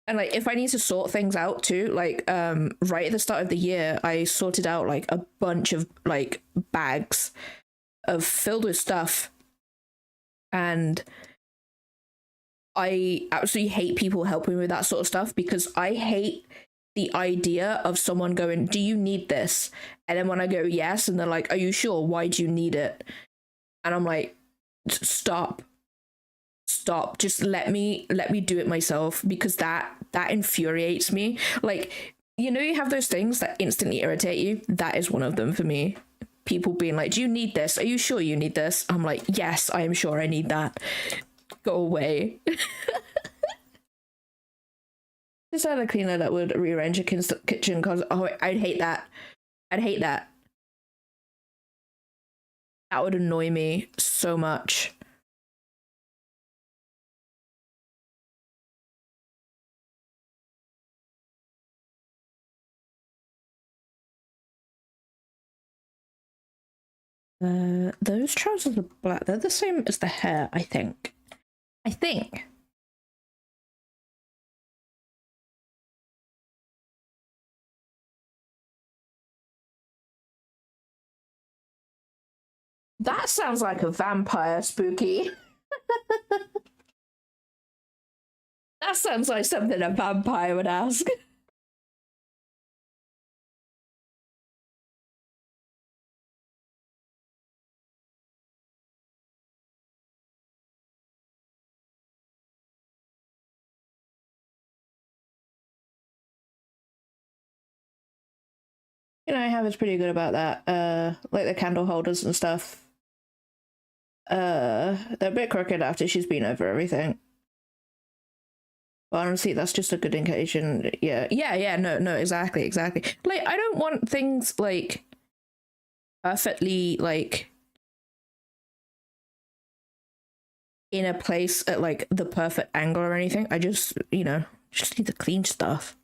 And like if I need to sort things out too, like right at the start of the year, I sorted out like a bunch of like bags of filled with stuff, and I absolutely hate people helping with that sort of stuff because I hate the idea of someone going, "Do you need this?" And then when I go, "Yes," and they're like, "Are you sure? Why do you need it?" And I'm like, "Stop. Stop. Just let me do it myself," because that infuriates me. Like, you know, you have those things that instantly irritate you. That is one of them for me. People being like, "Do you need this? Are you sure you need this?" I'm like, "Yes, I am sure I need that. Go away." Just had a cleaner that would rearrange a kitchen because, oh, I'd hate that. I'd hate that. That would annoy me so much. Those trousers are black. They're the same as the hair, I think. I think. That sounds like a vampire, Spooky. That sounds like something a vampire would ask. You know, Heather's pretty good about that. Like the candle holders and stuff. They're a bit crooked after she's been over everything. But honestly, that's just a good indication. Yeah, no, exactly. Like, I don't want things, like, perfectly, like, in a place at, like, the perfect angle or anything. I just, you know, just need to clean stuff.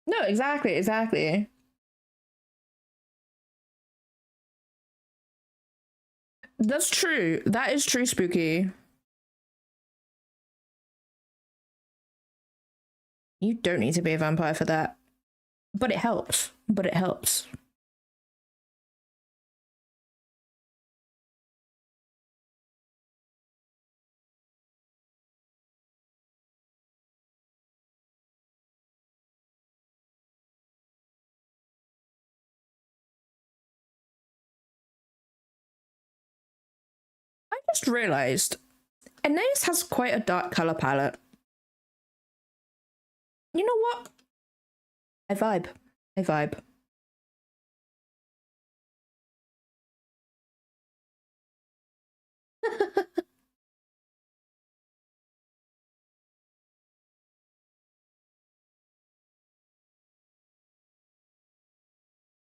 No, exactly. That's true. That is true, Spooky. You don't need to be a vampire for that. But it helps. I just realized Anais has quite a dark color palette. You know what? I vibe.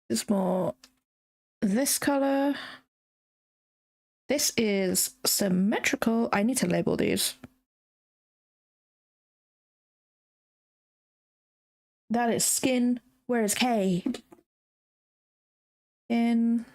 It's more this color. This is symmetrical. I need to label these. That is skin. Where is K? Skin.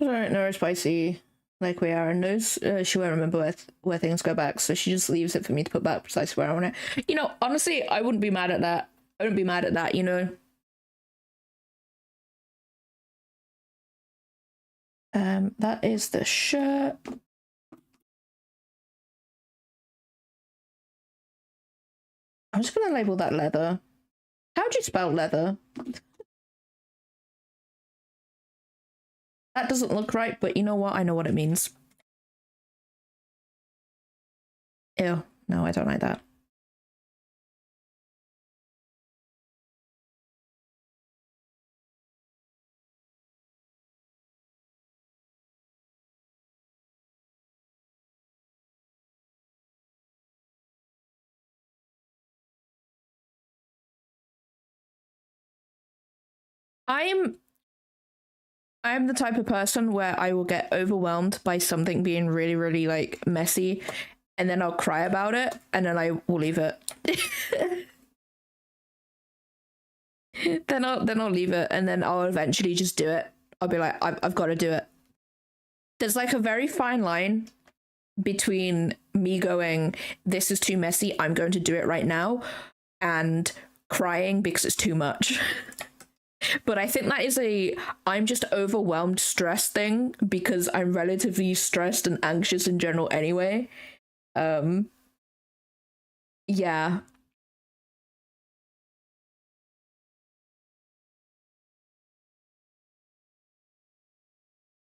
Alright, no spicy like we are in those. She won't remember where things go back, so she just leaves it for me to put back precisely where I want it. You know, honestly, I wouldn't be mad at that. I wouldn't be mad at that, you know. That is the shirt. I'm just gonna label that leather. How do you spell leather? That doesn't look right, but you know what? I know what it means. Ew. No, I don't like that. I'm I'm the type of person where I will get overwhelmed by something being really, really like messy, and then I'll cry about it, and then I will leave it. then I'll leave it, and then I'll eventually just do it. I'll be like, I've got to do it. There's like a very fine line between me going, this is too messy, I'm going to do it right now, and crying because it's too much. But I think that is I'm just overwhelmed stress thing, because I'm relatively stressed and anxious in general anyway. Yeah.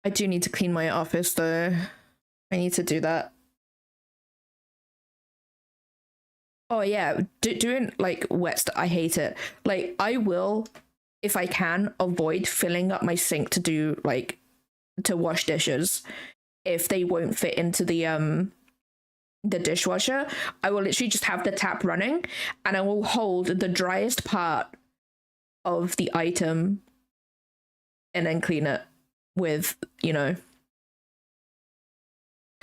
I do need to clean my office though. I need to do that. Oh yeah, doing like wet stuff, I hate it. Like I will, if I can, avoid filling up my sink to do like to wash dishes if they won't fit into the dishwasher. I will literally just have the tap running, and I will hold the driest part of the item and then clean it with,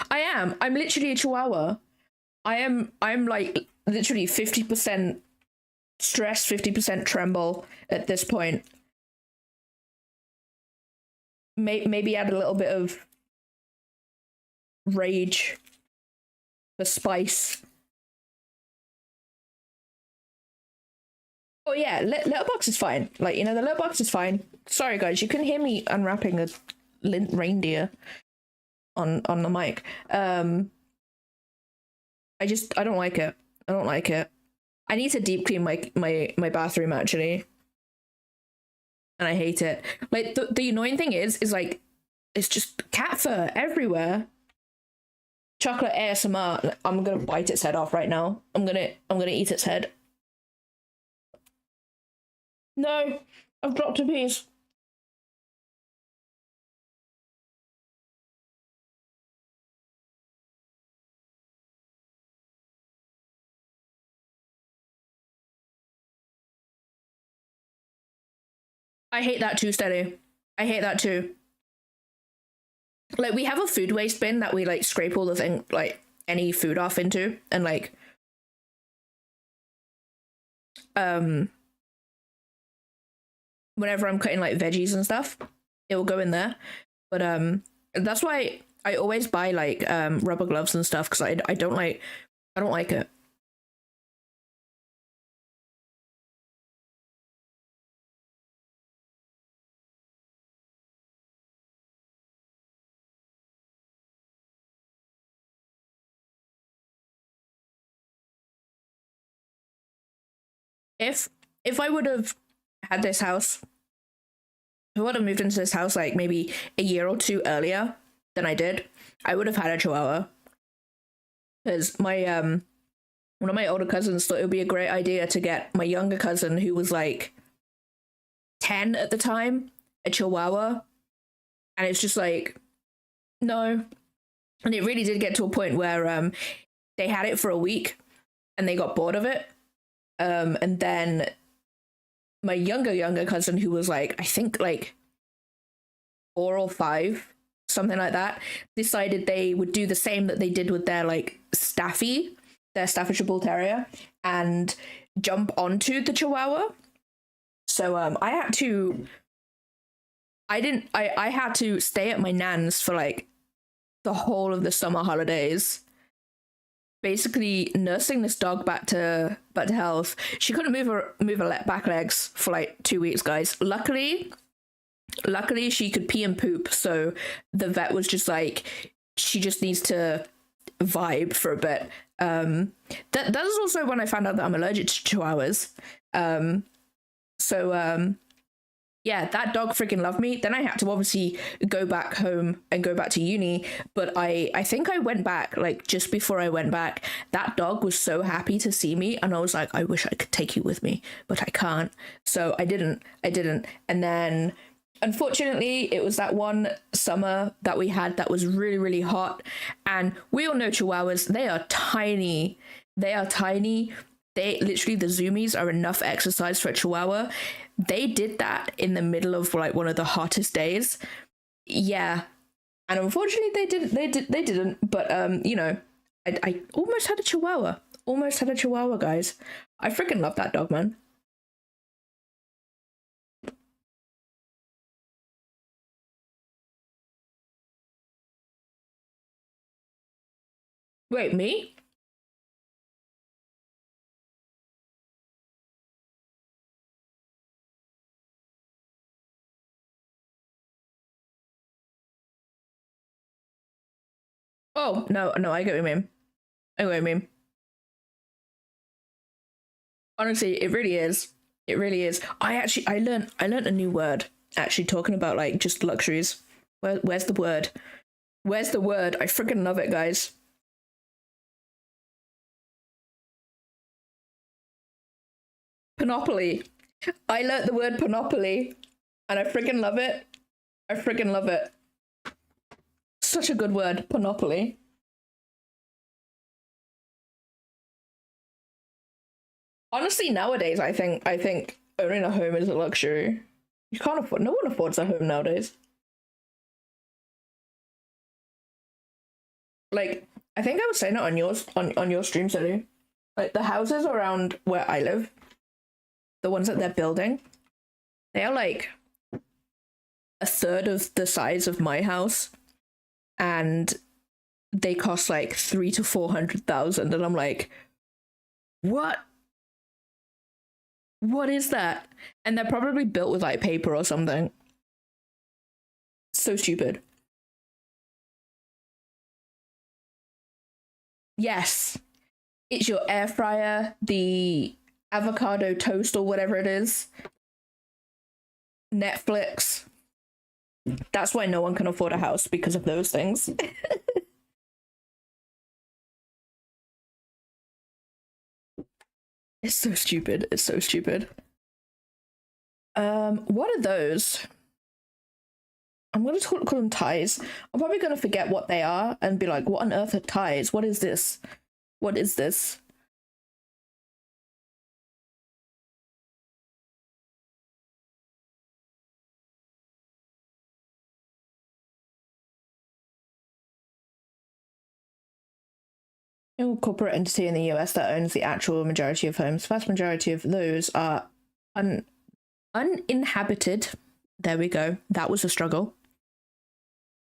I'm literally a chihuahua. I'm like literally 50% stress, 50% tremble at this point. Maybe add a little bit of rage for spice. Oh yeah, letterbox is fine. Like, the letterbox is fine. Sorry guys, you can hear me unwrapping a lint reindeer on the mic. I don't like it. I don't like it. I need to deep clean my bathroom actually. And I hate it. Like the annoying thing is like it's just cat fur everywhere. Chocolate ASMR. I'm gonna bite its head off right now. I'm gonna eat its head. No, I've dropped a piece. I hate that too, Steady. I hate that too. Like, we have a food waste bin that we like scrape all the thing, like any food off into, and like whenever I'm cutting like veggies and stuff, it will go in there. But that's why I always buy like rubber gloves and stuff, because I don't like it. If I would have had this house, if I would have moved into this house like maybe a year or two earlier than I did, I would have had a chihuahua. Because my one of my older cousins thought it would be a great idea to get my younger cousin, who was like 10 at the time, a chihuahua. And it's just like, no. And it really did get to a point where they had it for a week and they got bored of it. And then my younger cousin, who was like, I think like 4 or 5, something like that, decided they would do the same that they did with their like Staffy, their Staffordshire Bull Terrier, and jump onto the Chihuahua. So I had to stay at my nan's for like the whole of the summer holidays, basically nursing this dog back to health. She couldn't move her back legs for like 2 weeks, guys. Luckily she could pee and poop, so the vet was just like, she just needs to vibe for a bit. That is also when I found out that I'm allergic to chihuahuas. Yeah, that dog freaking loved me. Then I had to obviously go back home and go back to uni. But I think I went back, like just before I went back, that dog was so happy to see me. And I was like, I wish I could take you with me, but I can't. So I didn't. And then unfortunately, it was that one summer that we had that was really, really hot. And we all know chihuahuas, they are tiny. they literally, the zoomies are enough exercise for a chihuahua. They did that in the middle of like one of the hottest days. Yeah. And unfortunately they didn't, but you know, I almost had a chihuahua. Almost had a chihuahua, guys. I freaking love that dog, man. Wait, me? Oh, no, I get what you mean. I get what you mean. Honestly, it really is. It really is. I learned a new word, actually, talking about like just luxuries. Where's the word? Where's the word? I freaking love it, guys. Panoply. I learnt the word panoply, and I freaking love it. I freaking love it. Such a good word, panoply. Honestly, nowadays, I think owning a home is a luxury. You can't afford. No one affords a home nowadays. Like, I think I was saying it on yours on your stream, Sally. Like the houses around where I live, the ones that they're building, they are like a third of the size of my house, and they cost like 300,000 to 400,000, and I'm like, what? What is that? And they're probably built with like paper or something. So stupid. Yes. It's your air fryer, the avocado toast or whatever it is. Netflix. That's why no one can afford a house, because of those things. It's so stupid. It's so stupid. What are those? I'm gonna call them ties. I'm probably gonna forget what they are and be like, what on earth are ties? What is this? What is this? No corporate entity in the US that owns the actual majority of homes. Vast majority of those are uninhabited. There we go. That was a struggle.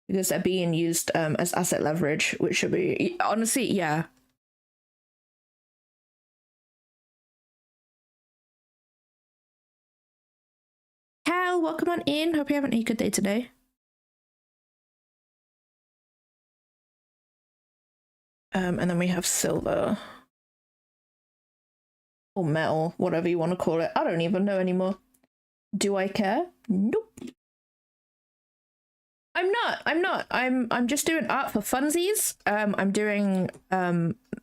Because they're being used as asset leverage, which should be, honestly, yeah. Cal, welcome on in. Hope you're having a good day today. And then we have silver. Or metal, whatever you want to call it. I don't even know anymore. Do I care? Nope. I'm not. I'm just doing art for funsies. I'm doing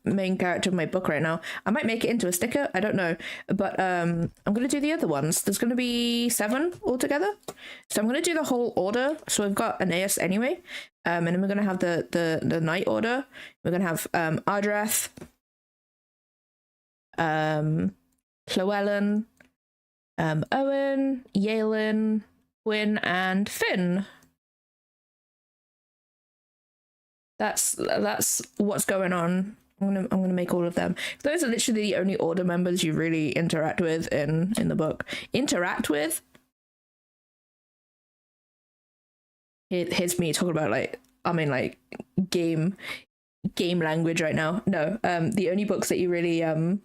main character of my book right now. I might make it into a sticker, I don't know. But I'm gonna do the other ones. There's gonna be 7 altogether. So I'm gonna do the whole order. So we've got Aeneas anyway. And then we're gonna have the Knight Order. We're gonna have Ardreth, Llewellyn, Owen, Yalen, Gwyn, and Finn. That's what's going on. I'm gonna make all of them. Those are literally the only order members you really interact with in the book. Interact with? Here's me talking about like, I mean, like game language right now. No, the only books that you really the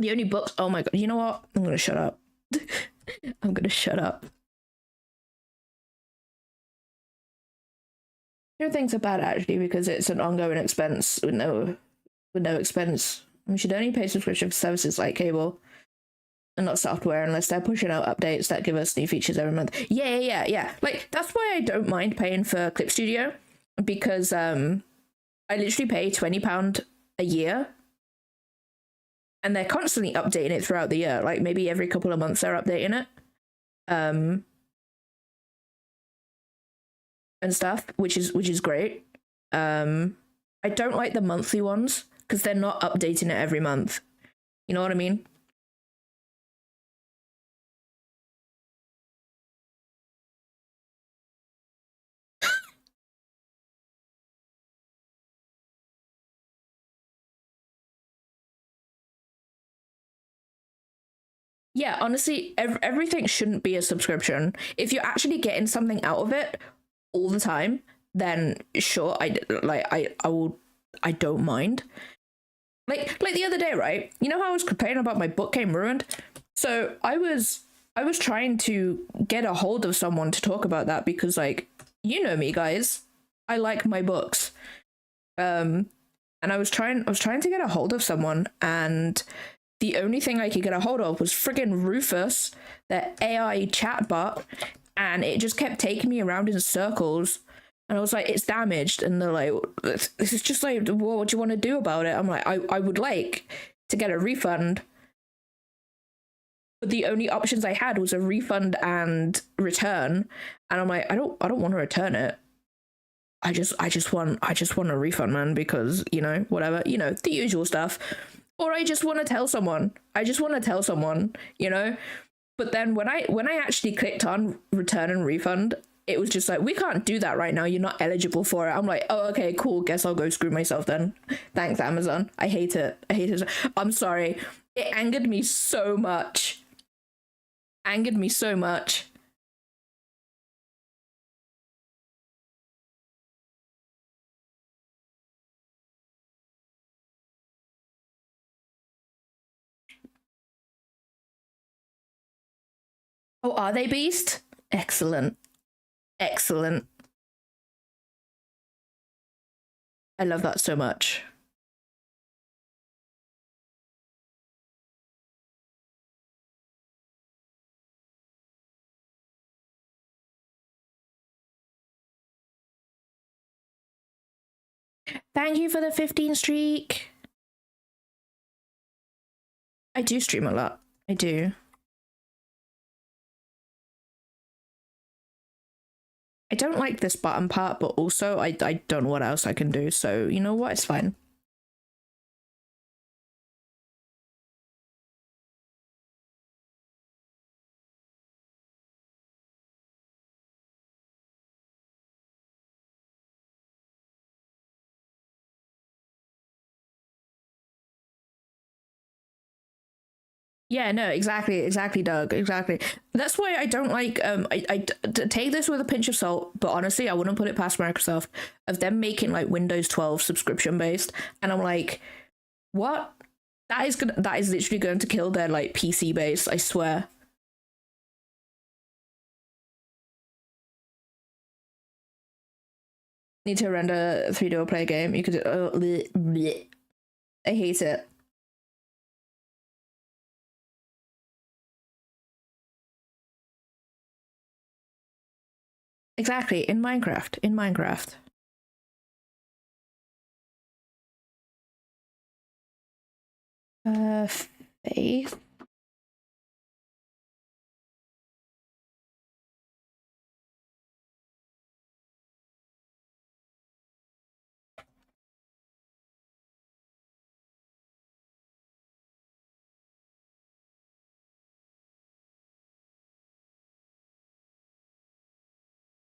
only books. Oh my god! You know what? I'm gonna shut up. I'm gonna shut up. Your things are bad actually because it's an ongoing expense with no expense. We should only pay subscription for services like cable and not software unless they're pushing out updates that give us new features every month. Yeah. Like that's why I don't mind paying for Clip Studio, because I literally pay £20 a year and they're constantly updating it throughout the year. Like maybe every couple of months they're updating it. And stuff, which is great. I don't like the monthly ones because they're not updating it every month. You know what I mean? Yeah, honestly, everything shouldn't be a subscription. If you're actually getting something out of it all the time, then sure, I don't mind. Like the other day, right? You know how I was complaining about my book came ruined? So I was trying to get a hold of someone to talk about that because like you know me guys, I like my books. And I was trying to get a hold of someone, and the only thing I could get a hold of was friggin' Rufus, the AI chatbot, and it just kept taking me around in circles. And I was like, it's damaged. And they're like, this is just like, what do you want to do about it? I'm like, I would like to get a refund. But the only options I had was a refund and return. And I'm like, I don't want to return it. I just want a refund, man, because, you know, whatever, you know, the usual stuff. Or I just want to tell someone. I just want to tell someone, you know? But then when I actually clicked on return and refund, it was just like, we can't do that right now. You're not eligible for it. I'm like, oh, okay, cool. Guess I'll go screw myself then. Thanks, Amazon. I hate it. I hate it. I'm sorry. It angered me so much. Angered me so much. Oh, are they beast? Excellent. Excellent. I love that so much. Thank you for the 15 streak. I do stream a lot. I do. I don't like this bottom part, but also I don't know what else I can do. So, you know what? It's fine. Yeah, no, exactly, Doug, exactly. That's why I don't like. Take this with a pinch of salt, but honestly, I wouldn't put it past Microsoft of them making like Windows 12 subscription based, and I'm like, what? That is literally going to kill their like PC base. I swear. Need to render a 3D play game. You could. Bleh, bleh. I hate it. Exactly in Minecraft. In Minecraft. Faith.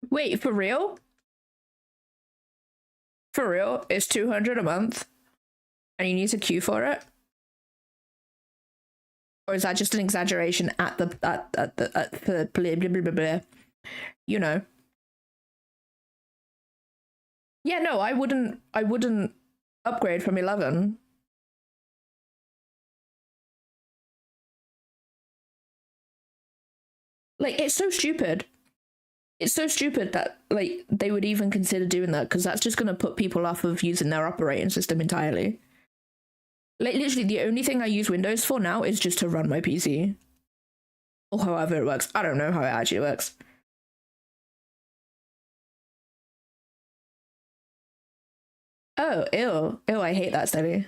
Wait, for real? For real? It's 200 a month, and you need to queue for it? Or is that just an exaggeration at the blah, blah, blah, blah, blah. You know? Yeah, no, I wouldn't upgrade from 11. Like, it's so stupid. It's so stupid that like they would even consider doing that, because that's just going to put people off of using their operating system entirely. Like, literally, the only thing I use Windows for now is just to run my PC, or however it works. I don't know how it actually works. Oh, ew, ew! I hate that study.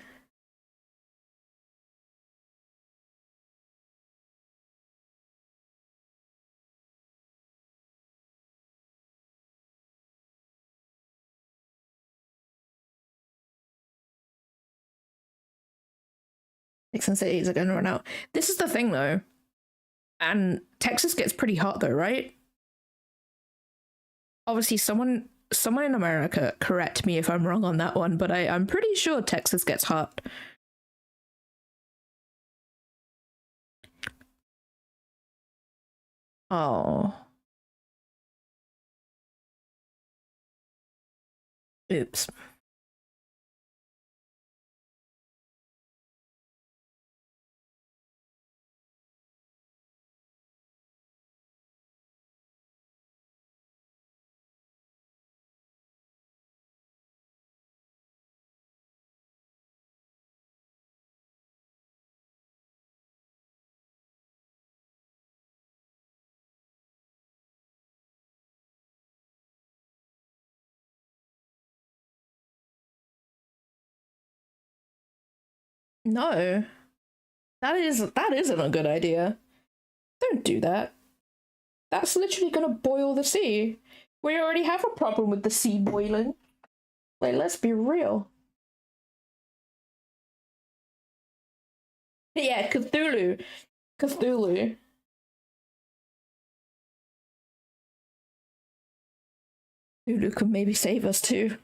Texan cities are gonna run out. This is the thing though. And Texas gets pretty hot though, right? Obviously someone in America correct me if I'm wrong on that one, but I'm pretty sure Texas gets hot. Oh. Oops. No. That isn't a good idea. Don't do that. That's literally gonna boil the sea. We already have a problem with the sea boiling. Like, let's be real. Yeah, Cthulhu. Cthulhu. Cthulhu could maybe save us too.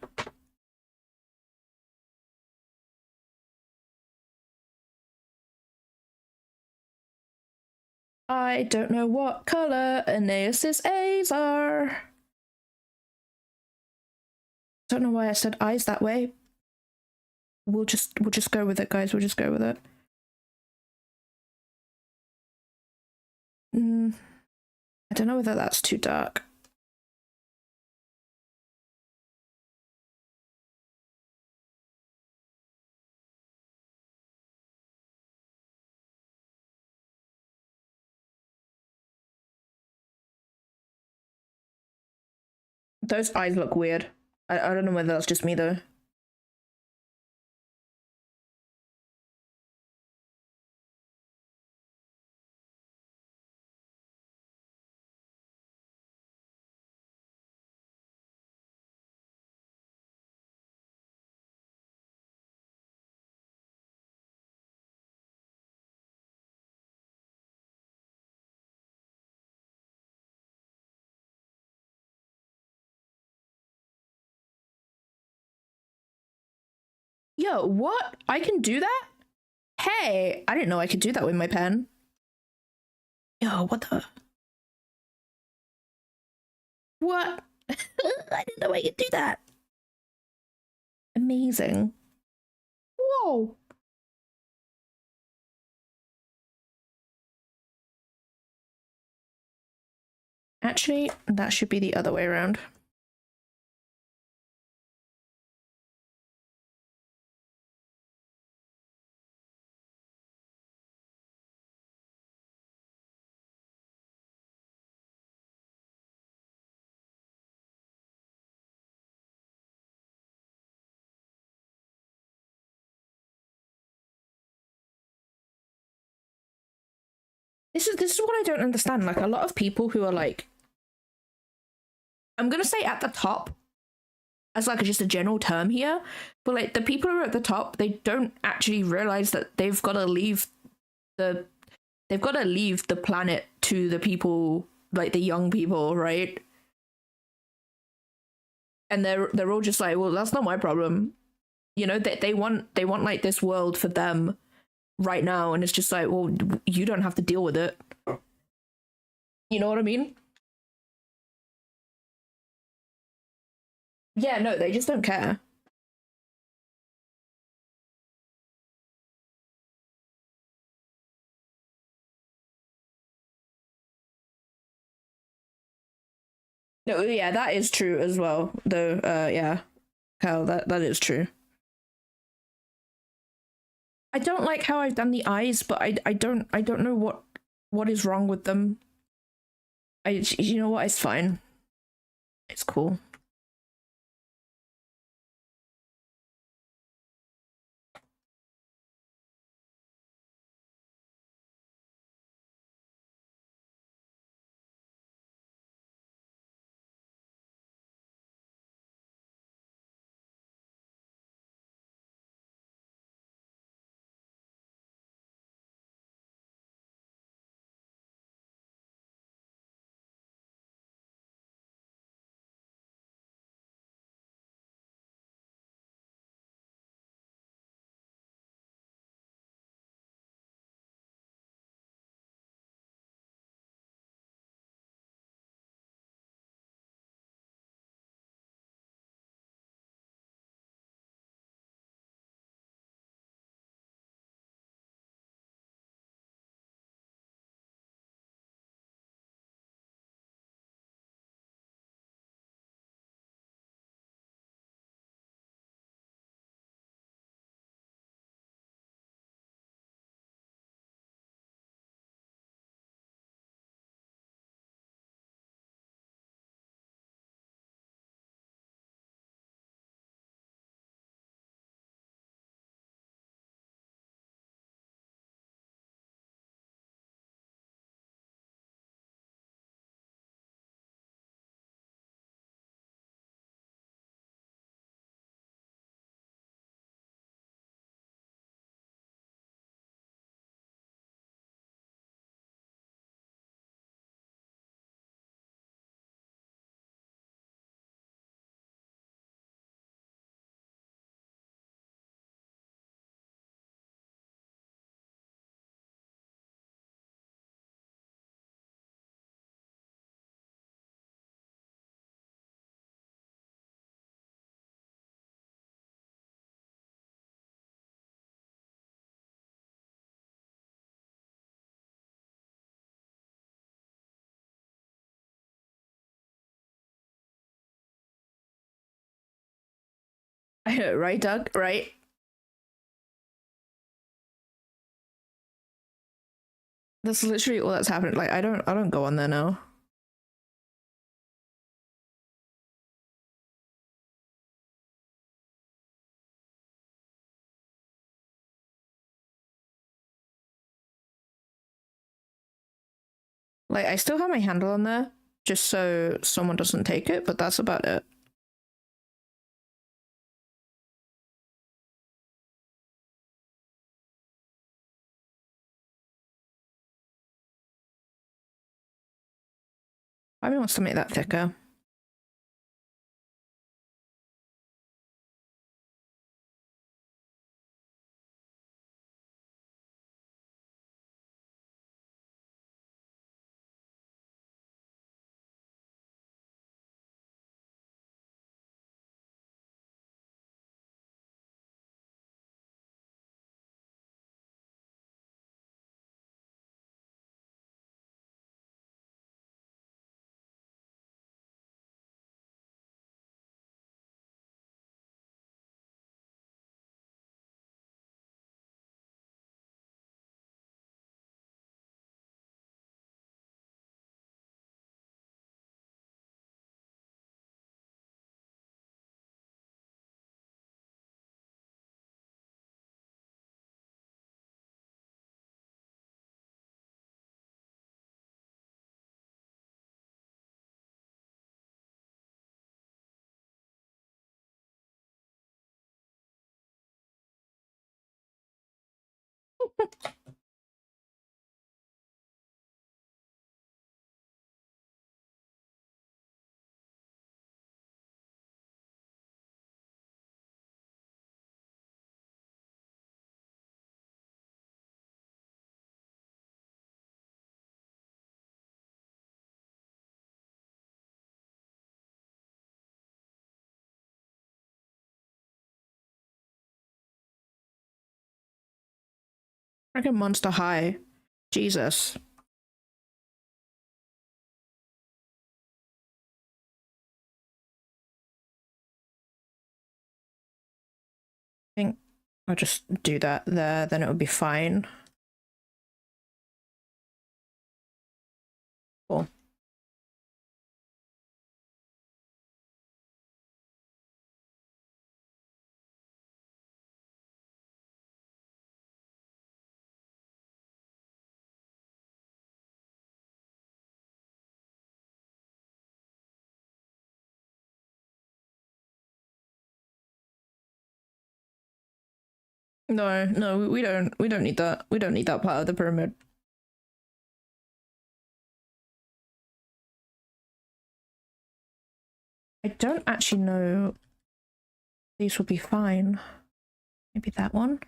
I don't know what color Aeneas's A's are. Don't know why I said eyes that way. We'll just go with it, guys. We'll just go with it. I don't know whether that's too dark. Those eyes look weird. I don't know whether that's just me though. Yo, what? I can do that? Hey, I didn't know I could do that with my pen. Yo, what the? What? I didn't know I could do that. Amazing. Whoa. Actually, that should be the other way around. This is what I don't understand. Like, a lot of people who are like, I'm gonna say at the top as like just a general term here, but like the people who are at the top, they don't actually realize that they've got to leave the planet to the people, like the young people, right? And they're all just like, well, that's not my problem. You know, they want like this world for them right now, and it's just like, well, you don't have to deal with it. You know what I mean? Yeah, no, they just don't care. No, yeah, that is true as well. Though, yeah, Kyle, that is true. I don't like how I've done the eyes, but I don't know what is wrong with them. You know what? It's fine. It's cool. I know, right, Doug? Right? That's literally all that's happened. Like, I don't go on there now. Like, I still have my handle on there, just so someone doesn't take it, but that's about it. Ivy wants to make that thicker. Freaking Monster High. Jesus. I think I'll just do that there, then it would be fine. Cool. No, we don't need that. We don't need that part of the pyramid. I don't actually know. These will be fine. Maybe that one.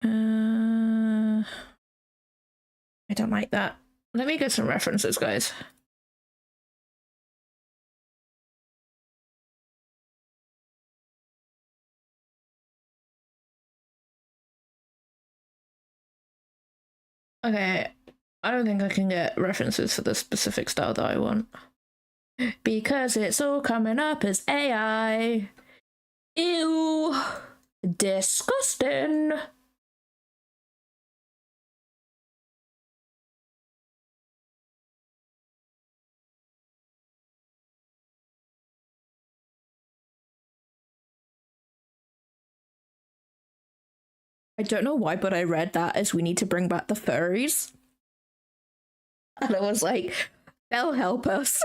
I don't like that. Let me get some references, guys. Okay, I don't think I can get references for the specific style that I want. Because it's all coming up as AI. Ew. Disgusting. I don't know why, but I read that as we need to bring back the furries. And I was like, they'll help us.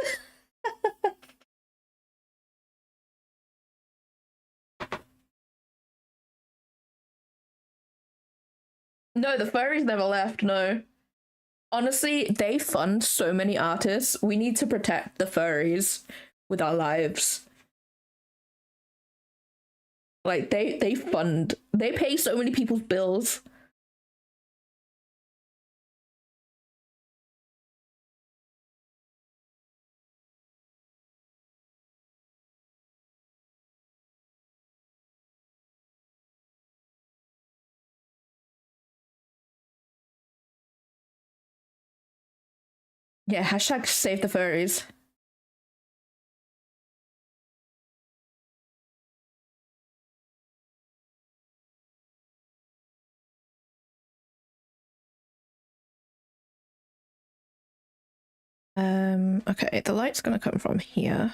No, the furries never left, no. Honestly, they fund so many artists. We need to protect the furries with our lives. Like they pay so many people's bills. Yeah, hashtag save the furries. Okay, the light's gonna come from here.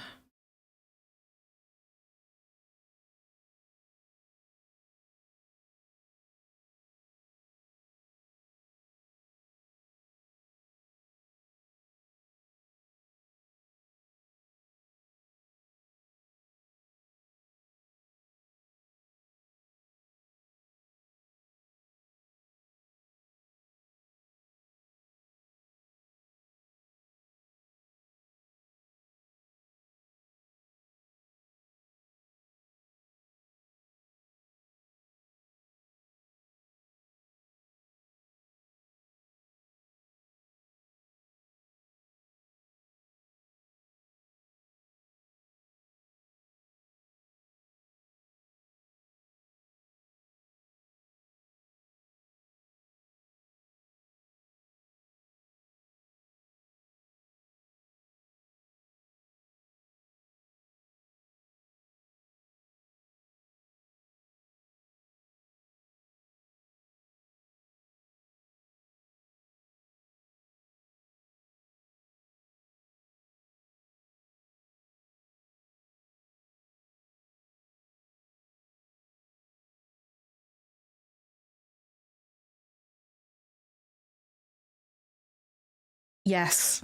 Yes.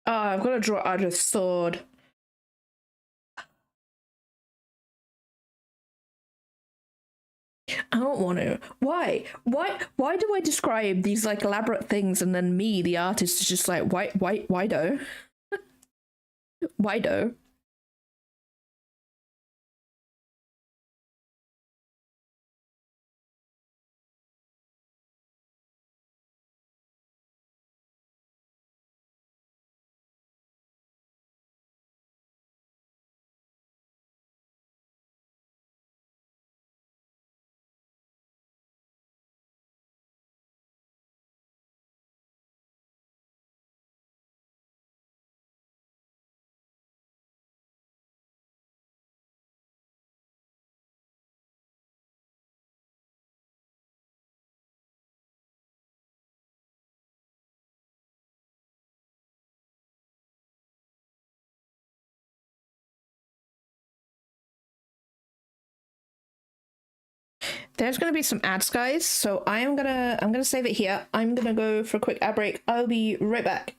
Oh, I've got to draw out a sword. I don't want to. Why? Why do I describe these like elaborate things and then me, the artist, is just like why do? Why do? There's gonna be some ads, guys, so I'm gonna save it here. I'm gonna go for a quick ad break. I'll be right back.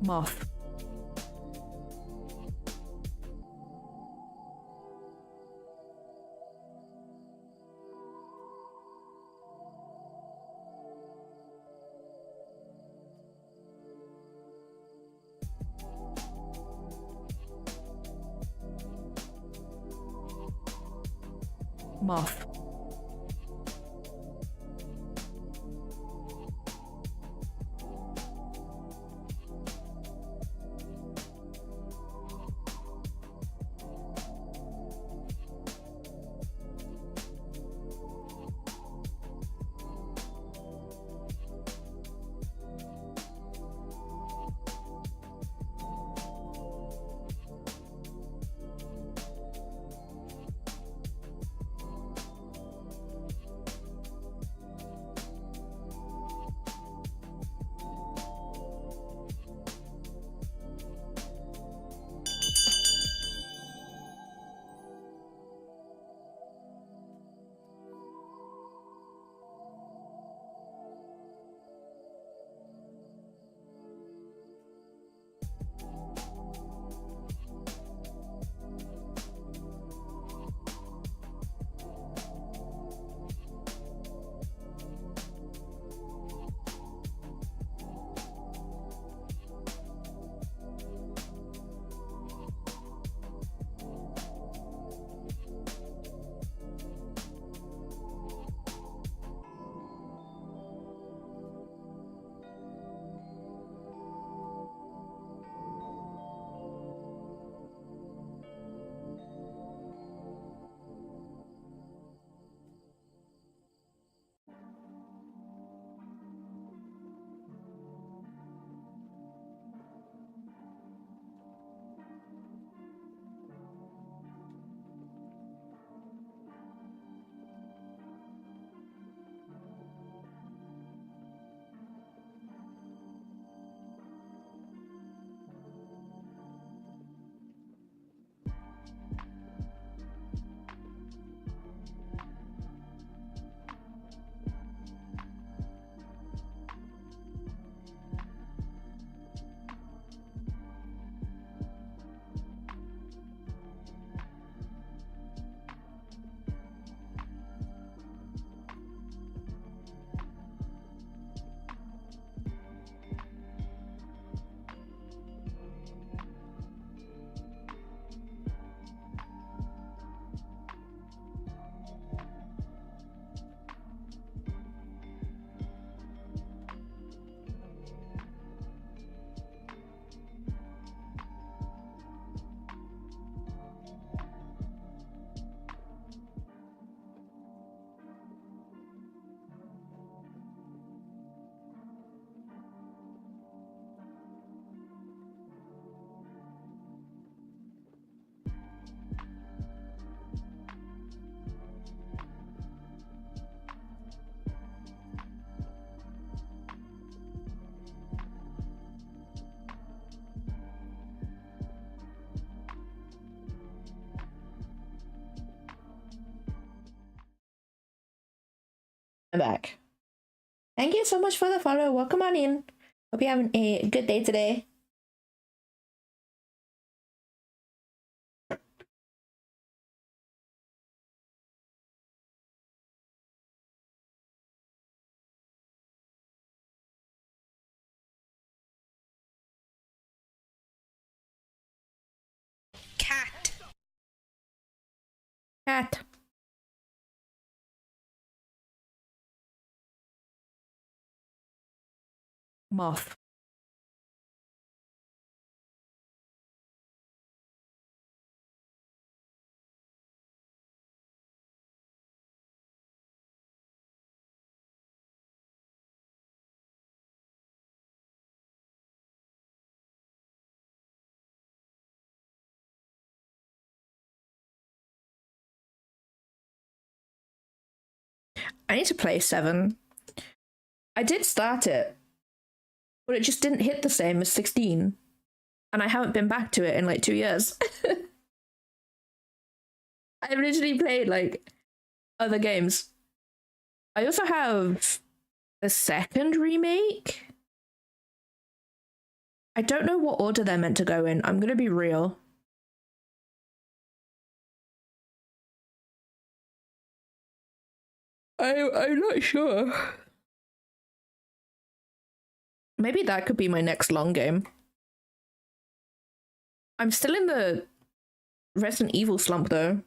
Moth. Moth. I'm back. Thank you so much for the follow. Welcome on in. Hope you're having a good day today. Cat. Cat. Moth. I need to play 7. I did start it, but it just didn't hit the same as 16. And I haven't been back to it in like 2 years. I've literally played like other games. I also have the second remake. I don't know what order they're meant to go in. I'm gonna be real. I'm not sure. Maybe that could be my next long game. I'm still in the Resident Evil slump though.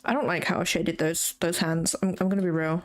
I don't like how I shaded those hands. I'm gonna be real.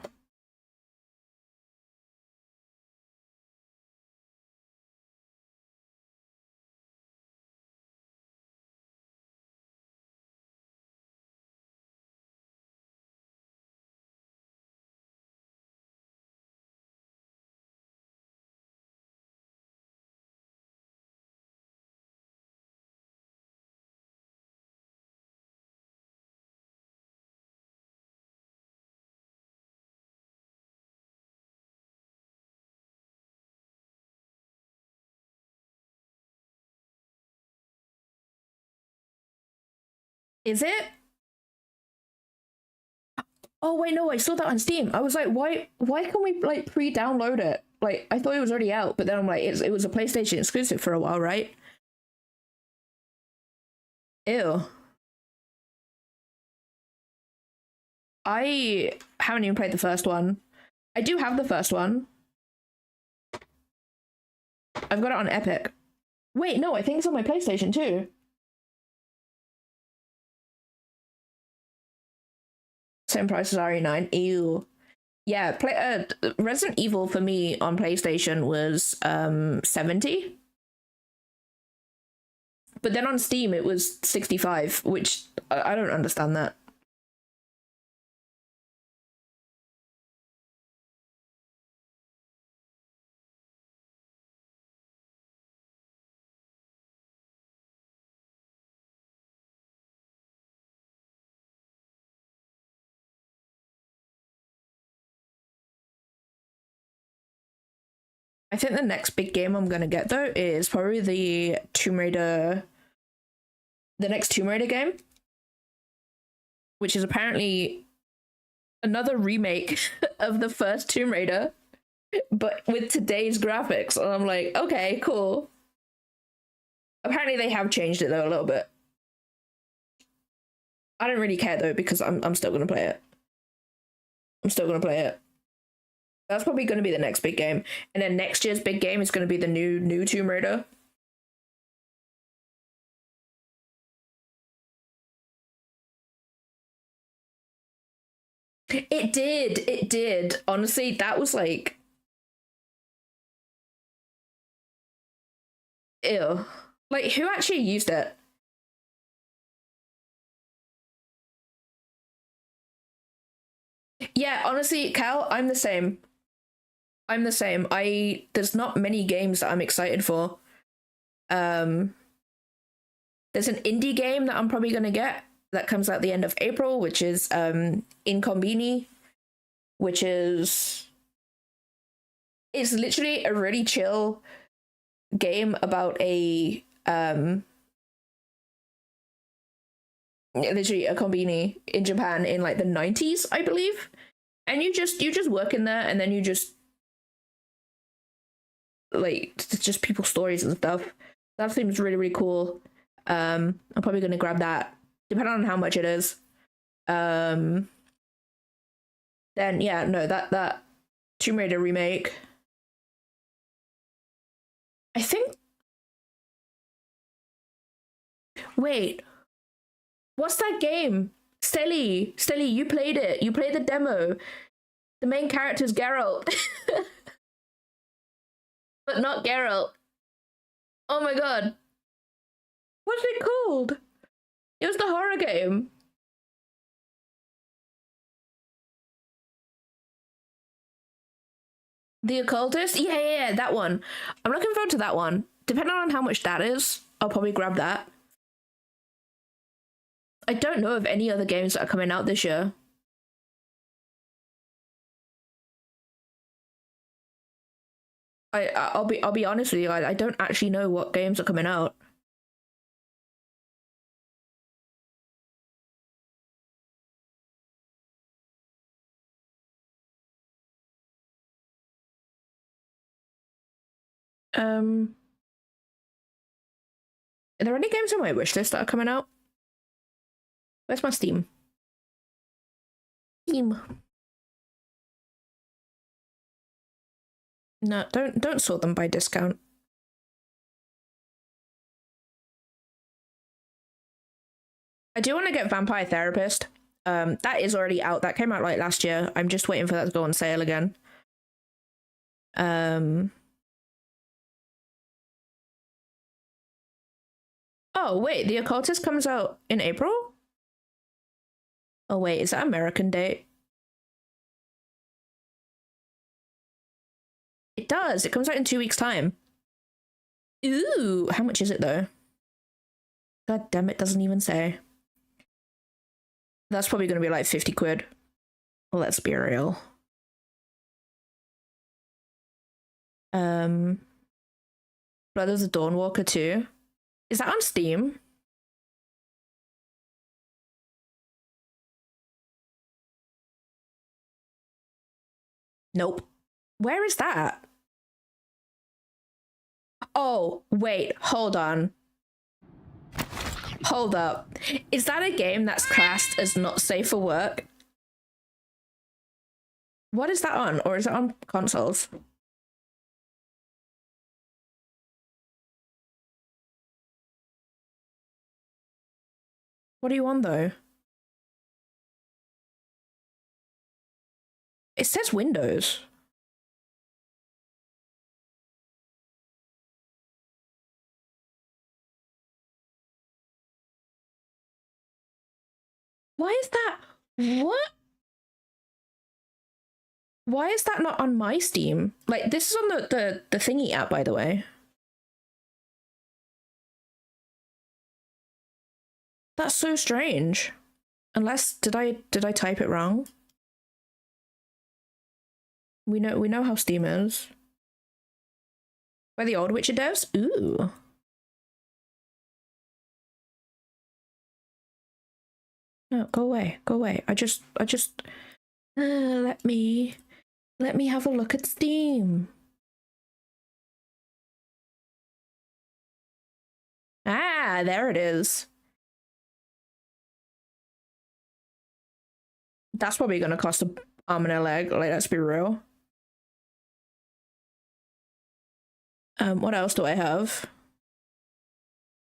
Is it? Oh wait, no, I saw that on Steam. I was like, why can we like pre-download it? Like I thought it was already out, but then I'm like, it was a PlayStation exclusive for a while, right? Ew. I haven't even played the first one. I do have the first one. I've got it on Epic. Wait, no, I think it's on my PlayStation too. Same price as RE9. Ew. Yeah, Resident Evil for me on PlayStation was 70. But then on Steam it was 65, which I don't understand that. I think the next big game I'm gonna get though is probably the next Tomb Raider game, which is apparently another remake of the first Tomb Raider, but with today's graphics. And I'm like, okay, cool. Apparently they have changed it though a little bit. I don't really care though because I'm still gonna play it. I'm still gonna play it. That's probably going to be the next big game. And then next year's big game is going to be the new Tomb Raider. It did. Honestly, that was like... Ew. Like, who actually used it? Yeah, honestly, Cal, I'm the same. There's not many games that I'm excited for. There's an indie game that I'm probably gonna get that comes out the end of April, which is Incombini, which is it's literally a really chill game about a literally a konbini in Japan in like the 90s, I believe. And you just work in there, and then you just like just people's stories and stuff. That seems really, really cool. I'm probably gonna grab that, depending on how much it is. Then yeah, no, that Tomb Raider remake. I think. Wait, what's that game? Steli, you played it. You played the demo. The main character is Geralt. But not Geralt. Oh my god. What's it called? It was the horror game. The Occultist? Yeah, that one. I'm looking forward to that one. Depending on how much that is, I'll probably grab that. I don't know of any other games that are coming out this year. I'll be honest with you guys, I don't actually know what games are coming out. Are there any games on my wishlist that are coming out? Where's my Steam? Steam. No, don't sort them by discount. I do want to get Vampire Therapist. That is already out. That came out like last year. I'm just waiting for that to go on sale again. Oh wait, The Occultist comes out in April? Oh wait, is that American date? It does. It comes out in 2 weeks' time. Ooh, how much is it though? God damn, it doesn't even say. That's probably gonna be like 50 quid. Let's be real. Brothers of Dawnwalker 2. Is that on Steam? Nope. Where is that? Oh, wait, hold on. Hold up. Is that a game that's classed as not safe for work? What is that on? Or is it on consoles? What are you on though? It says Windows. Why is that? What? Why is that not on my Steam? Like, this is on the thingy app, by the way. That's so strange. Unless did I type it wrong? We know how Steam is. By the old Witcher devs? Ooh. No, go away. Go away. I just let me have a look at Steam. Ah, there it is. That's probably gonna cost an arm and a leg, like, let's be real. What else do I have?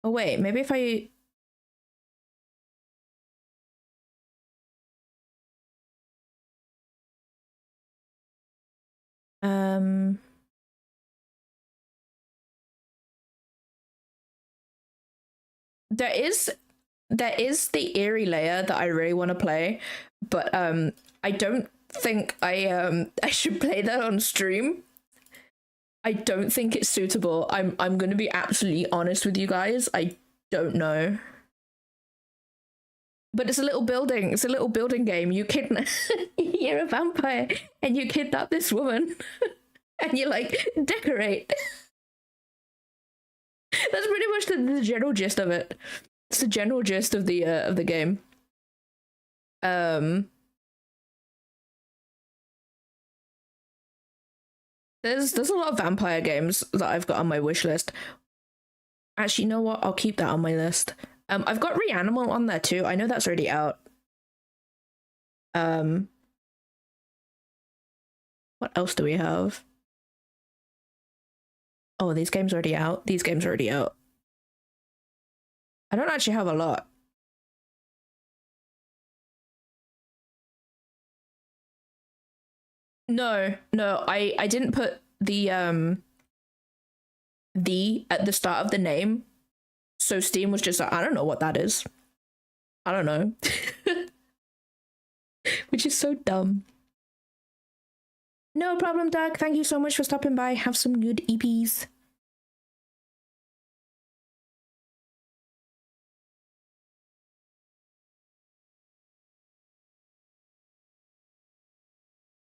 Oh wait, maybe if I there is the Eerie layer that I really want to play, but I don't think I should play that on stream. I don't think it's suitable. I'm gonna be absolutely honest with you guys. I don't know. But it's a little building. It's a little building game. You kidnap. You're a vampire, and you kidnap this woman, and you like decorate. That's pretty much the general gist of it. It's the general gist of the game. There's a lot of vampire games that I've got on my wish list. Actually, you know what? I'll keep that on my list. I've got Reanimal on there too. I know that's already out. What else do we have? Oh, these games are already out. These games are already out. I don't actually have a lot. No, I didn't put the at the start of the name. So Steam was just like, I don't know what that is. I don't know. Which is so dumb. No problem, Doug. Thank you so much for stopping by. Have some good EPs.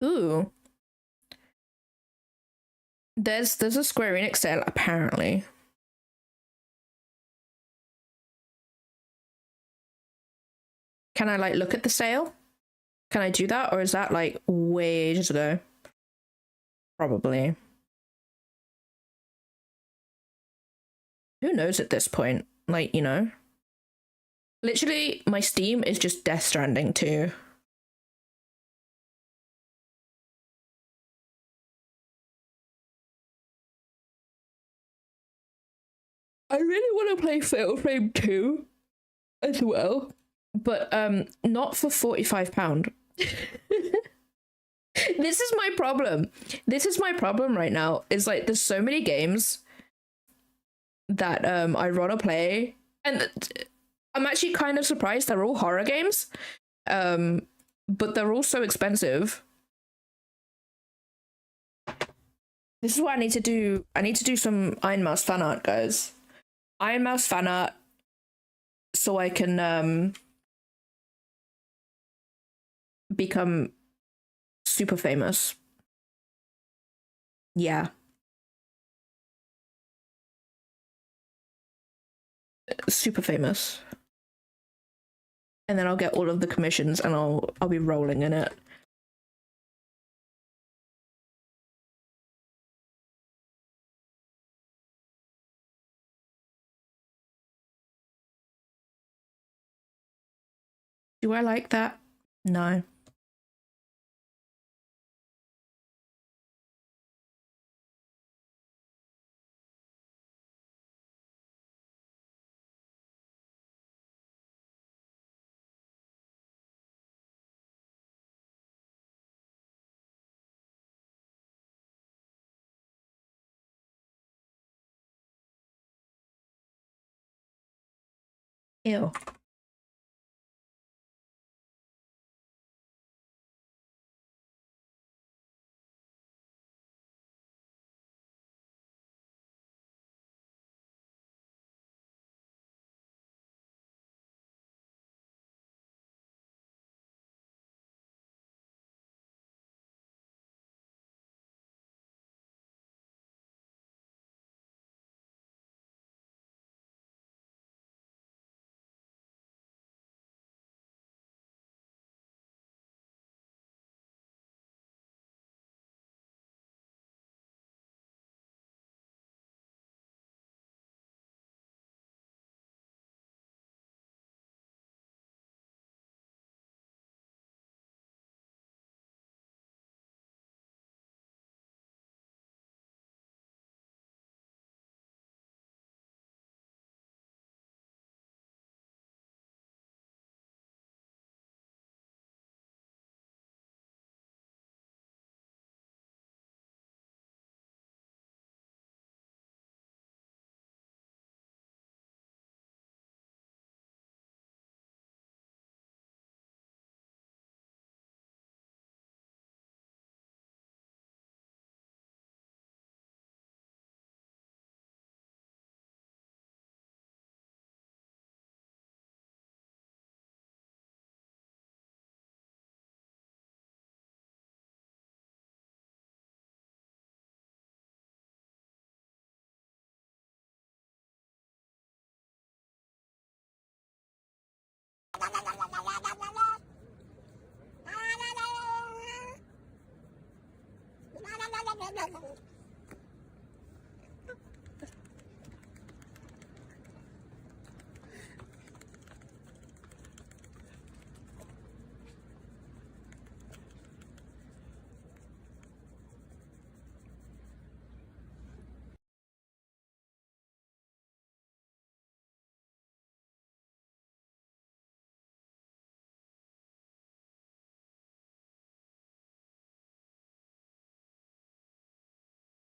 Ooh. There's a Square Enix sale, apparently. Can I like look at the sale? Can I do that? Or is that like way ages ago? Probably. Who knows at this point? Like, you know. Literally, my Steam is just Death Stranding 2. I really want to play Fatal Frame 2 as well, but not for £45. This is my problem. This is my problem right now. Is like there's so many games that I want to play, and I'm actually kind of surprised they're all horror games, but they're all so expensive. This is what I need to do. I need to do some Iron Mouse fan art, guys. Iron Mouse fan art, so I can become super famous. Yeah. Super famous. And then I'll get all of the commissions and I'll be rolling in it. Do I like that? No. Ew.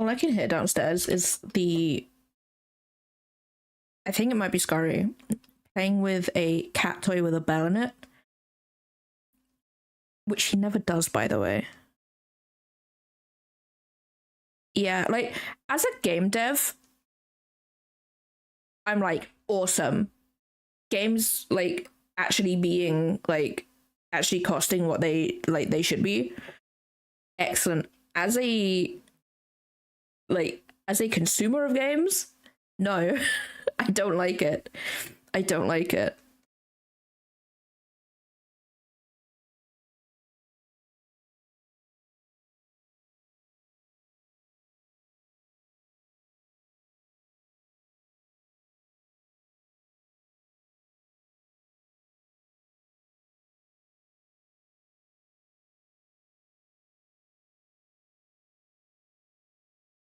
All I can hear downstairs is I think it might be Scary playing with a cat toy with a bell in it, which he never does, by the way. Yeah, like, as a game dev, I'm like, awesome. Games, like, actually being, like, actually costing what they should be. Excellent. As a consumer of games, no. I don't like it. I don't like it.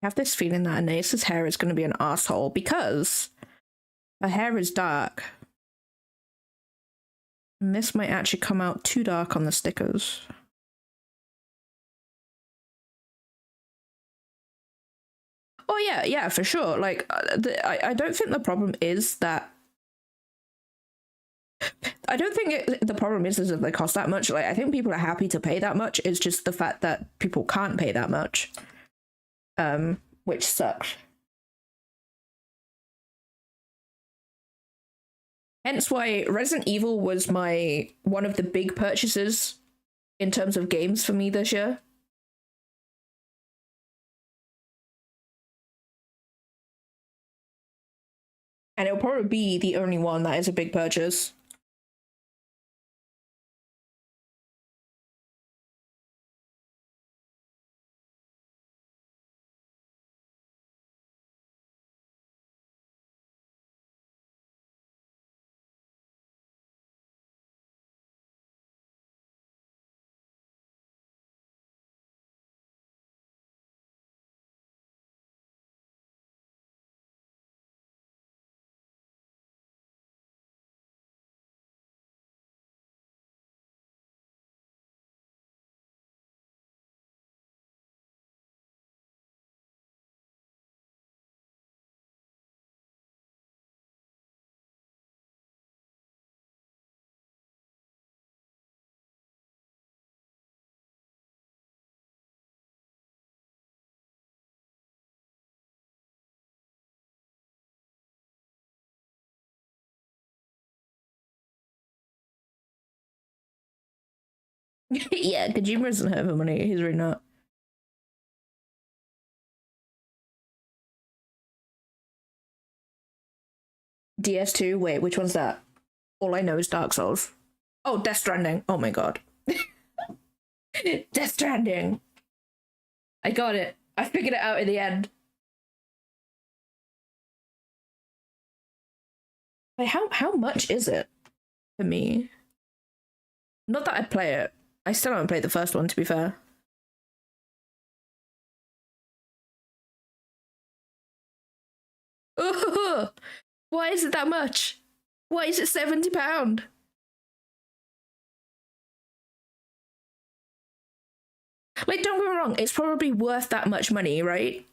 I have this feeling that Anais's hair is going to be an asshole because her hair is dark. And this might actually come out too dark on the stickers. Oh yeah, for sure. Like, I don't think the problem is that. I don't think the problem is that they cost that much. Like, I think people are happy to pay that much. It's just the fact that people can't pay that much. Which sucks. Hence why Resident Evil was one of the big purchases in terms of games for me this year. And it'll probably be the only one that is a big purchase. Yeah, Kojima doesn't have the money. He's really not. DS2? Wait, which one's that? All I know is Dark Souls. Oh, Death Stranding. Oh my god. Death Stranding. I got it. I figured it out at the end. Wait, how much is it for me? Not that I'd play it. I still haven't played the first one, to be fair. Ugh, why is it that much? Why is it £70? Like, don't get me wrong, it's probably worth that much money, right?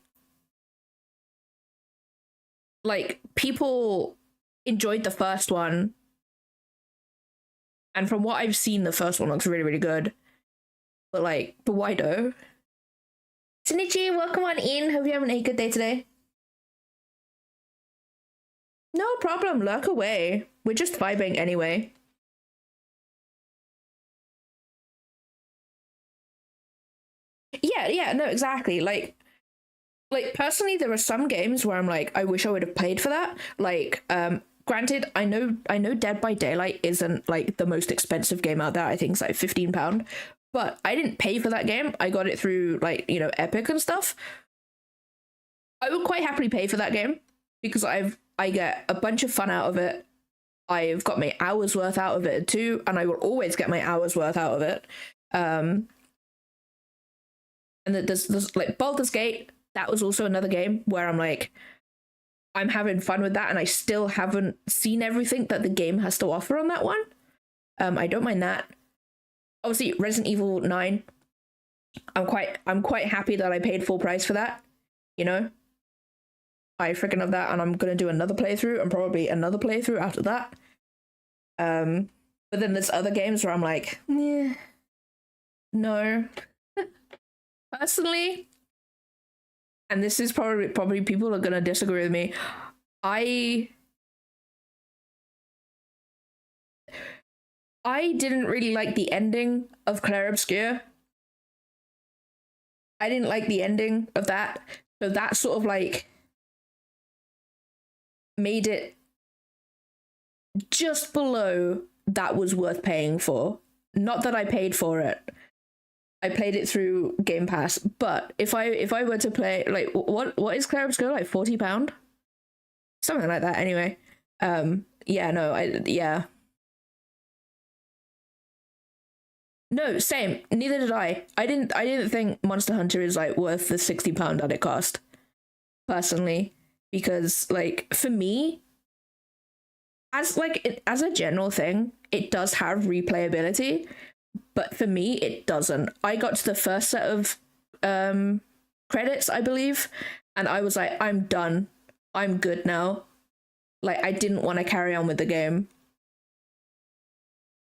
Like, people enjoyed the first one. And from what I've seen, the first one looks really, really good. But why though? Sinichi, welcome on in. Hope you're having a good day today. No problem, lurk away. We're just vibing anyway. Yeah, no, exactly. Like personally, there are some games where I'm like, I wish I would have paid for that. Like, granted, I know Dead by Daylight isn't like the most expensive game out there. I think it's like £15. but I didn't pay for that game. I got it through like, you know, Epic and stuff. I would quite happily pay for that game because I get a bunch of fun out of it. I've got my hours worth out of it too, and I will always get my hours worth out of it. And there's like Baldur's Gate. That was also another game where I'm like, I'm having fun with that, and I still haven't seen everything that the game has to offer on that one. I don't mind that. Obviously, Resident Evil 9. I'm quite happy that I paid full price for that. You know, I freaking love that, and I'm gonna do another playthrough and probably another playthrough after that. But then there's other games where I'm like, yeah, no. Personally, and this is probably people are gonna disagree with me. I didn't really like the ending of Clair Obscur. I didn't like the ending of that, so that sort of like made it just below that was worth paying for. Not that I paid for it. I played it through Game Pass, but if I were to play, like, what is Clair Obscur, like £40? Something like that anyway. Yeah, no, yeah. No, same. Neither did I. I didn't think Monster Hunter is like worth the £60 that it cost. Personally. Because like for me, as a general thing, it does have replayability, but for me it doesn't. I got to the first set of credits, I believe, and I was like, I'm done. I'm good now. Like, I didn't want to carry on with the game.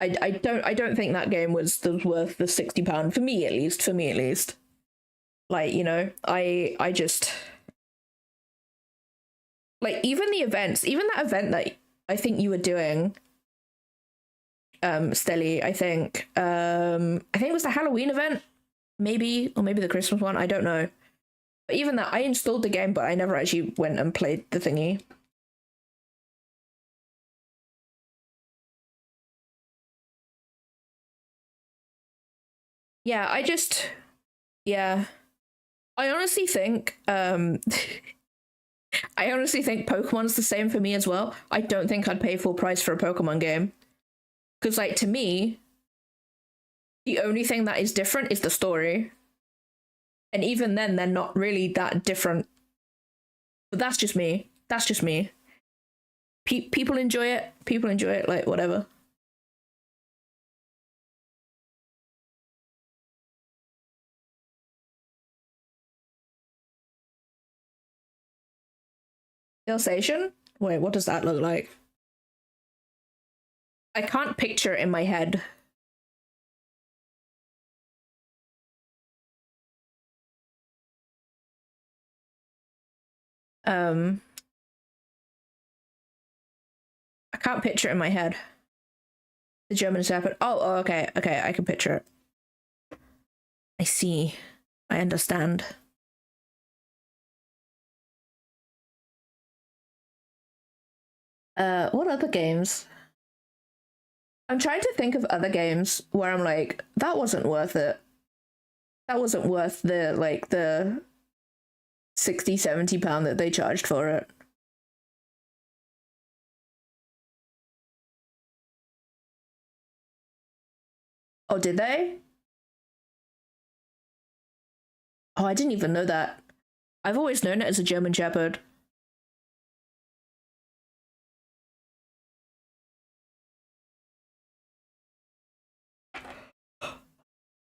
I don't think that game was worth the £60 for me at least. Like, you know, I just like even the events, even that event that I think you were doing, Stelly, I think it was the Halloween event, maybe, or maybe the Christmas one, I don't know. But even that, I installed the game, but I never actually went and played the thingy. Yeah, I honestly think I honestly think Pokemon's the same for me as well. I don't think I'd pay full price for a Pokemon game. Because, like, to me, the only thing that is different is the story. And even then, they're not really that different. But that's just me. People enjoy it. Like, whatever. Alsatian? Wait, what does that look like? I can't picture it in my head. I can't picture it in my head. The German Shepherd. Oh, okay, I can picture it. I see. I understand. What other games? I'm trying to think of other games where I'm like, that wasn't worth it. That wasn't worth the 60, £70 that they charged for it. Oh, did they? Oh, I didn't even know that. I've always known it as a German Shepherd.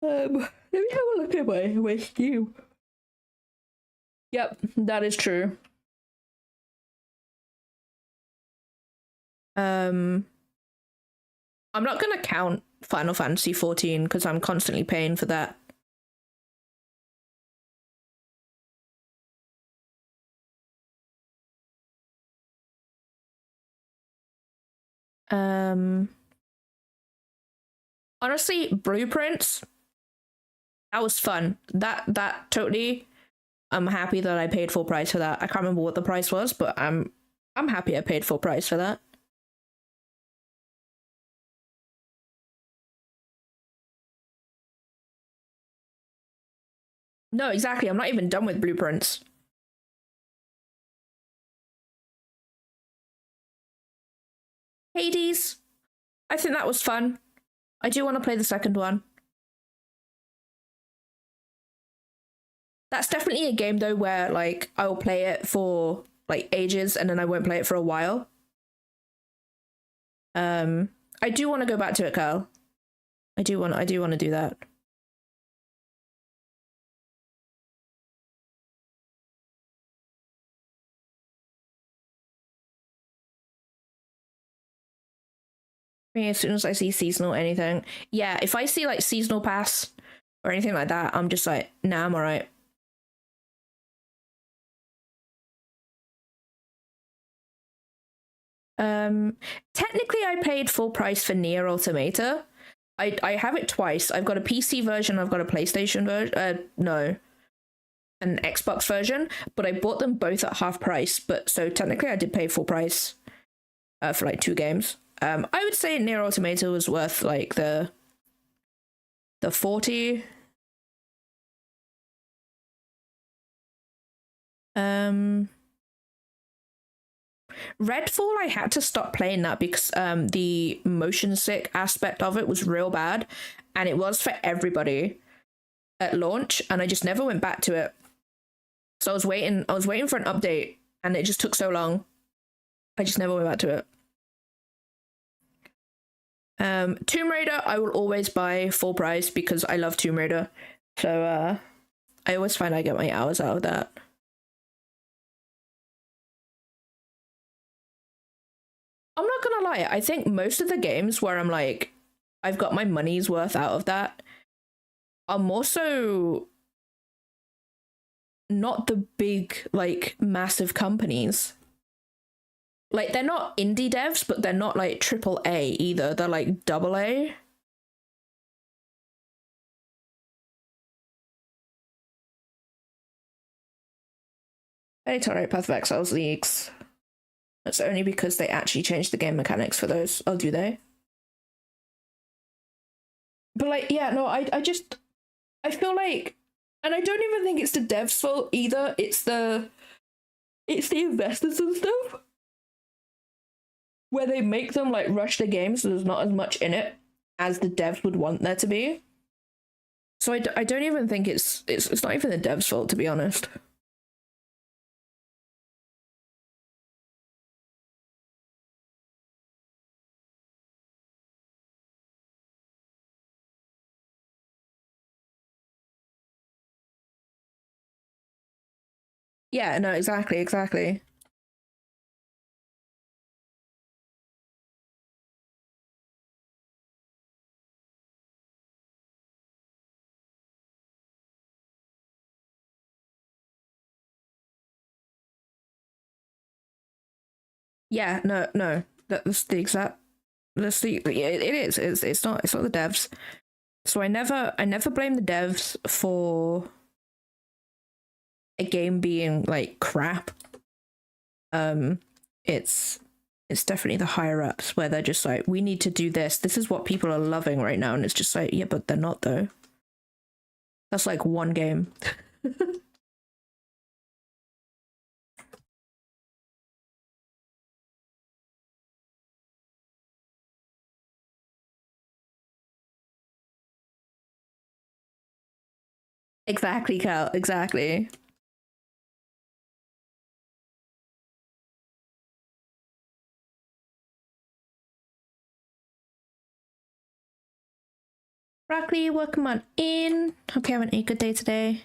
Let me have a look at my Steam. Yep, that is true. I'm not gonna count Final Fantasy 14 because I'm constantly paying for that. Honestly, Blueprints, that was fun. That totally, I'm happy that I paid full price for that. I can't remember what the price was, but I'm happy I paid full price for that. No, exactly. I'm not even done with Blueprints. Hades. I think that was fun. I do want to play the second one. That's definitely a game though where like I will play it for like ages and then I won't play it for a while. I do want to go back to it, Carl. I do want to do that. Me, as soon as I see seasonal anything, yeah, if I see like seasonal pass or anything like that, I'm just like, nah, I'm alright. Technically, I paid full price for Nier Automata. I have it twice. I've got a PC version. I've got a PlayStation version. No, an Xbox version. But I bought them both at half price. But so technically, I did pay full price for like 2 games. I would say Nier Automata was worth like the 40. Redfall, I had to stop playing that because the motion sick aspect of it was real bad, and it was for everybody at launch, and I just never went back to it. So I was waiting for an update, and it just took so long. I just never went back to it. Tomb Raider, I will always buy full price because I love Tomb Raider. So I always find I get my hours out of that. I'm not gonna lie, I think most of the games where I'm like, I've got my money's worth out of that are more so not the big, like, massive companies. Like, they're not indie devs, but they're not like triple A either. They're like double A. It's alright, Path of Exiles leaks. That's only because they actually changed the game mechanics for those. Oh, do they? But like, yeah, no, I feel like, and I don't even think it's the devs' fault either. It's the investors and stuff, where they make them like rush the game, so there's not as much in it as the devs would want there to be. So I don't even think it's not even the devs' fault, to be honest. Yeah, no, exactly. Yeah, no, that's the exact. That's the yeah, it is. It's not the devs. So I never blame the devs for a game being like crap. It's definitely the higher ups where they're just like, we need to do this. This is what people are loving right now, and it's just like, yeah, but they're not though. That's like one game. Exactly, Cal. Exactly. Broccoli, welcome on in. Hope you're having a good day today.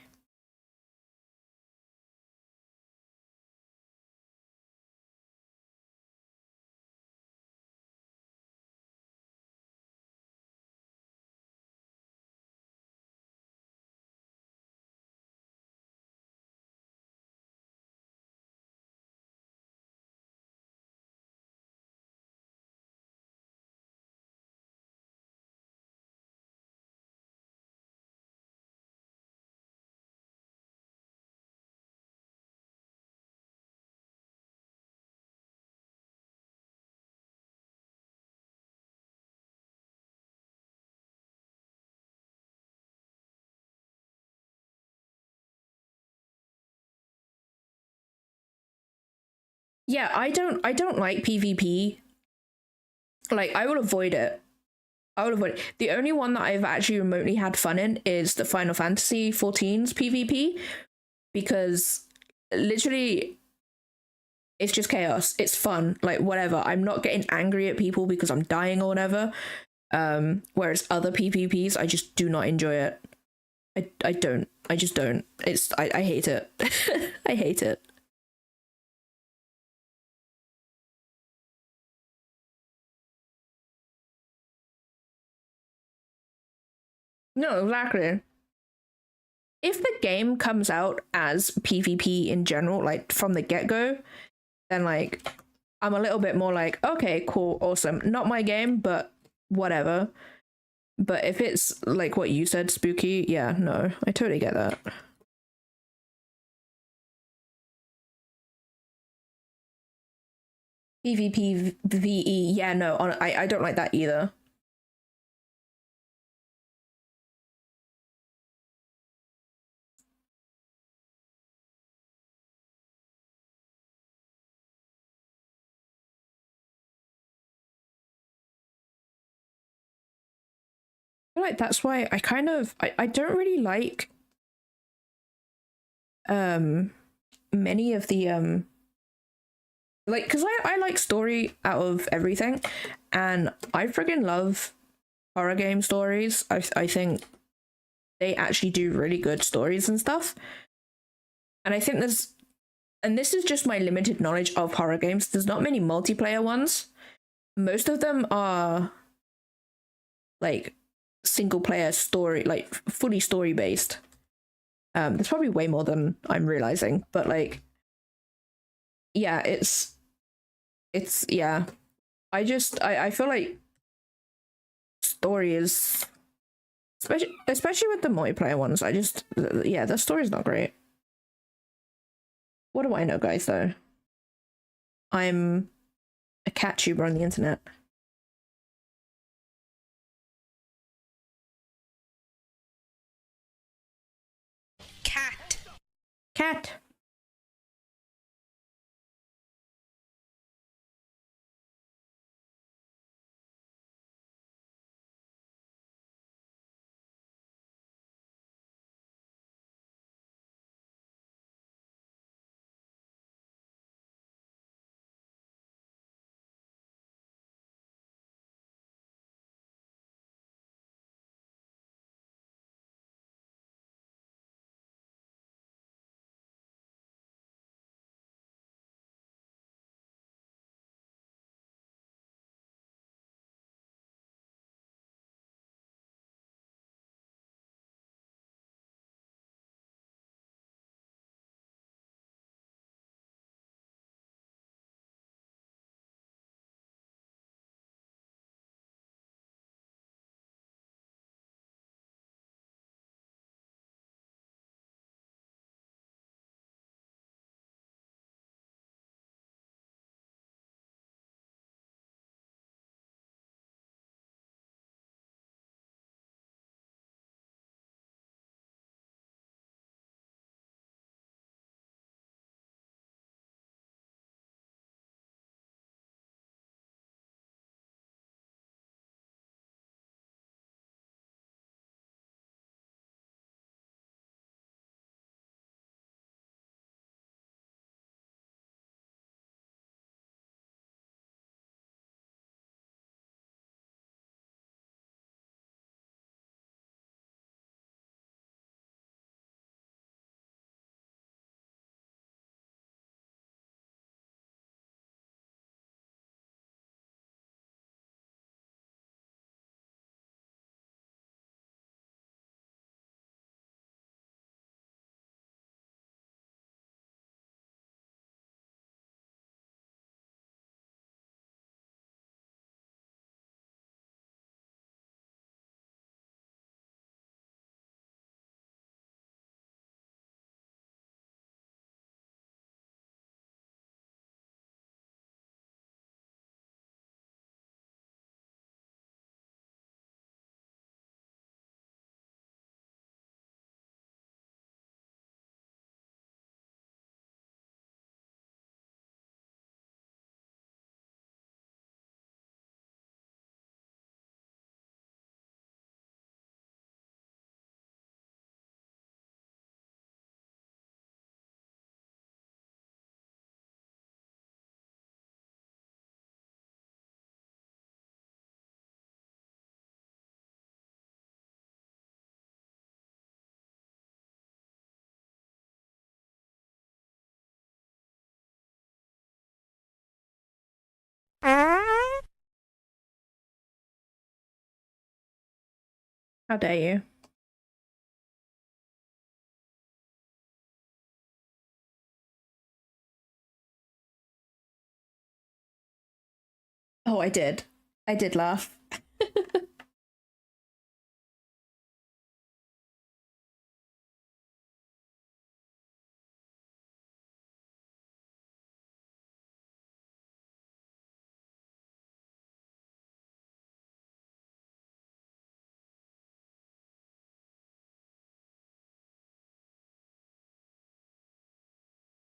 Yeah, I don't like PvP. Like, I will avoid it. I will avoid it. The only one that I've actually remotely had fun in is the Final Fantasy 14's PvP, because literally it's just chaos. It's fun. Like, whatever. I'm not getting angry at people because I'm dying or whatever. Whereas other PvPs, I just do not enjoy it. I don't. I just don't. I hate it. I hate it. No, exactly. If the game comes out as PvP in general, like from the get go, then like I'm a little bit more like, okay, cool, awesome. Not my game, but whatever. But if it's like what you said, spooky, yeah, no, I totally get that. PvP VE, yeah, no, I don't like that either. I feel like that's why I don't really like um many of the like, because I like story out of everything, and I friggin' love horror game stories. I think they actually do really good stories and stuff. And I think and this is just my limited knowledge of horror games, there's not many multiplayer ones. Most of them are like single player story, like fully story based. There's probably way more than I'm realizing, but like, yeah, it's yeah. I feel like story is, especially with the multiplayer ones, yeah, the story's not great. What do I know, guys, though? I'm a cat tuber on the internet. Cat. Cat. How dare you? Oh, I did. I did laugh.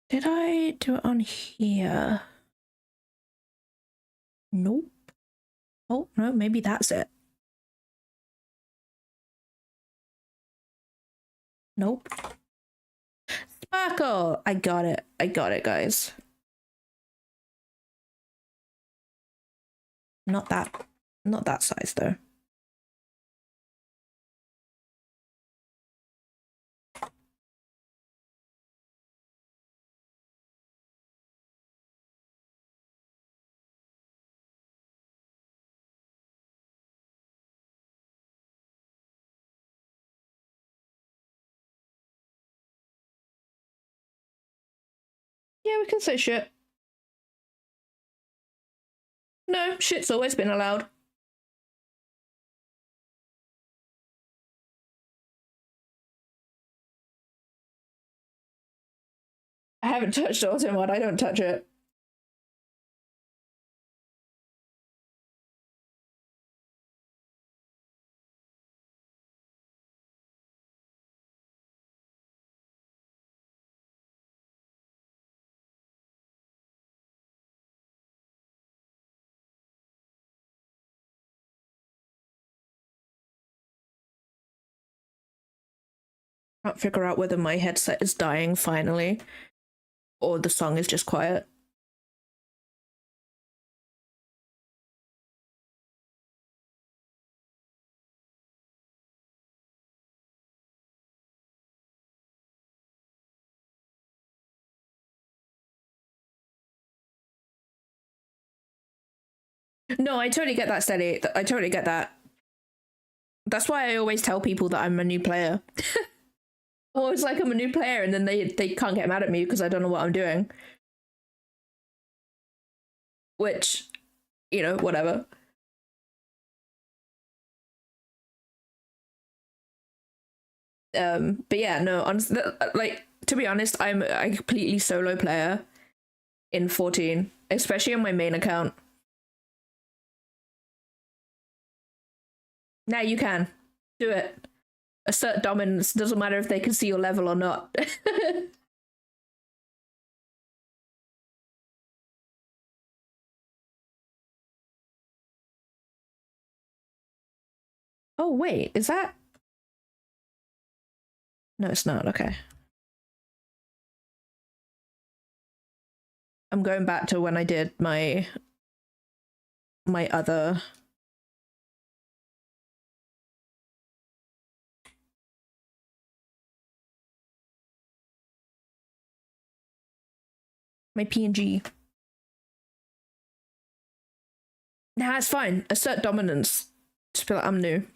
Did I do it on here? Nope. Oh, no, maybe that's it. Nope. Sparkle! I got it. I got it, guys. Not that size, though. Yeah, we can say shit. No, shit's always been allowed. I haven't touched Automod, I don't touch it. Can't figure out whether my headset is dying finally, or the song is just quiet. No, I totally get that, Steady. I totally get that. That's why I always tell people that I'm a new player. Always like I'm a new player, and then they can't get mad at me because I don't know what I'm doing. Which, you know, whatever. But yeah, no, honestly, like, to be honest, I'm a completely solo player in 14, especially on my main account. Now you can do it. Assert dominance. Doesn't matter if they can see your level or not. Oh wait, is that? No, it's not. Okay. I'm going back to when I did my other. My PNG. Nah, it's fine. Assert dominance. Just be like, I'm new.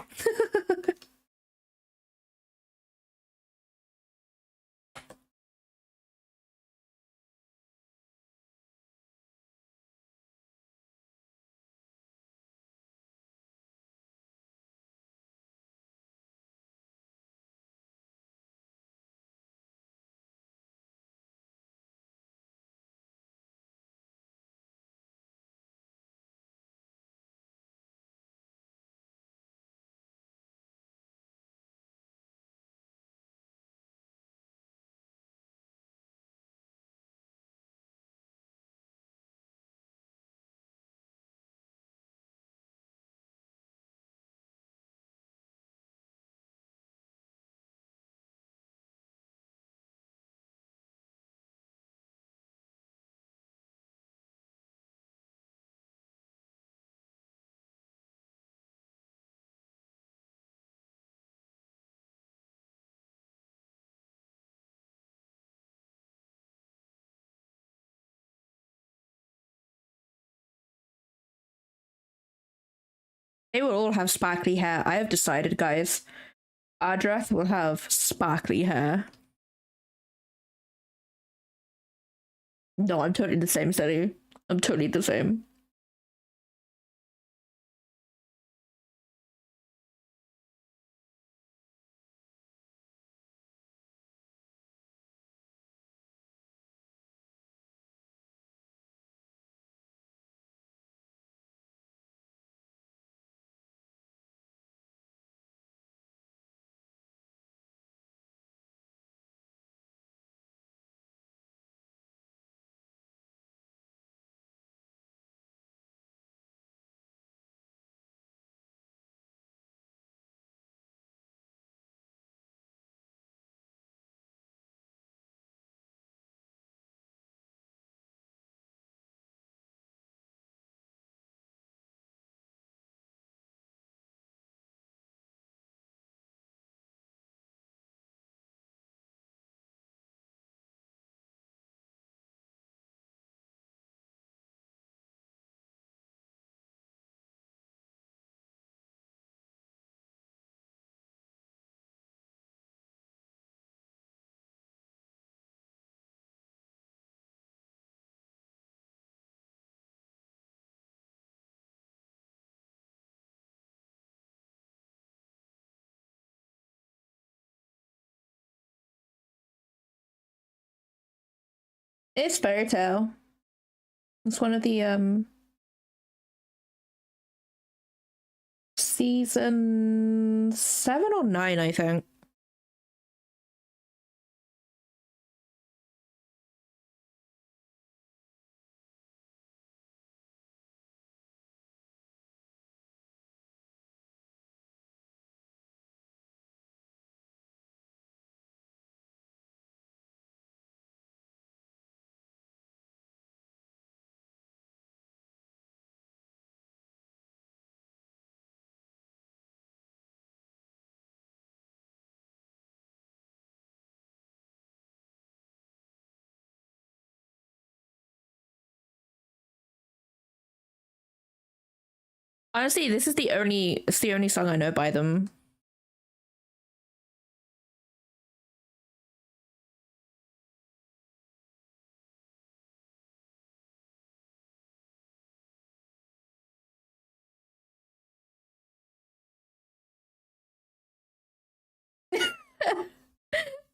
They will all have sparkly hair. I have decided, guys. Ardrath will have sparkly hair. No, I'm totally the same, Sally. I'm totally the same. It's Fairy Tale. It's one of the season 7 or 9, I think. Honestly, this is it's the only song I know by them.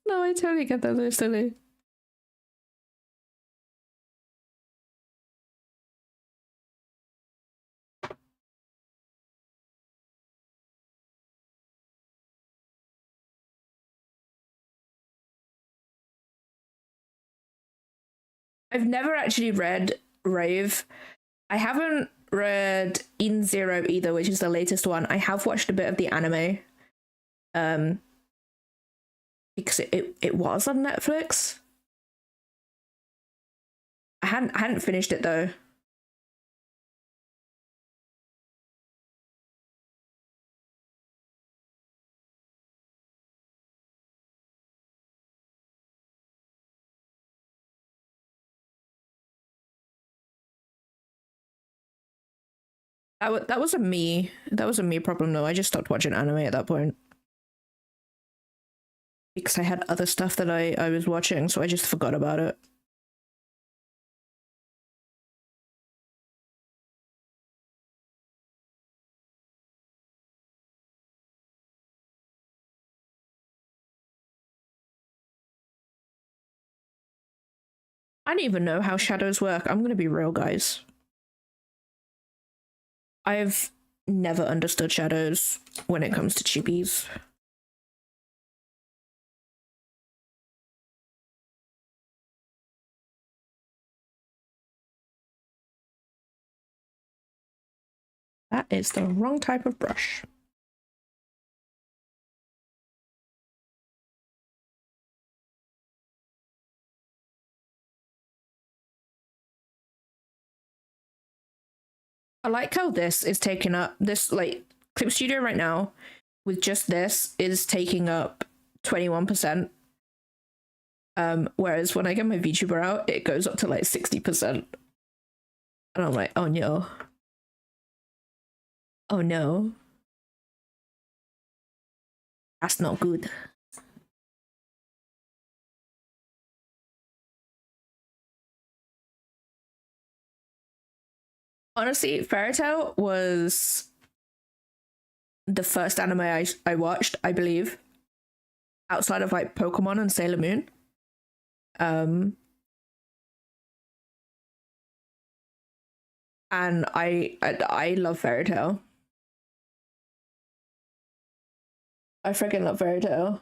No, I totally get that. They're silly. I've never actually read Rave. I haven't read In Zero either, which is the latest one. I have watched a bit of the anime. Because it was on Netflix. I hadn't finished it though. That was a me problem though. I just stopped watching anime at that point because I had other stuff that I was watching, so I just forgot about it. I don't even know how shadows work. I'm gonna be real, guys. I've never understood shadows when it comes to chippies. That is the wrong type of brush. I like how this is taking up this, like, Clip Studio right now with just this is taking up 21%. Whereas when I get my VTuber out, it goes up to like 60%. And I'm like, oh no. Oh no. That's not good. Honestly, Fairy Tail was the first anime I watched, I believe, outside of like Pokemon and Sailor Moon. Um, and I love Fairy Tail. I freaking love Fairy Tail.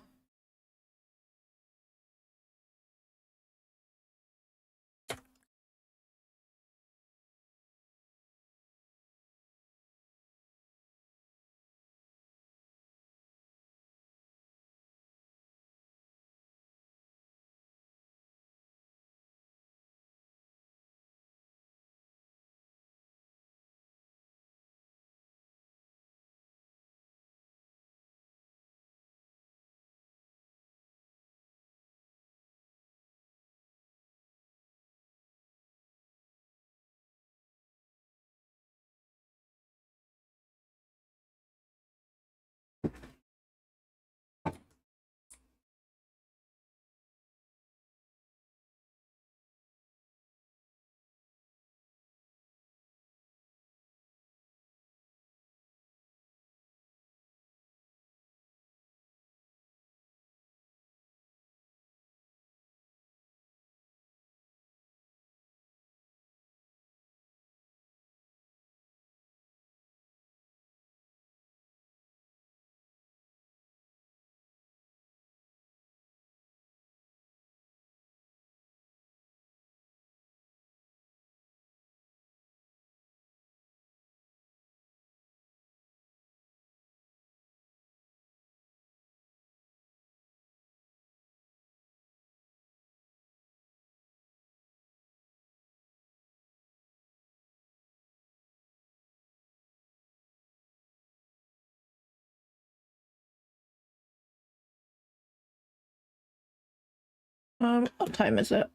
What time is it?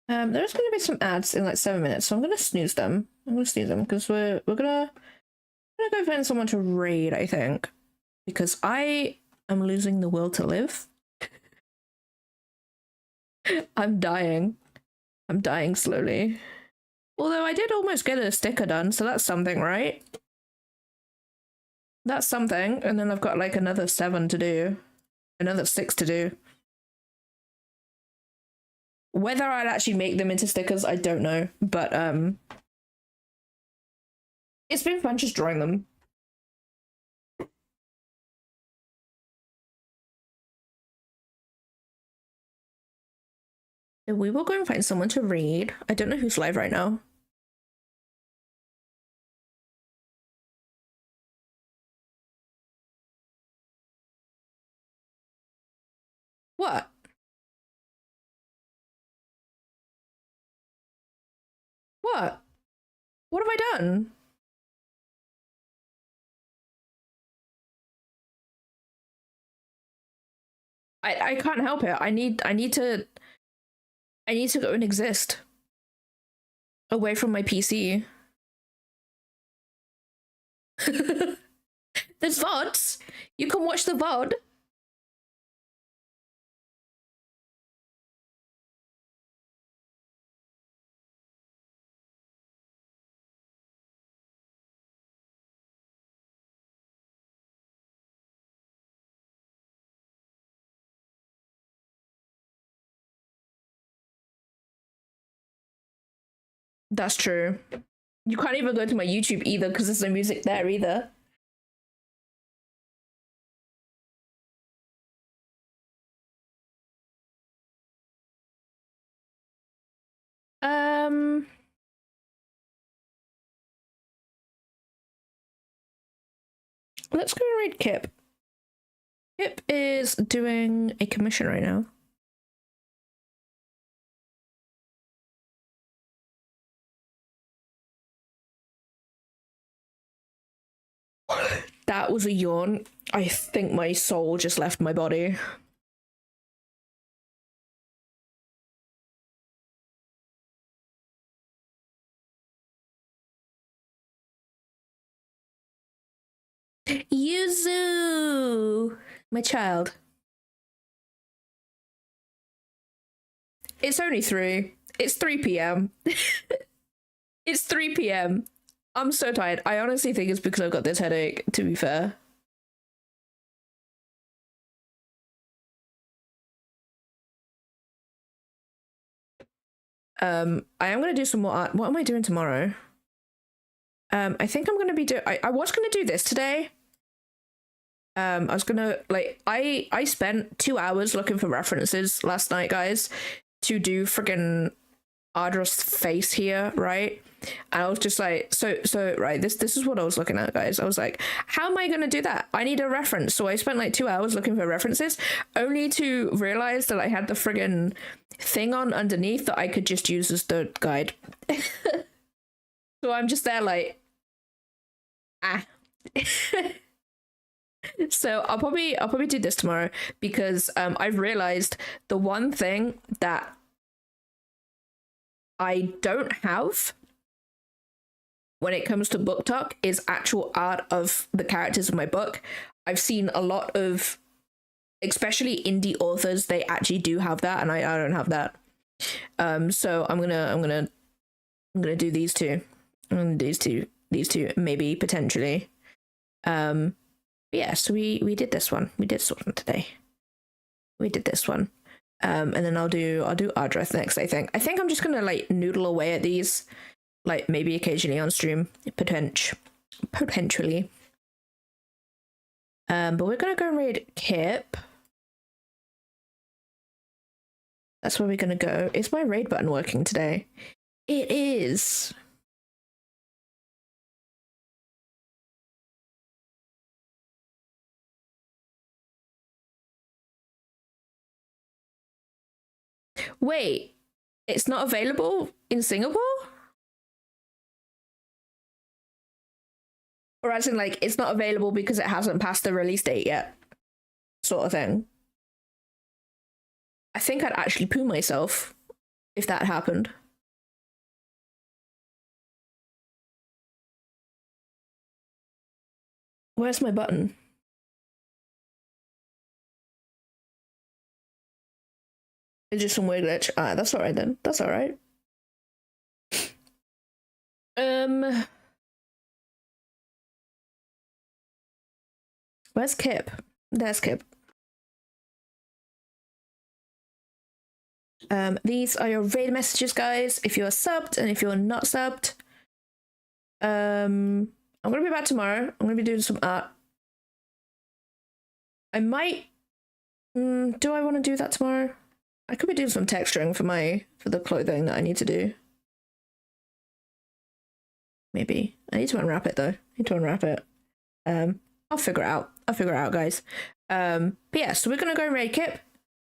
There's gonna be some ads in like 7 minutes, so I'm gonna snooze them. I'm gonna snooze them because we're gonna go find someone to raid, I think. Because I am losing the will to live. I'm dying. I'm dying slowly. Although I did almost get a sticker done, so that's something, right? That's something. And then I've got like another 7 to do. Another 6 to do. Whether I'd actually make them into stickers, I don't know. But it's been fun just drawing them. We will go and find someone to read. I don't know who's live right now. What? What? What have I done? I can't help it. I need to go and exist away from my PC. There's VODs. You can watch the VOD. That's true. You can't even go to my YouTube either because there's no music there either. Um, let's go and read Kip. Kip is doing a commission right now. That was a yawn. I think my soul just left my body. Pazu, my child. It's only 3. It's 3 p.m. It's 3 p.m. I'm so tired. I honestly think it's because I've got this headache, to be fair. I am gonna do some more art. What am I doing tomorrow? I think I'm gonna be doing. I was gonna do this today. I was gonna like I spent 2 hours looking for references last night, guys, to do friggin' Ardra's face here, right? And I was just like, so right, this is what I was looking at, guys. I was like, how am I gonna do that? I need a reference. So I spent like 2 hours looking for references, only to realize that I had the friggin' thing on underneath that I could just use as the guide. So I'm just there like, So I'll probably do this tomorrow, because I've realized the one thing that I don't have when it comes to book talk is actual art of the characters of my book. I've seen a lot of, especially indie authors, they actually do have that, and I don't have that. So I'm gonna do these two. I'm gonna do these two, maybe, potentially. Yeah, so we did this one. We did this one today. We did this one. And then I'll do Ardra next, I think. I think I'm just gonna like noodle away at these, like maybe occasionally on stream, potentially. But we're gonna go and read Kip. That's where we're gonna go. Is my raid button working today? It is. Wait, it's not available in Singapore? Or as in, like, it's not available because it hasn't passed the release date yet, sort of thing. I think I'd actually poo myself if that happened. Where's my button? It's just some weird glitch. Ah, that's alright then. That's alright. Where's Kip? There's Kip. These are your raid messages, guys. If you're subbed and if you're not subbed. I'm gonna be back tomorrow. I'm gonna be doing some art. I might. Do I want to do that tomorrow? I could be doing some texturing for the clothing that I need to do. Maybe. I need to unwrap it though. I need to unwrap it. I'll figure it out. I'll figure it out, guys. But yeah, so we're gonna go raid Kip.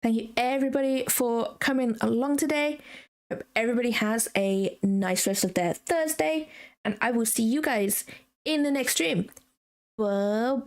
Thank you everybody for coming along today. Hope everybody has a nice rest of their Thursday, and I will see you guys in the next stream. Bye.